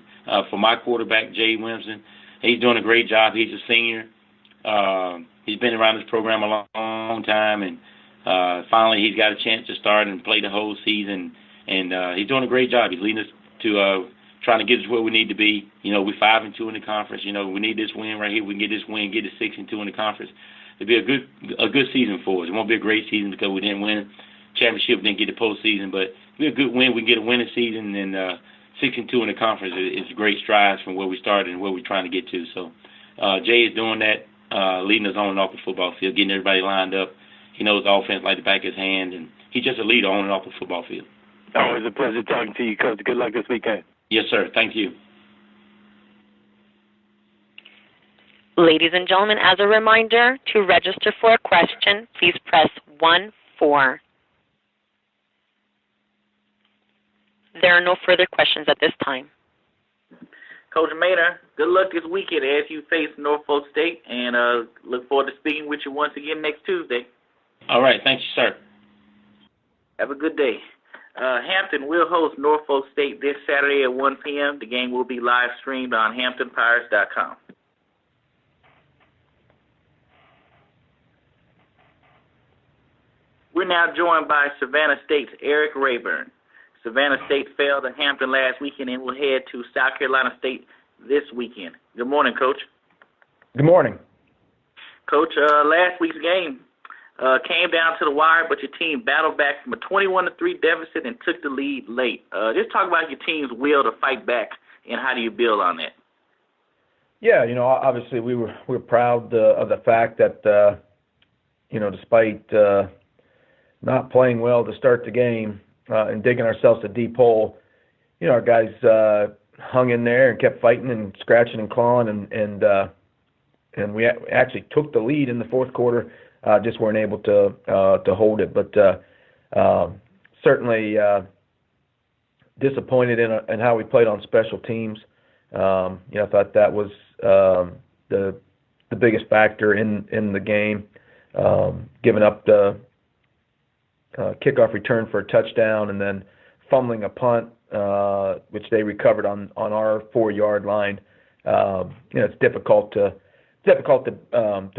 For my quarterback, Jay Williamson, he's doing a great job. He's a senior. He's been around this program a long time, and finally he's got a chance to start and play the whole season. And he's doing a great job. He's leading us to trying to get us where we need to be. We're 5-2 in the conference. We need this win right here. We can get this win, get to 6-2 in the conference. It'll be a good season for us. It won't be a great season because we didn't win championship, didn't get the postseason, but it'll be a good win. We can get a winning season, and 6-2 in the conference is great strides from where we started and where we're trying to get to. So Jay is doing that, leading us on and off the football field, getting everybody lined up. He knows the offense like the back of his hand, and he's just a leader on and off the football field. Always a pleasure talking to you, Coach. Good luck this weekend. Yes, sir. Thank you. Ladies and gentlemen, as a reminder, to register for a question, please press 1-4. There are no further questions at this time. Coach Maynor, good luck this weekend as you face Norfolk State, and look forward to speaking with you once again next Tuesday. All right. Thank you, sir. Have a good day. Hampton will host Norfolk State this Saturday at 1 p.m. The game will be live streamed on HamptonPirates.com. We're now joined by Savannah State's Erik Raeburn. Savannah State fell to Hampton last weekend and will head to South Carolina State this weekend. Good morning, Coach. Good morning. Coach, last week's game came down to the wire, but your team battled back from a 21-3 deficit and took the lead late. Just talk about your team's will to fight back, and how do you build on that? Yeah, obviously we were proud of the fact that, despite not playing well to start the game and digging ourselves a deep hole, our guys hung in there and kept fighting and scratching and clawing, and we actually took the lead in the fourth quarter. Just weren't able to hold it, but certainly disappointed in how we played on special teams. I thought that was the biggest factor in the game. giving up the kickoff return for a touchdown and then fumbling a punt, which they recovered on our 4-yard line. It's difficult to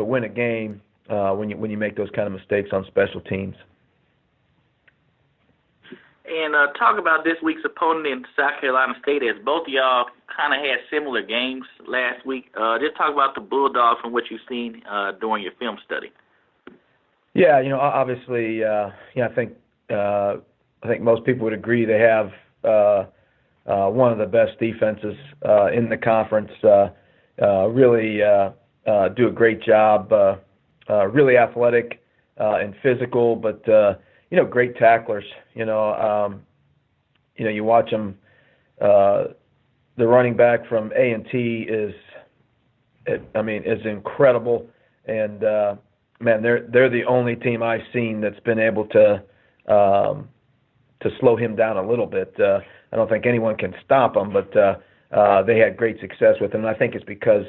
win a game when you make those kind of mistakes on special teams. And talk about this week's opponent in South Carolina State, as both of y'all kind of had similar games last week. Just talk about the Bulldogs from what you've seen during your film study. Yeah, obviously, I think most people would agree they have one of the best defenses in the conference. Really do a great job. Really athletic and physical, but great tacklers. You watch them. The running back from A&T is incredible, and man, they're the only team I've seen that's been able to slow him down a little bit. I don't think anyone can stop him, but they had great success with him. And I think it's because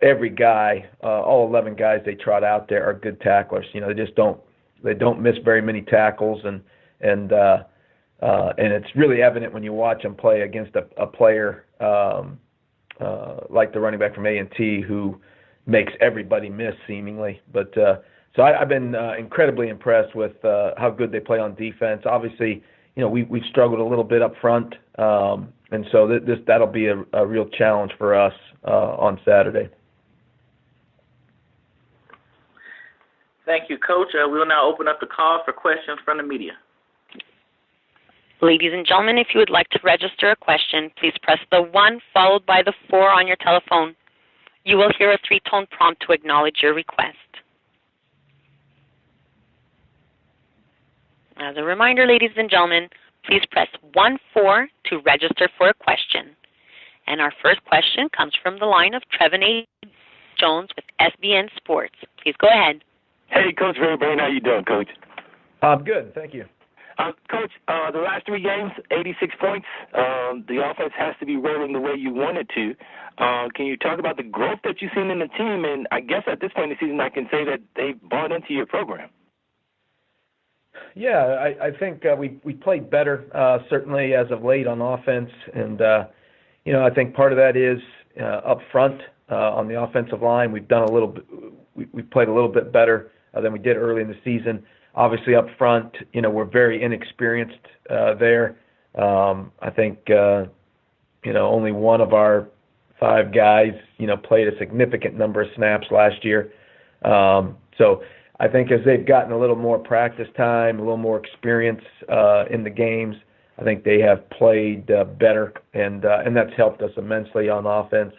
every guy, all 11 guys they trot out there are good tacklers. They don't miss very many tackles, and it's really evident when you watch them play against a player like the running back from A&T who makes everybody miss seemingly. But so I've been incredibly impressed with how good they play on defense. Obviously, we've struggled a little bit up front, and so that'll be a real challenge for us on Saturday. Thank you, Coach. We'll now open up the call for questions from the media. Ladies and gentlemen, if you would like to register a question, please press the 1 followed by the 4 on your telephone. You will hear a 3-tone prompt to acknowledge your request. As a reminder, ladies and gentlemen, please press 1-4 to register for a question. And our first question comes from the line of Trevin A. Jones with SBN Sports. Please go ahead. Hey, Coach Raeburn, how you doing, Coach? I'm good, thank you. Coach, the last 3 games, 86 points. The offense has to be rolling the way you want it to. Can you talk about the growth that you've seen in the team? And I guess at this point in the season, I can say that they've bought into your program. Yeah, I think we played better, certainly as of late on offense. And, I think part of that is up front on the offensive line. We've done we played a little bit better than we did early in the season. Obviously, up front, we're very inexperienced there. I think, only one of our 5 guys, played a significant number of snaps last year. So I think as they've gotten a little more practice time, a little more experience in the games, I think they have played better, and that's helped us immensely on offense.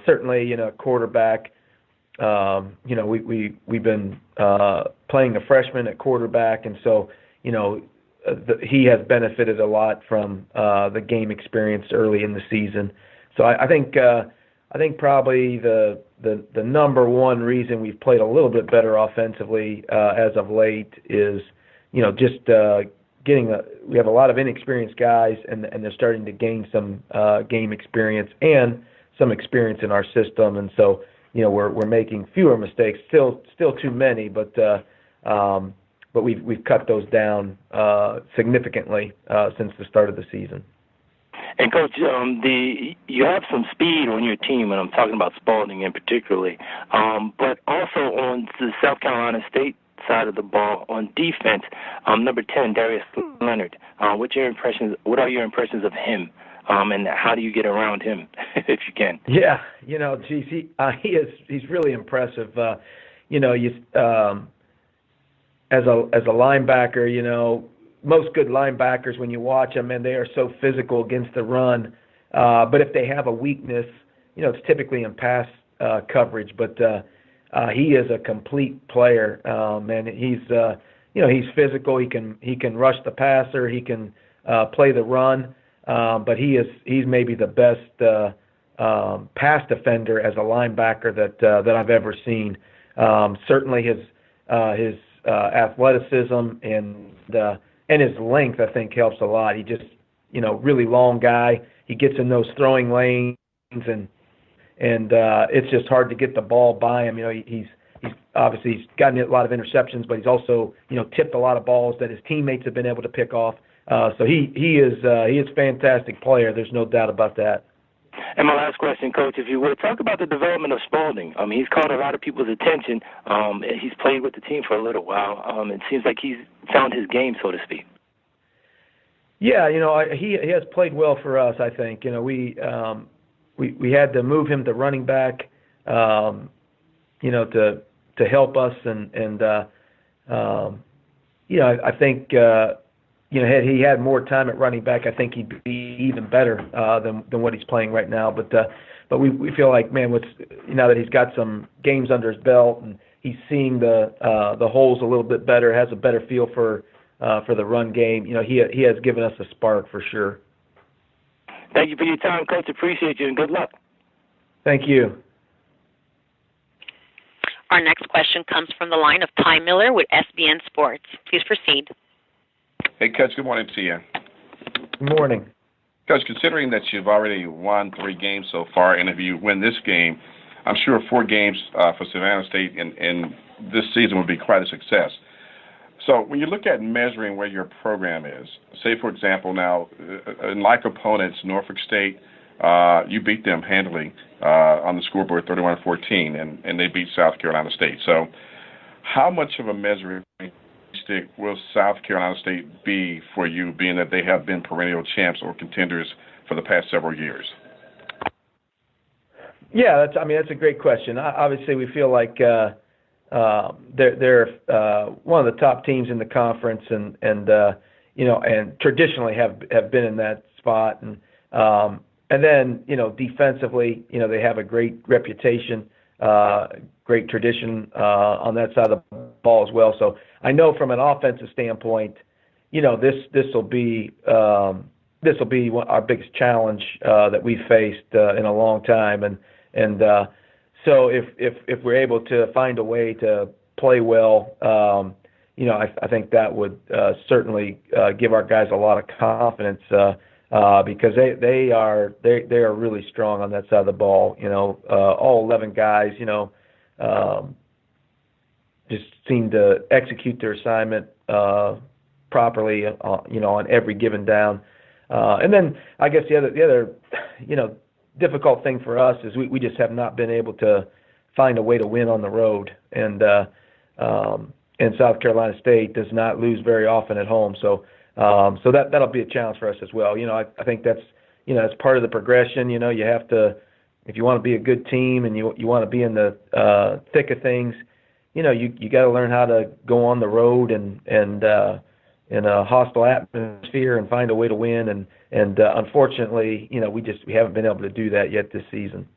Certainly, quarterback. We've been playing a freshman at quarterback, and so he has benefited a lot from the game experience early in the season. So I think probably the number one reason we've played a little bit better offensively as of late is just we have a lot of inexperienced guys, and they're starting to gain some game experience and some experience in our system, and so we're making fewer mistakes, still too many, but we've cut those down significantly since the start of the season. And Coach, you have some speed on your team, and I'm talking about Spalding in particularly, but also on the South Carolina State side of the ball on defense, number 10, Darius Leonard. What are your impressions of him? And how do you get around him, if you can? Yeah, he's really impressive. As a linebacker, most good linebackers, when you watch them, and they are so physical against the run. But if they have a weakness, it's typically in pass coverage. But he is a complete player, and he's physical. He can rush the passer. He can play the run. But he's maybe the best pass defender as a linebacker that I've ever seen. Certainly his athleticism and his length, I think, helps a lot. He just really long guy. He gets in those throwing lanes, and and it's just hard to get the ball by him. You know, he's obviously he's gotten a lot of interceptions, but he's also, you know, tipped a lot of balls that his teammates have been able to pick off. So he is a fantastic player. There's no doubt about that. And my last question, Coach, if you would, talk about the development of Spalding. He's caught a lot of people's attention. He's played with the team for a little while. It seems like he's found his game, so to speak. Yeah, you know, he has played well for us, I think. You know, we had to move him to running back, you know, to help us, and you know, I think you know, had he had more time at running back, I think he'd be even better than what he's playing right now. But we feel like, man, now that he's got some games under his belt and he's seeing the holes a little bit better, has a better feel for the run game. You know, he has given us a spark for sure. Thank you for your time, Coach. Appreciate you, and good luck. Thank you. Our next question comes from the line of Ty Miller with SBN Sports. Please proceed. Hey, Coach, good morning to you. Good morning. Coach, considering that you've already won 3 games so far, and if you win this game, I'm sure 4 games for Savannah State in this season would be quite a success. So when you look at measuring where your program is, say, for example, now, in like opponents, Norfolk State, you beat them handily on the scoreboard 31-14, and they beat South Carolina State. So how much of a measuring stick will South Carolina State be for you, being that they have been perennial champs or contenders for the past several years? Yeah, that's a great question. Obviously, we feel like they're one of the top teams in the conference, and you know, and traditionally have been in that spot, and then, you know, defensively, you know, they have a great reputation, great tradition on that side of the ball as well. So I know from an offensive standpoint, you know, this will be our biggest challenge that we've faced in a long time, and so if we're able to find a way to play well, you know, I think that would certainly give our guys a lot of confidence, because they are really strong on that side of the ball. You know, all 11 guys, you know, just seem to execute their assignment properly, you know, on every given down. And then I guess the other, you know, difficult thing for us is we just have not been able to find a way to win on the road, and South Carolina State does not lose very often at home. So that'll be a challenge for us as well. You know, I think that's, you know, that's part of the progression. You know, you have to, if you want to be a good team and you want to be in the thick of things, you know, you got to learn how to go on the road and in a hostile atmosphere and find a way to win. And unfortunately, you know, we haven't been able to do that yet this season.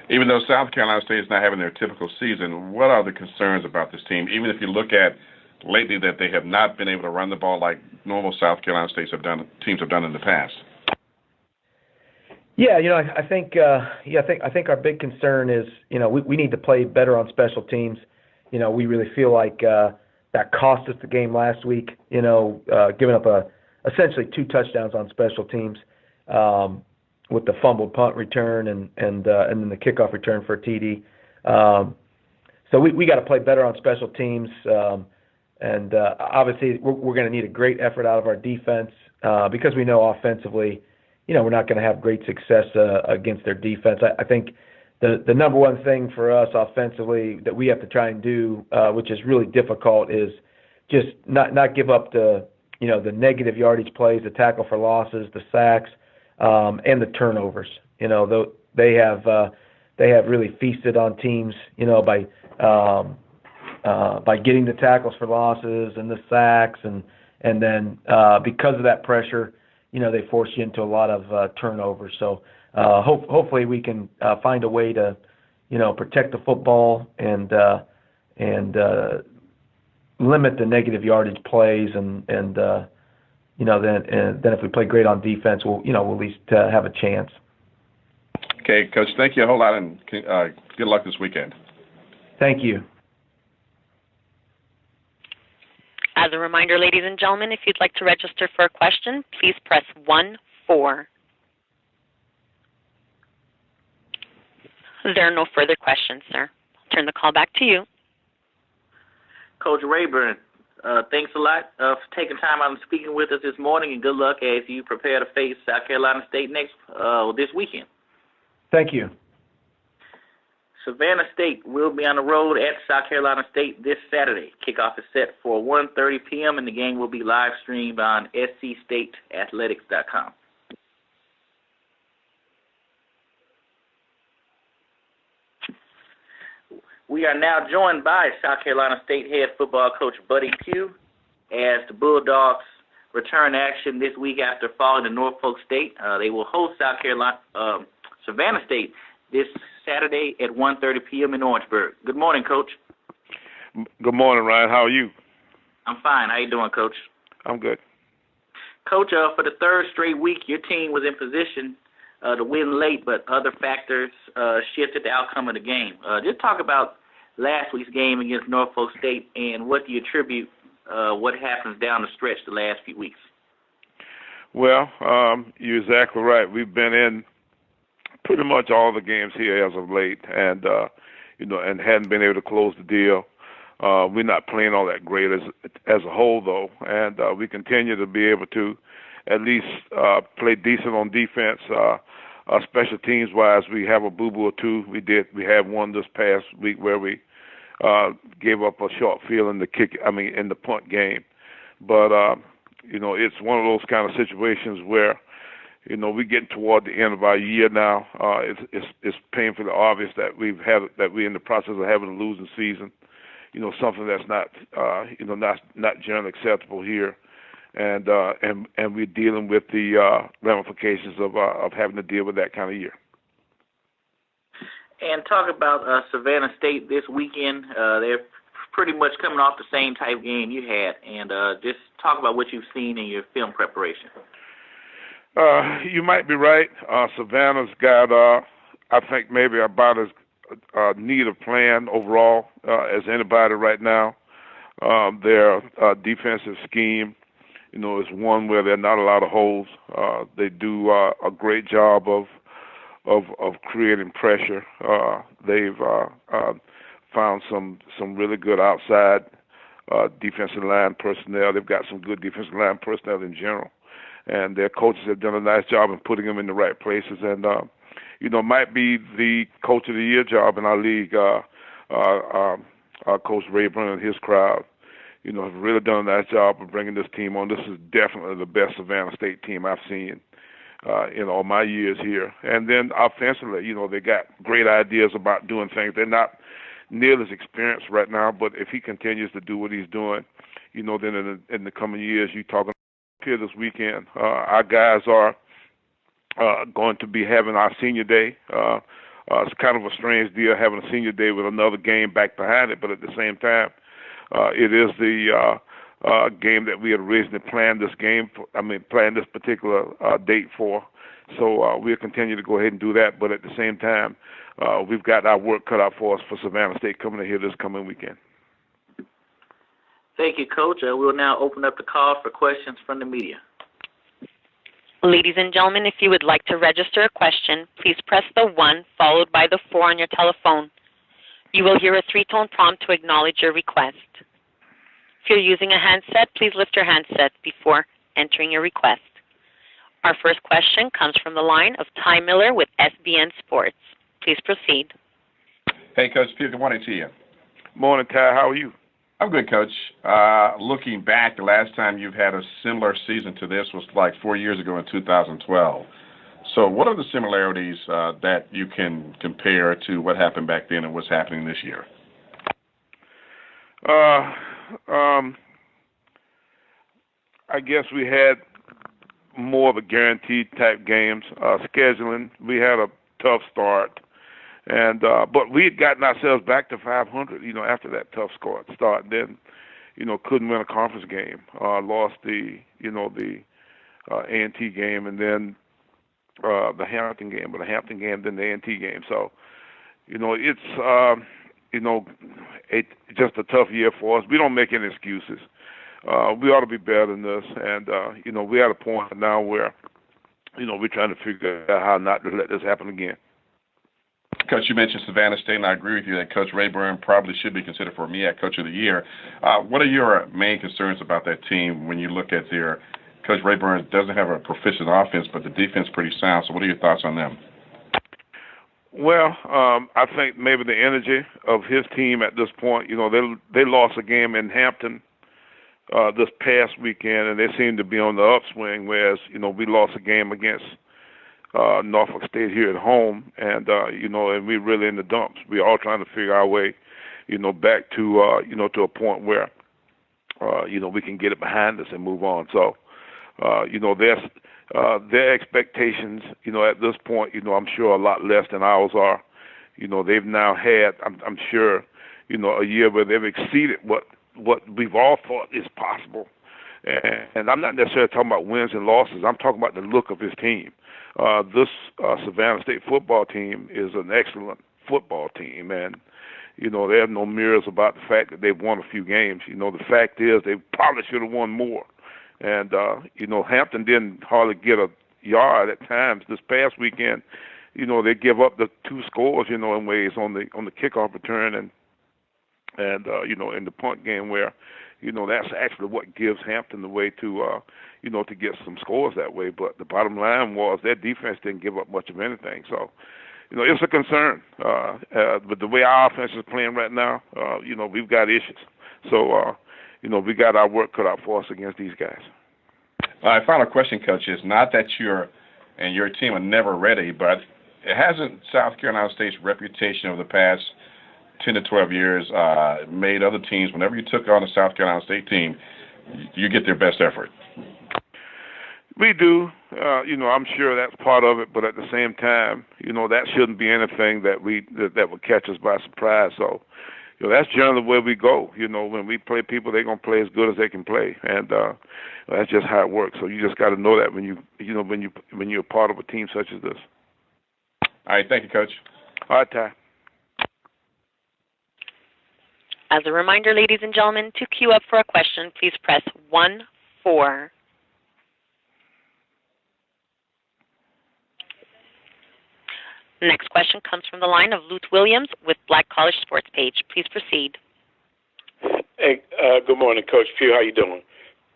Even though South Carolina State is not having their typical season, what are the concerns about this team? Even if you look at lately that they have not been able to run the ball like normal South Carolina teams have done in the past. Yeah, you know, I think our big concern is, you know, we need to play better on special teams. You know, we really feel like that cost us the game last week. You know, giving up essentially 2 touchdowns on special teams, with the fumbled punt return and then the kickoff return for a TD. So we got to play better on special teams. And obviously, we're going to need a great effort out of our defense, because we know offensively, you know, we're not going to have great success against their defense. I think the number one thing for us offensively that we have to try and do, which is really difficult, is just not give up the negative yardage plays, the tackle for losses, the sacks, and the turnovers. You know, they have really feasted on teams, you know, by getting the tackles for losses and the sacks, and then because of that pressure, you know, they force you into a lot of turnovers. So hopefully we can find a way to, you know, protect the football and limit the negative yardage plays, and you know, then if we play great on defense, we'll at least have a chance. Okay, Coach, thank you a whole lot, and good luck this weekend. Thank you. As a reminder, ladies and gentlemen, if you'd like to register for a question, please press 1-4. There are no further questions, sir. I'll turn the call back to you. Coach Raeburn, thanks a lot for taking time out and speaking with us this morning, and good luck as you prepare to face South Carolina State this weekend. Thank you. Savannah State will be on the road at South Carolina State this Saturday. Kickoff is set for 1:30 p.m., and the game will be live streamed on scstateathletics.com. We are now joined by South Carolina State head football coach Buddy Pough as the Bulldogs return to action this week after falling to Norfolk State. They will host Savannah State this Saturday at 1:30 p.m. in Orangeburg. Good morning, Coach. Good morning, Ryan. How are you? I'm fine. How you doing, Coach? I'm good. Coach, for the third straight week, your team was in position to win late, but other factors shifted the outcome of the game. Just talk about last week's game against Norfolk State and what do you attribute what happens down the stretch the last few weeks? Well, you're exactly right. We've been in pretty much all the games here as of late, and and hadn't been able to close the deal. We're not playing all that great as a whole, though, and we continue to be able to at least play decent on defense. Special teams wise, we have a boo-boo or two. We had one this past week where we gave up a short field in the punt game. But it's one of those kind of situations where we're getting toward the end of our year now. It's painfully obvious that we're in the process of having a losing season. Something that's not not generally acceptable here. And we're dealing with the ramifications of having to deal with that kind of year. And talk about Savannah State this weekend. They're pretty much coming off the same type game you had, and just talk about what you've seen in your film preparation. You might be right. Savannah's got, I think, maybe about as neat a plan overall as anybody right now. Their defensive scheme, is one where there are not a lot of holes. They do a great job of creating pressure. They've found some really good outside defensive line personnel. They've got some good defensive line personnel in general, and their coaches have done a nice job in putting them in the right places. And might be the coach of the year job in our league. Coach Raeburn and his crowd, have really done a nice job of bringing this team on. This is definitely the best Savannah State team I've seen in all my years here. And then offensively, they got great ideas about doing things. They're not nearly as experienced right now, but if he continues to do what he's doing, then in the coming years, you're talking here this weekend. Our guys are going to be having our senior day. It's kind of a strange deal having a senior day with another game back behind it, but at the same time, it is the game that we had originally planned this particular date for. So we'll continue to go ahead and do that, but at the same time, we've got our work cut out for us for Savannah State coming in here this coming weekend. Thank you, Coach. We'll now open up the call for questions from the media. Ladies and gentlemen, if you would like to register a question, please press the 1 followed by the 4 on your telephone. You will hear a 3-tone prompt to acknowledge your request. If you're using a handset, please lift your handset before entering your request. Our first question comes from the line of Ty Miller with SBN Sports. Please proceed. Hey, Coach Pough, good morning to you. Morning, Ty. How are you? I'm good, Coach. Looking back, the last time you've had a similar season to this was like 4 years ago in 2012. So what are the similarities that you can compare to what happened back then and what's happening this year? I guess we had more of a guaranteed type games. Scheduling, we had a tough start. And but we had gotten ourselves back to 500, after that tough start. Then, couldn't win a conference game. Lost the A&T game, and then the Hampton game. But the Hampton game, then the A&T game. So, it's it's just a tough year for us. We don't make any excuses. We ought to be better than this. And we're at a point now where we're trying to figure out how not to let this happen again. Coach, you mentioned Savannah State, and I agree with you that Coach Raeburn probably should be considered for MEAC Coach of the Year. What are your main concerns about that team when you look at their Coach Raeburn doesn't have a proficient offense, but the defense is pretty sound. So what are your thoughts on them? Well, I think maybe the energy of his team at this point, they lost a game in Hampton this past weekend, and they seem to be on the upswing, whereas, we lost a game against Norfolk State here at home, and and we're really in the dumps. We're all trying to figure our way, back to to a point where we can get it behind us and move on. So, their expectations, at this point, I'm sure a lot less than ours are. They've now had, I'm sure, a year where they've exceeded what we've all thought is possible. And I'm not necessarily talking about wins and losses. I'm talking about the look of his team. This Savannah State football team is an excellent football team, and they have no mirrors about the fact that they've won a few games. The fact is they probably should have won more. And Hampton didn't hardly get a yard at times. This past weekend, they give up the 2 scores, in ways on the kickoff return and in the punt game where, that's actually what gives Hampton the way to to get some scores that way. But the bottom line was their defense didn't give up much of anything. So, it's a concern. But the way our offense is playing right now, we've got issues. So, we got our work cut out for us against these guys. My final question, Coach, is not that you and your team are never ready, but it hasn't South Carolina State's reputation over the past 10 to 12 years made other teams, whenever you took on a South Carolina State team, you get their best effort? We do. I'm sure that's part of it, but at the same time, that shouldn't be anything that would catch us by surprise. So, that's generally where we go. When we play people, they're gonna play as good as they can play, and that's just how it works. So you just got to know that when you're part of a team such as this. All right, thank you, Coach. All right, Ty. As a reminder, ladies and gentlemen, to queue up for a question, please press 1-4. Next question comes from the line of Lute Williams with Black College Sports Page. Please proceed. Hey, good morning, Coach Pough. How you doing?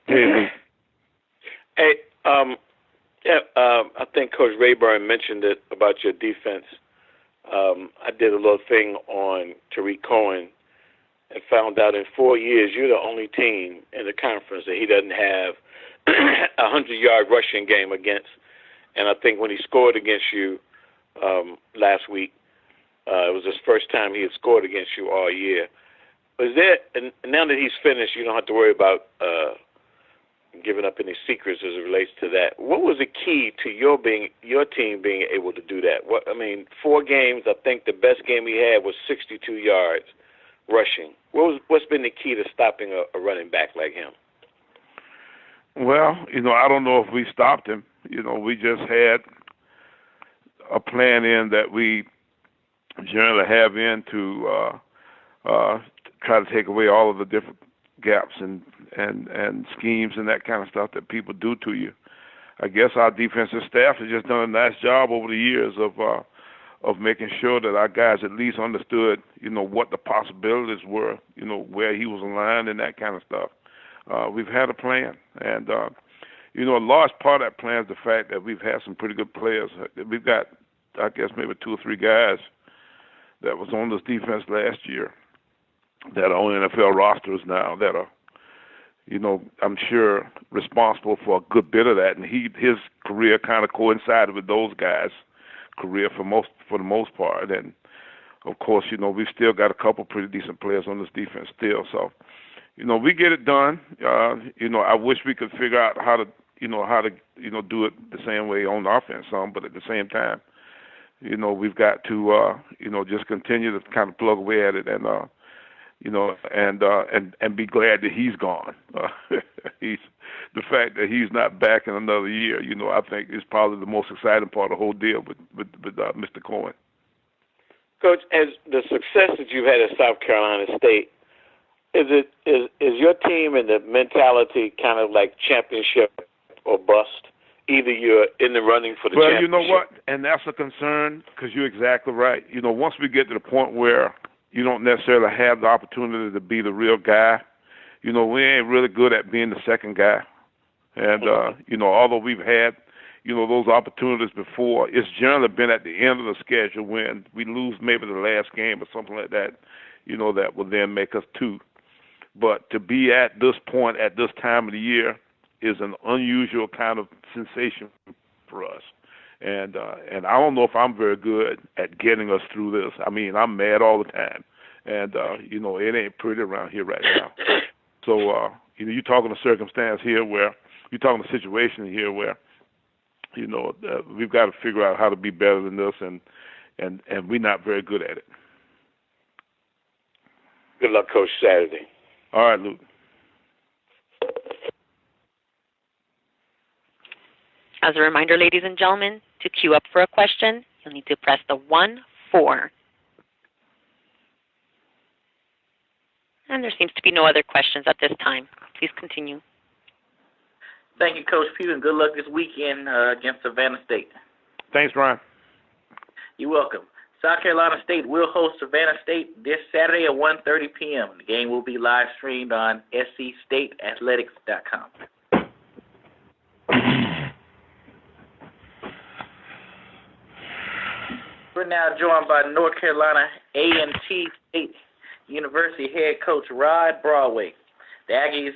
Hey. Hey, I think Coach Raeburn mentioned it about your defense. I did a little thing on Tariq Cohen and found out in 4 years you're the only team in the conference that he doesn't have a 100-yard rushing game against. And I think when he scored against you last week, it was his first time he had scored against you all year. Was there, and now that he's finished, you don't have to worry about giving up any secrets as it relates to that. What was the key to your team being able to do that? 4 games. I think the best game he had was 62 yards rushing. What's been the key to stopping a running back like him? Well, I don't know if we stopped him. We just had a plan in that we generally have in to try to take away all of the different gaps and schemes and that kind of stuff that people do to you. I guess our defensive staff has just done a nice job over the years of making sure that our guys at least understood, what the possibilities were, where he was aligned and that kind of stuff. We've had a plan, and a large part of that plan is the fact that we've had some pretty good players. We've got, I guess, maybe 2 or 3 guys that was on this defense last year that are on NFL rosters now that are, I'm sure responsible for a good bit of that. And his career kind of coincided with those guys' career for the most part. And of course, we've still got a couple pretty decent players on this defense still. So, we get it done. I wish we could figure out how to do it the same way on the offense some, but at the same time, we've got to, just continue to kind of plug away at it and be glad that he's gone. The fact that he's not back in another year, I think is probably the most exciting part of the whole deal with Mr. Cohen. Coach, as the success that you've had at South Carolina State, is your team in the mentality kind of like championship or bust? either you're in the running for the well, championship. You know what? And that's a concern because you're exactly right. Once we get to the point where you don't necessarily have the opportunity to be the real guy, we ain't really good at being the second guy. And, although we've had, those opportunities before, it's generally been at the end of the schedule when we lose maybe the last game or something like that, that will then make us two. But to be at this point at this time of the year is an unusual kind of sensation for us. And I don't know if I'm very good at getting us through this. I mean, I'm mad all the time. And, it ain't pretty around here right now. So, you're talking a circumstance here where, you're talking a situation here where, we've got to figure out how to be better than this, and we're not very good at it. Good luck, Coach, Saturday. All right, Luke. As a reminder, ladies and gentlemen, to queue up for a question, you'll need to press the 1-4. And there seems to be no other questions at this time. Please continue. Thank you, Coach Pough, and good luck this weekend against Savannah State. Thanks, Ryan. You're welcome. South Carolina State will host Savannah State this Saturday at 1:30 p.m. The game will be live streamed on scstateathletics.com. We're now joined by North Carolina A&T State University head coach Rod Broadway. The Aggies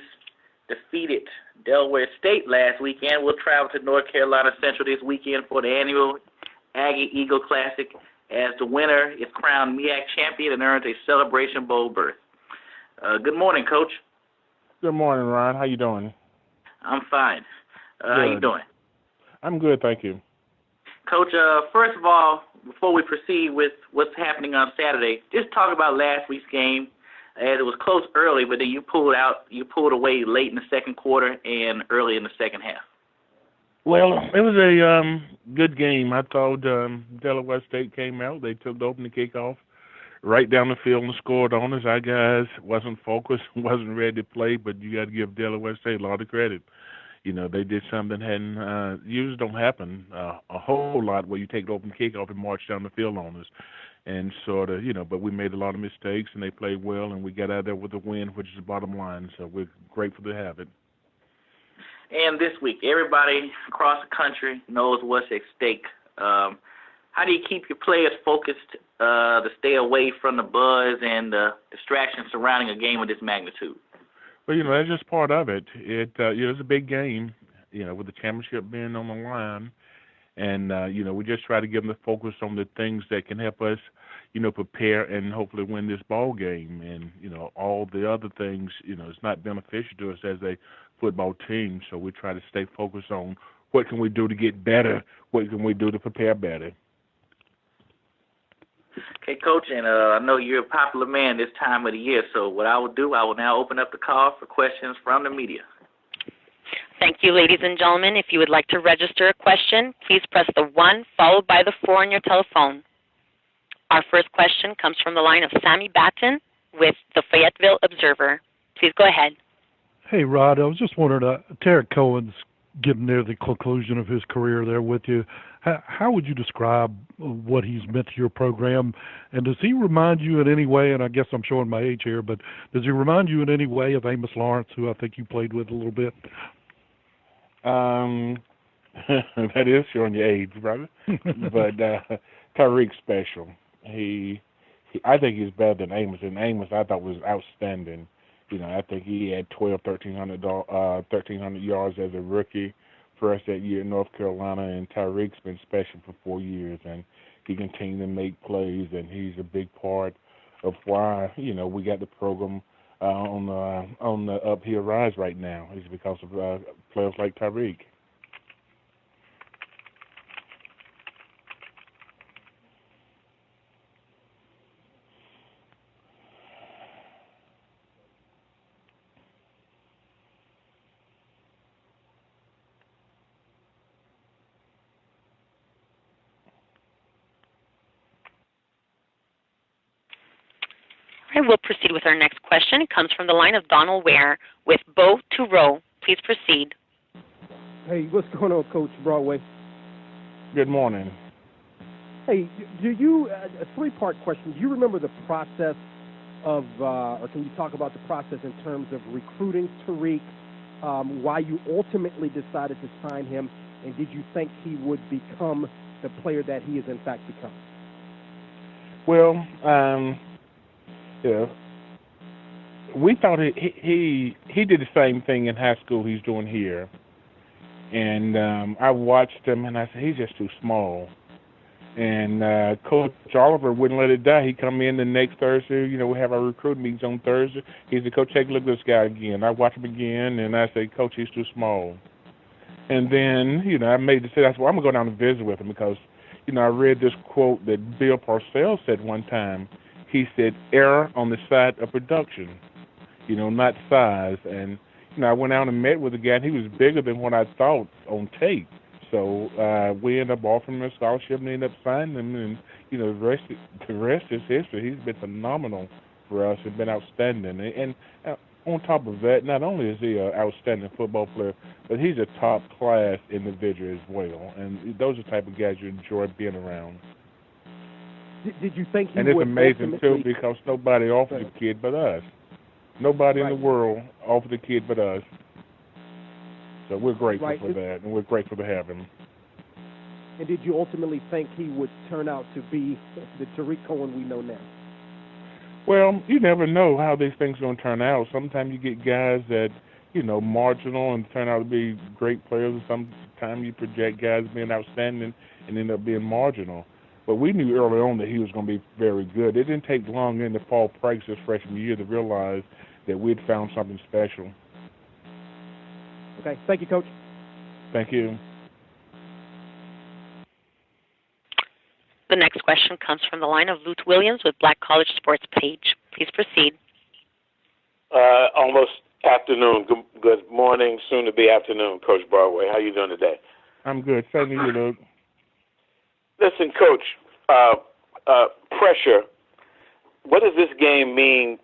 defeated Delaware State last weekend. We'll travel to North Carolina Central this weekend for the annual Aggie Eagle Classic as the winner is crowned MEAC champion and earns a Celebration Bowl berth. Good morning, Coach. Good morning, Ron. How you doing? I'm fine. How you doing? I'm good, thank you. Coach, first of all, before we proceed with what's happening on Saturday, just talk about last week's game. As it was close early, but then you pulled away late in the second quarter and early in the second half. Well, it was a good game. I thought Delaware State came out. They took the opening kickoff right down the field and scored on us. Our guys wasn't focused, wasn't ready to play, but you got to give Delaware State a lot of credit. They did something that hadn't usually don't happen a whole lot where you take the open kickoff and march down the field on us. And sort of, but we made a lot of mistakes, and they played well, and we got out there with a win, which is the bottom line. So we're grateful to have it. And this week, everybody across the country knows what's at stake. How do you keep your players focused to stay away from the buzz and distractions surrounding a game of this magnitude? Well, that's just part of it. It's a big game, with the championship being on the line. And, we just try to give them the focus on the things that can help us, prepare and hopefully win this ball game. And, all the other things, it's not beneficial to us as a football team. So we try to stay focused on what can we do to get better, what can we do to prepare better. Okay, Coach, and I know you're a popular man this time of the year. So what I will do, I will now open up the call for questions from the media. Thank you, ladies and gentlemen. If you would like to register a question, please press the 1 followed by the 4 on your telephone. Our first question comes from the line of Sammy Batten with the Fayetteville Observer. Please go ahead. Hey, Rod, I was just wondering, Tarek Cohen's getting near the conclusion of his career there with you. How would you describe what he's meant to your program? And does he remind you in any way, and I guess I'm showing my age here, but does he remind you in any way of Amos Lawrence, who I think you played with a little bit? That is showing your age, brother. But Tariq's special. I think he's better than Amos. And Amos, I thought, was outstanding. I think he had 1,300 yards as a rookie for us that year in North Carolina. And Tariq's been special for 4 years, and he continues to make plays. And he's a big part of why we got the program on the uphill rise right now. Is because of players like Tariq. We'll proceed with our next question. It comes from the line of Donald Ware with Bow to Row. Please proceed. Hey, what's going on, Coach Broadway? Good morning. Hey, do you, a three-part question, do you remember the process of, or can you talk about the process in terms of recruiting Tariq, why you ultimately decided to sign him, and did you think he would become the player that he has in fact become? Well, yeah, we thought he did the same thing in high school he's doing here. And I watched him, and I said, he's just too small. And Coach Oliver wouldn't let it die. He'd come in the next Thursday. You know, we have our recruiting meetings on Thursday. He said, Coach, take a look at this guy again. I watch him again, and I say, Coach, he's too small. And then, you know, I made the decision. I said, well, I'm going to go down and visit with him because, you know, I read this quote that Bill Parcells said one time. He said, error on the side of production, you know, not size. And, you know, I went out and met with the guy, and he was bigger than what I thought on tape. So we ended up offering him a scholarship and ended up signing him. And, you know, the rest is history. He's been phenomenal for us. He's been outstanding. And on top of that, not only is he an outstanding football player, but he's a top-class individual as well. And those are the type of guys you enjoy being around. Did you think he would? And it's amazing, too, ultimately... because nobody offered the kid but us. Nobody in the world offered the kid but us. So we're grateful for that, and we're grateful to have him. And did you ultimately think he would turn out to be the Tariq Cohen we know now? Well, you never know how these things are going to turn out. Sometimes you get guys that, you know, marginal and turn out to be great players, and sometimes you project guys being outstanding and end up being marginal. But we knew early on that he was going to be very good. It didn't take long in the fall practice his freshman year to realize that we'd found something special. Okay. Thank you, Coach. Thank you. The next question comes from the line of Lute Williams with Black College Sports Page. Please proceed. Almost afternoon. Good morning, soon to be afternoon, Coach Broadway. How you doing today? I'm good. Same to you, Luke. Listen, Coach, pressure. What does this game mean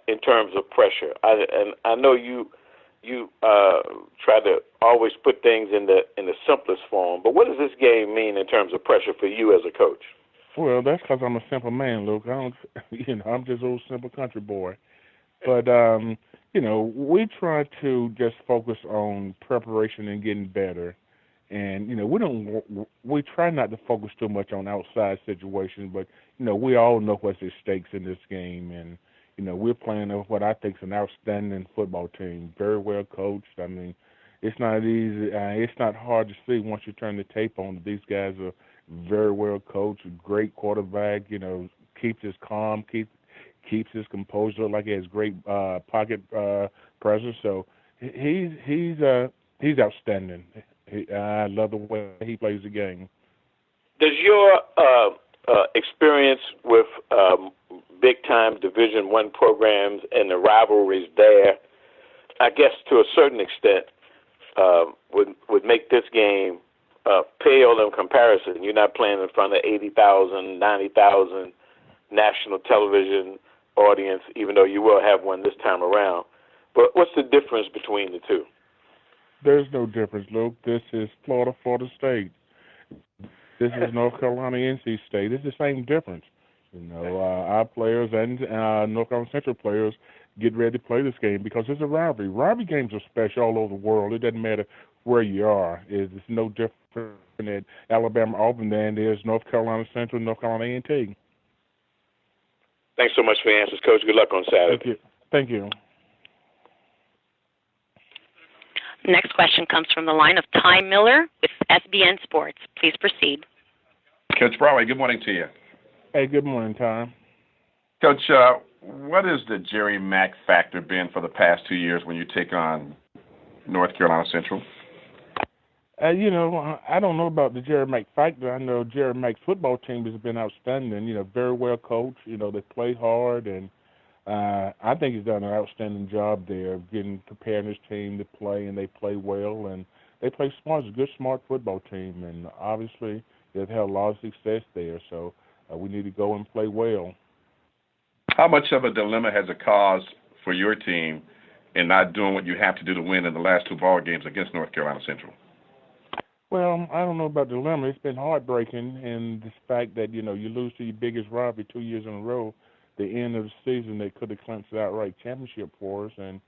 in terms of pressure? I know you try to always put things in the simplest form, but what does this game mean in terms of pressure for you as a coach? Well, that's because I'm a simple man, Luke. I'm just old simple country boy. But you know, we try to just focus on preparation and getting better. And, you know, we try not to focus too much on outside situations, but, you know, we all know what's at stakes in this game. And, you know, we're playing what I think is an outstanding football team, very well coached. I mean, it's not easy. It's not hard to see once you turn the tape on. These guys are very well coached, great quarterback, you know, keeps his calm, keeps his composure, like he has great pocket presence. So he's outstanding. I love the way he plays the game. Does your experience with big-time Division I programs and the rivalries there, I guess to a certain extent, would make this game pale in comparison? You're not playing in front of 80,000, 90,000 national television audience, even though you will have one this time around. But what's the difference between the two? There's no difference, Luke. This is Florida State. This is North Carolina, NC State. It's the same difference. You know, our players and North Carolina Central players get ready to play this game because it's a rivalry. Rivalry games are special all over the world. It doesn't matter where you are. It's no different at Alabama, Auburn than it is North Carolina Central, North Carolina A&T. Thanks so much for the answers, Coach. Good luck on Saturday. Thank you. Thank you. Next question comes from the line of Ty Miller with SBN Sports. Please proceed. Coach Broadway, good morning to you. Hey, good morning, Ty. Coach, what has the Jerry Mack factor been for the past 2 years when you take on North Carolina Central? You know, I don't know about the Jerry Mack factor. I know Jerry Mack's football team has been outstanding, you know, very well coached. You know, they play hard, and I think he's done an outstanding job there of preparing his team to play, and they play well, and they play smart. It's a good, smart football team, and obviously they've had a lot of success there, so we need to go and play well. How much of a dilemma has it caused for your team in not doing what you have to do to win in the last two ball games against North Carolina Central? Well, I don't know about dilemma. It's been heartbreaking, and the fact that you lose to your biggest rival 2 years in a row. The end of the season, they could have clinched the outright championship for us, and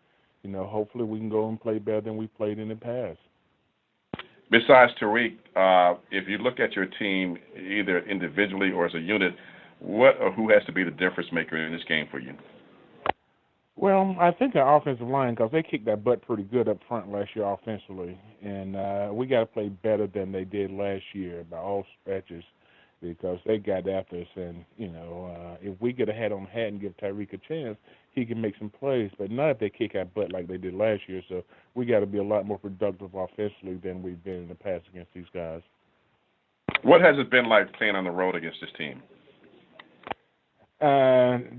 hopefully we can go and play better than we played in the past. Besides Tariq, if you look at your team either individually or as a unit, what or who has to be the difference maker in this game for you? Well, I think our offensive line, because they kicked that butt pretty good up front last year offensively, and we got to play better than they did last year by all stretches, because they got after us. And if we get a hat on the hat and give Tyreek a chance, he can make some plays. But not if they kick our butt like they did last year. So we got to be a lot more productive offensively than we've been in the past against these guys. What has it been like playing on the road against this team?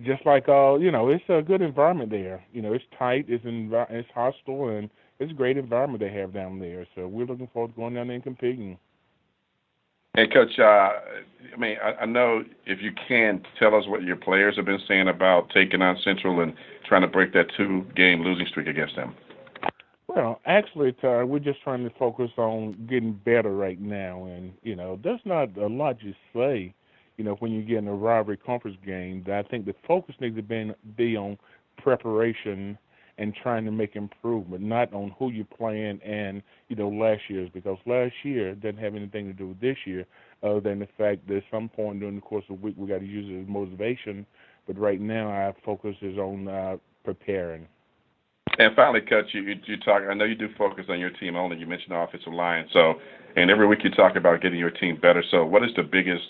Just like it's a good environment there. It's tight, it's hostile, and it's a great environment they have down there. So we're looking forward to going down there and competing. Hey, Coach, I know if you can tell us what your players have been saying about taking on Central and trying to break that 2-game losing streak against them. Well, actually, we're just trying to focus on getting better right now, and there's not a lot you say. When you get in a rivalry conference game, I think the focus needs to be on preparation and trying to make improvement, not on who you're playing and, last year's, because last year doesn't have anything to do with this year other than the fact that at some point during the course of the week we got to use it as motivation. But right now our focus is on preparing. And finally, Coach, you talk. I know you do focus on your team only. You mentioned the offensive line. And every week you talk about getting your team better. So what is the biggest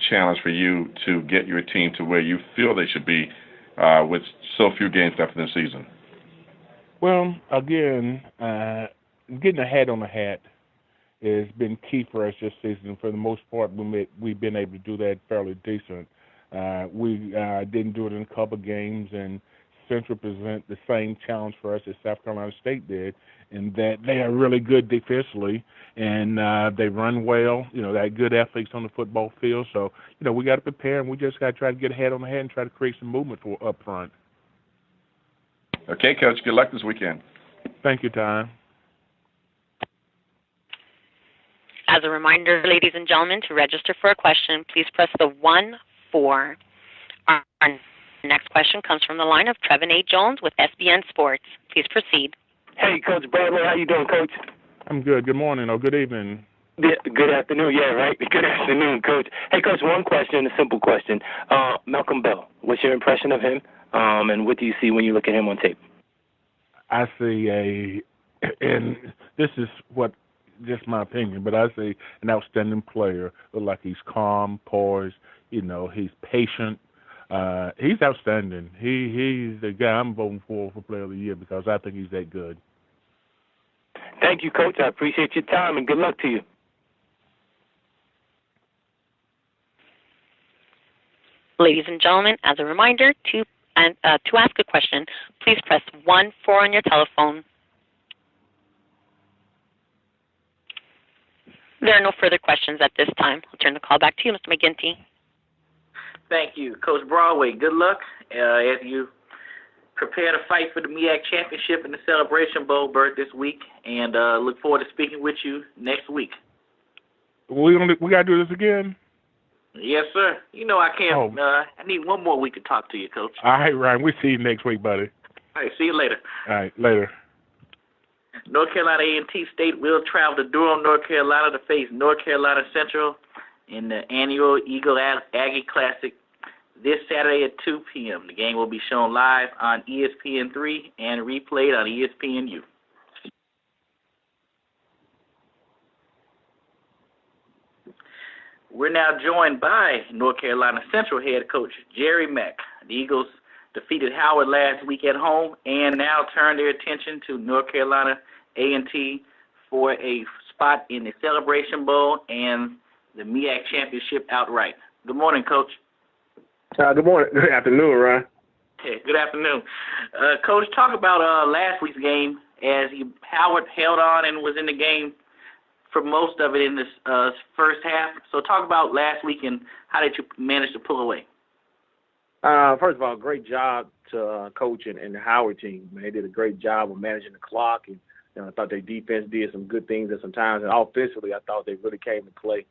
challenge for you to get your team to where you feel they should be with so few games left in the season? Well, again, getting a hat on the hat has been key for us this season. For the most part, we've been able to do that fairly decent. We didn't do it in a couple of games, and Central present the same challenge for us as South Carolina State did, in that they are really good defensively, and they run well. They have good athletes on the football field. So, we got to prepare, and we just got to try to get a hat on the hat and try to create some movement for up front. Okay, Coach. Good luck this weekend. Thank you, Ty. As a reminder, ladies and gentlemen, to register for a question, please press the 1-4. Our next question comes from the line of Trevin A. Jones with SBN Sports. Please proceed. Hey, Coach Broadway, how you doing, Coach? I'm good. Good morning or good evening. Yeah, good afternoon. Yeah, right. Good afternoon, Coach. Hey, Coach, one question, a simple question. Malcolm Bell, what's your impression of him, and what do you see when you look at him on tape? I see and this is just my opinion, but I see an outstanding player. Look like he's calm, poised. He's patient. He's outstanding. He's the guy I'm voting for Player of the Year because I think he's that good. Thank you, Coach. I appreciate your time, and good luck to you. Ladies and gentlemen, as a reminder, to ask a question, please press 1-4 on your telephone. There are no further questions at this time. I'll turn the call back to you, Mr. McGinty. Thank you. Coach Broadway, good luck as you prepare to fight for the MEAC championship in the Celebration Bowl berth this week, and look forward to speaking with you next week. We got to do this again? Yes, sir. I can't. I need one more week to talk to you, Coach. All right, Ryan. We'll see you next week, buddy. All right, see you later. All right, later. North Carolina A&T State will travel to Durham, North Carolina to face North Carolina Central in the annual Eagle Aggie Classic this Saturday at 2 p.m. The game will be shown live on ESPN3 and replayed on ESPNU. We're now joined by North Carolina Central head coach Jerry Mack. The Eagles defeated Howard last week at home and now turn their attention to North Carolina A&T for a spot in the Celebration Bowl and the MEAC championship outright. Good morning, Coach. Good morning. Good afternoon, Ryan. Okay, good afternoon. Coach, talk about last week's game as Howard held on and was in the game for most of it in this first half. So talk about last week and how did you manage to pull away? First of all, great job to Coach and the Howard team. Man, they did a great job of managing the clock and I thought their defense did some good things at some times, and offensively, I thought they really came to play.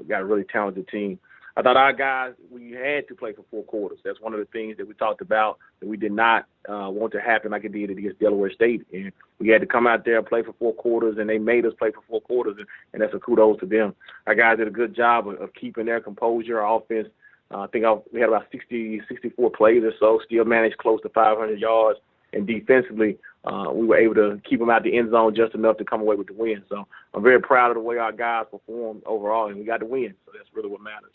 Got a really talented team. I thought our guys, we had to play for 4 quarters. That's one of the things that we talked about that we did not want to happen like it did against Delaware State. And we had to come out there and play for 4 quarters, and they made us play for 4 quarters, and that's a kudos to them. Our guys did a good job of keeping their composure. Our offense, I think we had about 64 plays or so, still managed close to 500 yards. And defensively, we were able to keep them out the end zone just enough to come away with the win. So I'm very proud of the way our guys performed overall, and we got the win. So that's really what matters.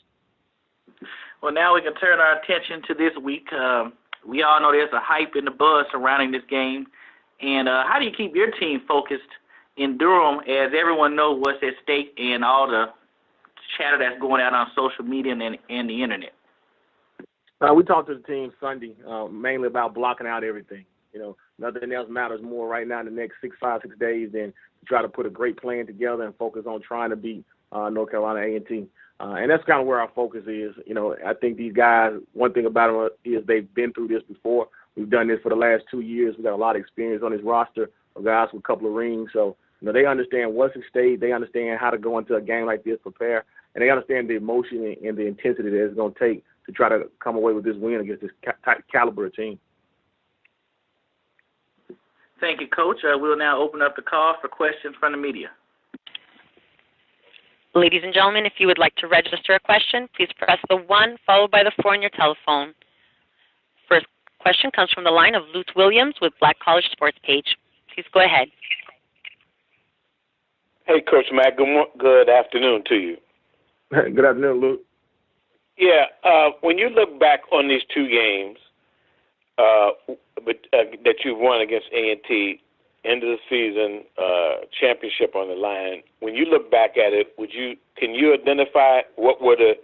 Well, now we can turn our attention to this week. We all know there's a hype and a buzz surrounding this game. And how do you keep your team focused in Durham as everyone knows what's at stake and all the chatter that's going out on social media and the internet? We talked to the team Sunday mainly about blocking out everything. Nothing else matters more right now in the next 6 days than to try to put a great plan together and focus on trying to beat North Carolina A&T. And that's kind of where our focus is. I think these guys, one thing about them is they've been through this before. We've done this for the last 2 years. We've got a lot of experience on this roster of guys with a couple of rings. So, they understand what's at stake. They understand how to go into a game like this, prepare, and they understand the emotion and the intensity that it's going to take to try to come away with this win against this caliber team. Thank you, Coach. We'll now open up the call for questions from the media. Ladies and gentlemen, if you would like to register a question, please press the 1 followed by the 4 on your telephone. First question comes from the line of Luke Williams with Black College Sports Page. Please go ahead. Hey, Coach Mack, good afternoon to you. Good afternoon, Luke. Yeah, when you look back on these 2 games that you've won against A&T, end of the season, championship on the line. When you look back at it, can you identify what were the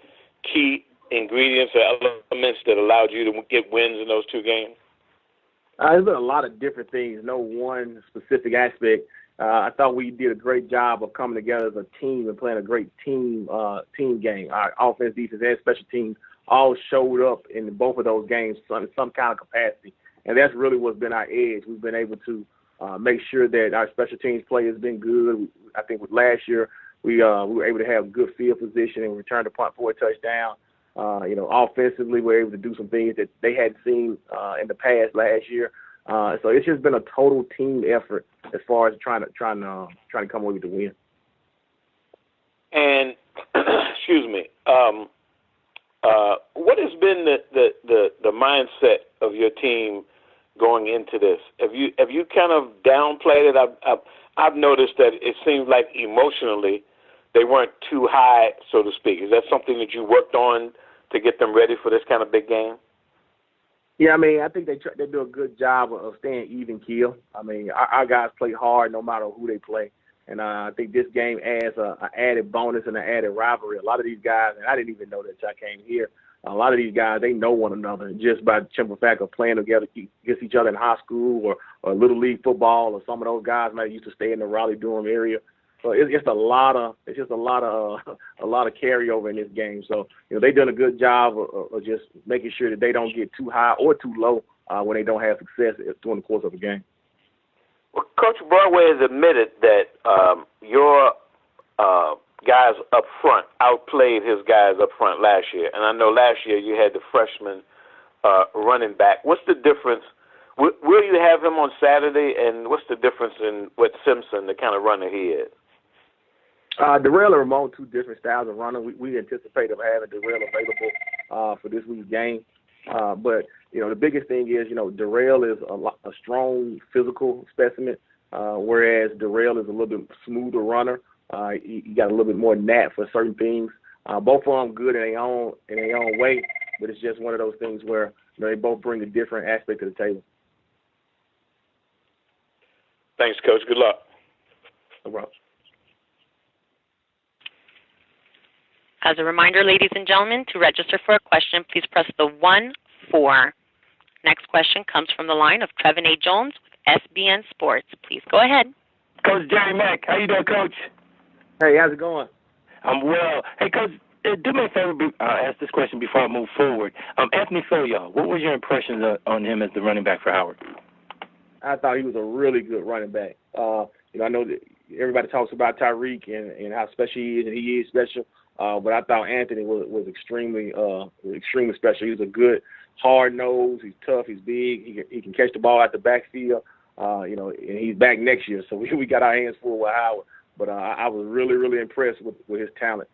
key ingredients or elements that allowed you to get wins in those 2 games? There's been a lot of different things, no one specific aspect. I thought we did a great job of coming together as a team and playing a great team game. Our offense, defense, and special teams all showed up in both of those games in some kind of capacity, and that's really what's been our edge. We've been able to make sure that our special teams play has been good. I think with last year, we were able to have good field position and return the punt for a touchdown. Offensively, we were able to do some things that they hadn't seen in the past last year. So it's just been a total team effort as far as trying to come away with the win. And excuse me, what has been the mindset of your team going into this? Have you kind of downplayed it? I've noticed that it seems like emotionally they weren't too high, so to speak. Is that something that you worked on to get them ready for this kind of big game? Yeah, I think they do a good job of staying even keel. Our guys play hard no matter who they play. And I think this game adds an added bonus and an added rivalry. A lot of these guys, and I didn't even know that I came here, a lot of these guys, they know one another just by the simple fact of playing together against each other in high school or Little League football, or some of those guys might used to stay in the Raleigh-Durham area. So it's just a lot of carryover in this game. So they've done a good job of just making sure that they don't get too high or too low when they don't have success during the course of a game. Well, Coach Broadway has admitted that your guys up front outplayed his guys up front last year, and I know last year you had the freshman running back. What's the difference? Will you have him on Saturday, and what's the difference in with Simpson, the kind of runner he is? Darrell and Ramon, 2 different styles of running. We anticipate of having Darrell available for this week's game. But the biggest thing is, Darrell is a strong physical specimen, whereas Darrell is a little bit smoother runner. He got a little bit more knack for certain things. Both of them good in their own way, but it's just one of those things where they both bring a different aspect to the table. Thanks, Coach. Good luck. No problem. As a reminder, ladies and gentlemen, to register for a question, please press the 1-4. Next question comes from the line of Trevin A. Jones with SBN Sports. Please go ahead. Coach Jerry Mack, how you doing, Coach? Hey, how's it going? I'm well. Hey, Coach, do me a favor, ask this question before I move forward. Anthony Farrier, what was your impressions on him as the running back for Howard? I thought he was a really good running back. I know that everybody talks about Tyreek and how special he is, and he is special. But I thought Anthony was extremely special. He's a good hard nose. He's tough. He's big. He can catch the ball out the backfield. And he's back next year, so we got our hands full with Howard. But I was really, really impressed with his talent.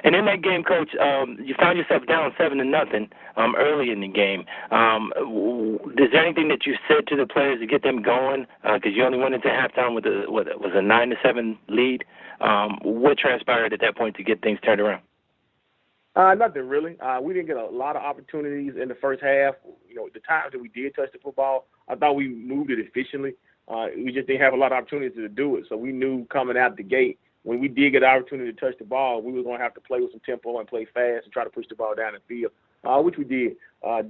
And in that game, Coach, you found yourself down 7-0 early in the game. Is there anything that you said to the players to get them going? Because you only went into halftime with a 9-7 lead. What transpired at that point to get things turned around? Nothing really. We didn't get a lot of opportunities in the first half. The times that we did touch the football, I thought we moved it efficiently. We just didn't have a lot of opportunities to do it. So we knew coming out the gate, when we did get the opportunity to touch the ball, we were going to have to play with some tempo and play fast and try to push the ball down the field, which we did.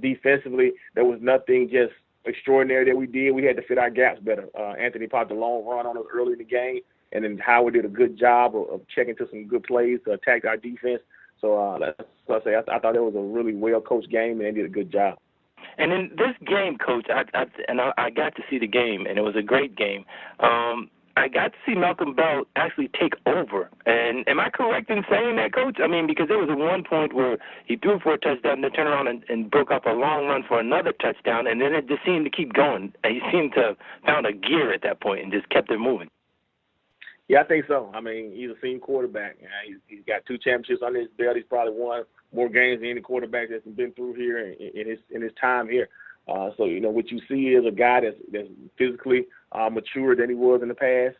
Defensively, there was nothing just extraordinary that we did. We had to fit our gaps better. Anthony popped a long run on us early in the game, and then Howard did a good job of checking to some good plays to attack our defense. So that's what I say. I thought it was a really well-coached game, and they did a good job. And in this game, Coach, I got to see the game, and it was a great game. I got to see Malcolm Bell actually take over. And am I correct in saying that, Coach? I mean, because there was one point where he threw for a touchdown, then turned around and broke up a long run for another touchdown, and then it just seemed to keep going. He seemed to have found a gear at that point and just kept it moving. Yeah, I think so. I mean, he's a senior quarterback. He's got 2 championships under his belt. He's probably won more games than any quarterback that's been through here in his time here. So, what you see is a guy that's physically mature than he was in the past.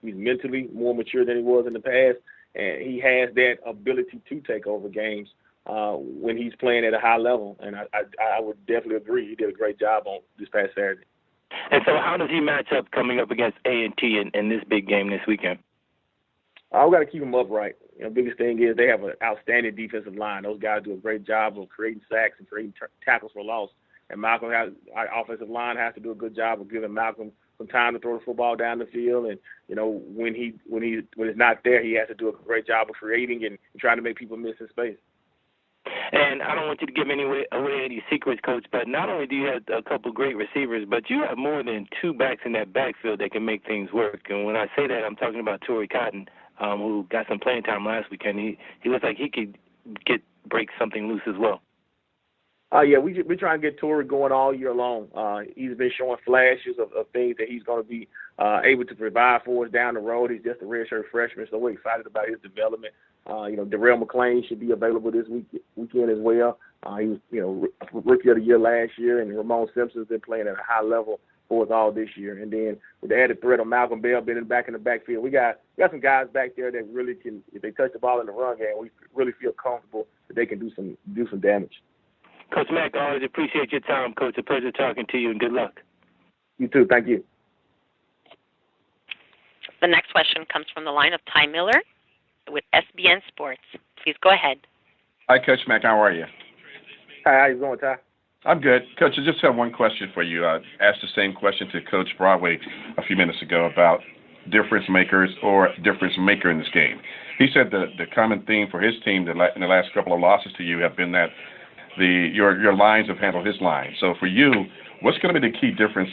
He's mentally more mature than he was in the past. And he has that ability to take over games when he's playing at a high level. And I would definitely agree. He did a great job on this past Saturday. And so how does he match up coming up against A&T in this big game this weekend? We got to keep him upright. The biggest thing is they have an outstanding defensive line. Those guys do a great job of creating sacks and creating tackles for loss. And our offensive line has to do a good job of giving Malcolm some time to throw the football down the field. And when it's not there, he has to do a great job of creating and trying to make people miss his space. And I don't want you to give away any secrets, Coach, but not only do you have a couple great receivers, but you have more than 2 backs in that backfield that can make things work. And when I say that, I'm talking about Torrey Cotton, who got some playing time last weekend. He looks like he could break something loose as well. We're trying to get Torrey going all year long. He's been showing flashes of things that he's going to be able to provide for us down the road. He's just a redshirt freshman, so we're excited about his development. Darrell McClain should be available this weekend as well. He was, rookie of the year last year, and Ramon Simpson's been playing at a high level for us all this year. And then with the added threat of Malcolm Bell being in the backfield, we got some guys back there that really can, if they touch the ball in the run game, we really feel comfortable that they can do some damage. Coach Mack, I always appreciate your time, Coach. A pleasure talking to you, and good luck. You too. Thank you. The next question comes from the line of Ty Miller with SBN Sports. Please go ahead. Hi, Coach Mack. How are you? Hi, how you doing, Ty? I'm good. Coach, I just have one question for you. I asked the same question to Coach Broadway a few minutes ago about difference makers or difference maker in this game. He said the common theme for his team in the last couple of losses to you have been that your lines have handled his line. So for you, what's going to be the key difference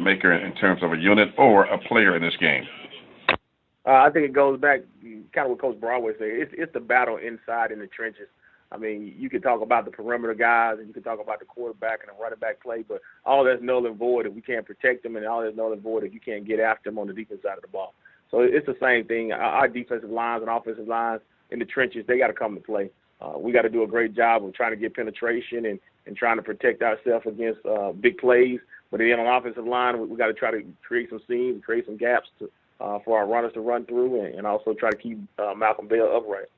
maker in terms of a unit or a player in this game? I think it goes back kind of what Coach Broadway said. It's the battle inside in the trenches. I mean, you can talk about the perimeter guys and you can talk about the quarterback and the running back play, but all that's null and void if we can't protect them, and all that's null and void if you can't get after them on the defense side of the ball. So it's the same thing. Our defensive lines and offensive lines in the trenches, they got to come to play. We got to do a great job of trying to get penetration and trying to protect ourselves against big plays. But then on the offensive line, we got to try to create some seams, create some gaps for our runners to run through, and also try to keep Malcolm Bell upright.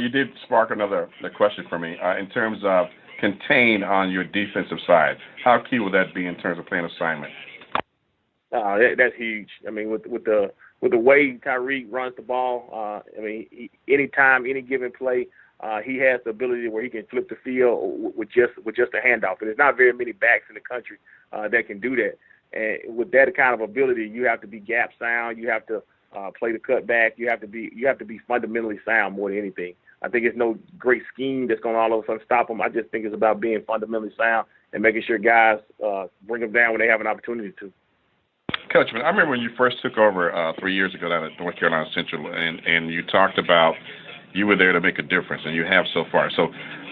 You did spark another question for me. In terms of contain on your defensive side, how key will that be in terms of playing assignment? That's huge. I mean, with the way Tyreek runs the ball, anytime, any given play, he has the ability where he can flip the field with just a handoff. And there's not very many backs in the country that can do that. And with that kind of ability, you have to be gap sound. You have to play the cutback. You have to be fundamentally sound more than anything. I think it's no great scheme that's going to all of a sudden stop them. I just think it's about being fundamentally sound and making sure guys bring them down when they have an opportunity to. Coach, I remember when you first took over 3 years ago down at North Carolina Central, and you talked about you were there to make a difference, and you have so far. So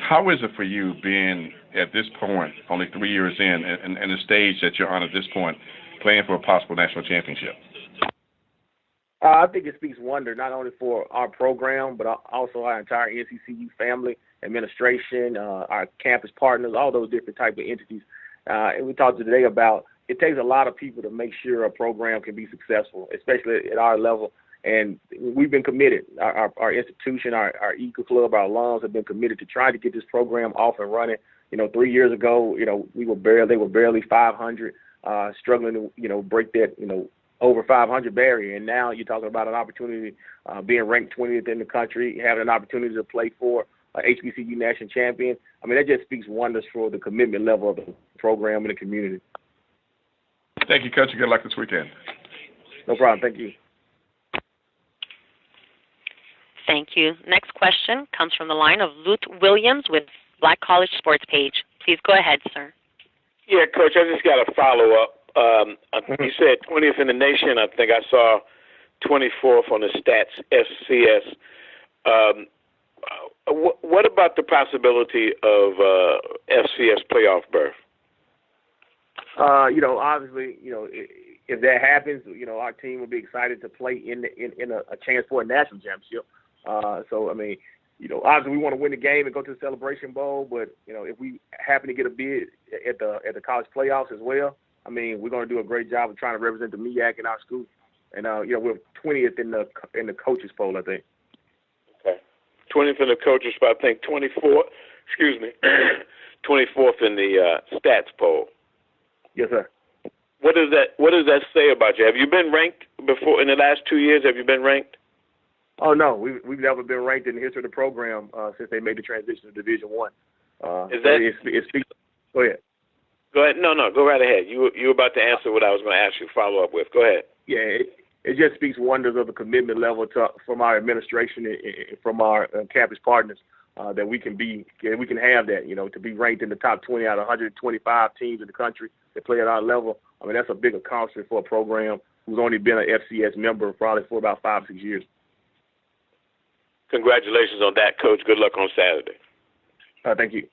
how is it for you being at this point, only 3 years in, and the stage that you're on at this point, playing for a possible national championship? I think it speaks wonder, not only for our program, but also our entire NCCU family, administration, our campus partners, all those different type of entities. And we talked today about it takes a lot of people to make sure a program can be successful, especially at our level. And we've been committed. Our institution, our Eagle Club, our alums have been committed to trying to get this program off and running. 3 years ago, they were barely 500, struggling to, break that, over 500 barrier. And now you're talking about an opportunity, being ranked 20th in the country, having an opportunity to play for HBCU national champion. I mean, that just speaks wonders for the commitment level of the program and the community. Thank you, Coach. Good luck this weekend. No problem. Thank you. Thank you. Next question comes from the line of Lute Williams with Black College Sports Page. Please go ahead, sir. Yeah, Coach, I just got a follow-up. You said 20th in the nation. I think I saw 24th on the stats FCS. What about the possibility of FCS playoff berth? Obviously, if that happens, our team will be excited to play in a chance for a national championship. So, I mean, obviously we want to win the game and go to the Celebration Bowl, but, if we happen to get a bid at the college playoffs as well, I mean, we're going to do a great job of trying to represent the MEAC in our school. And, we're 20th in the coaches poll, I think. Okay. 20th in the coaches poll, I think 24th in the stats poll. Yes, sir. What does that say about you? Have you been ranked before in the last 2 years? Have you been ranked? Oh no, we've never been ranked in the history of the program since they made the transition to Division I. Go ahead. Go ahead. No, go right ahead. You were about to answer what I was going to ask you to follow up with. Go ahead. Yeah, it just speaks wonders of the commitment level from our administration and from our campus partners that we can have that, to be ranked in the top 20 out of 125 teams in the country that play at our level. I mean, that's a big accomplishment for a program who's only been an FCS member probably for about 5 or 6 years. Congratulations on that, Coach. Good luck on Saturday. Thank you.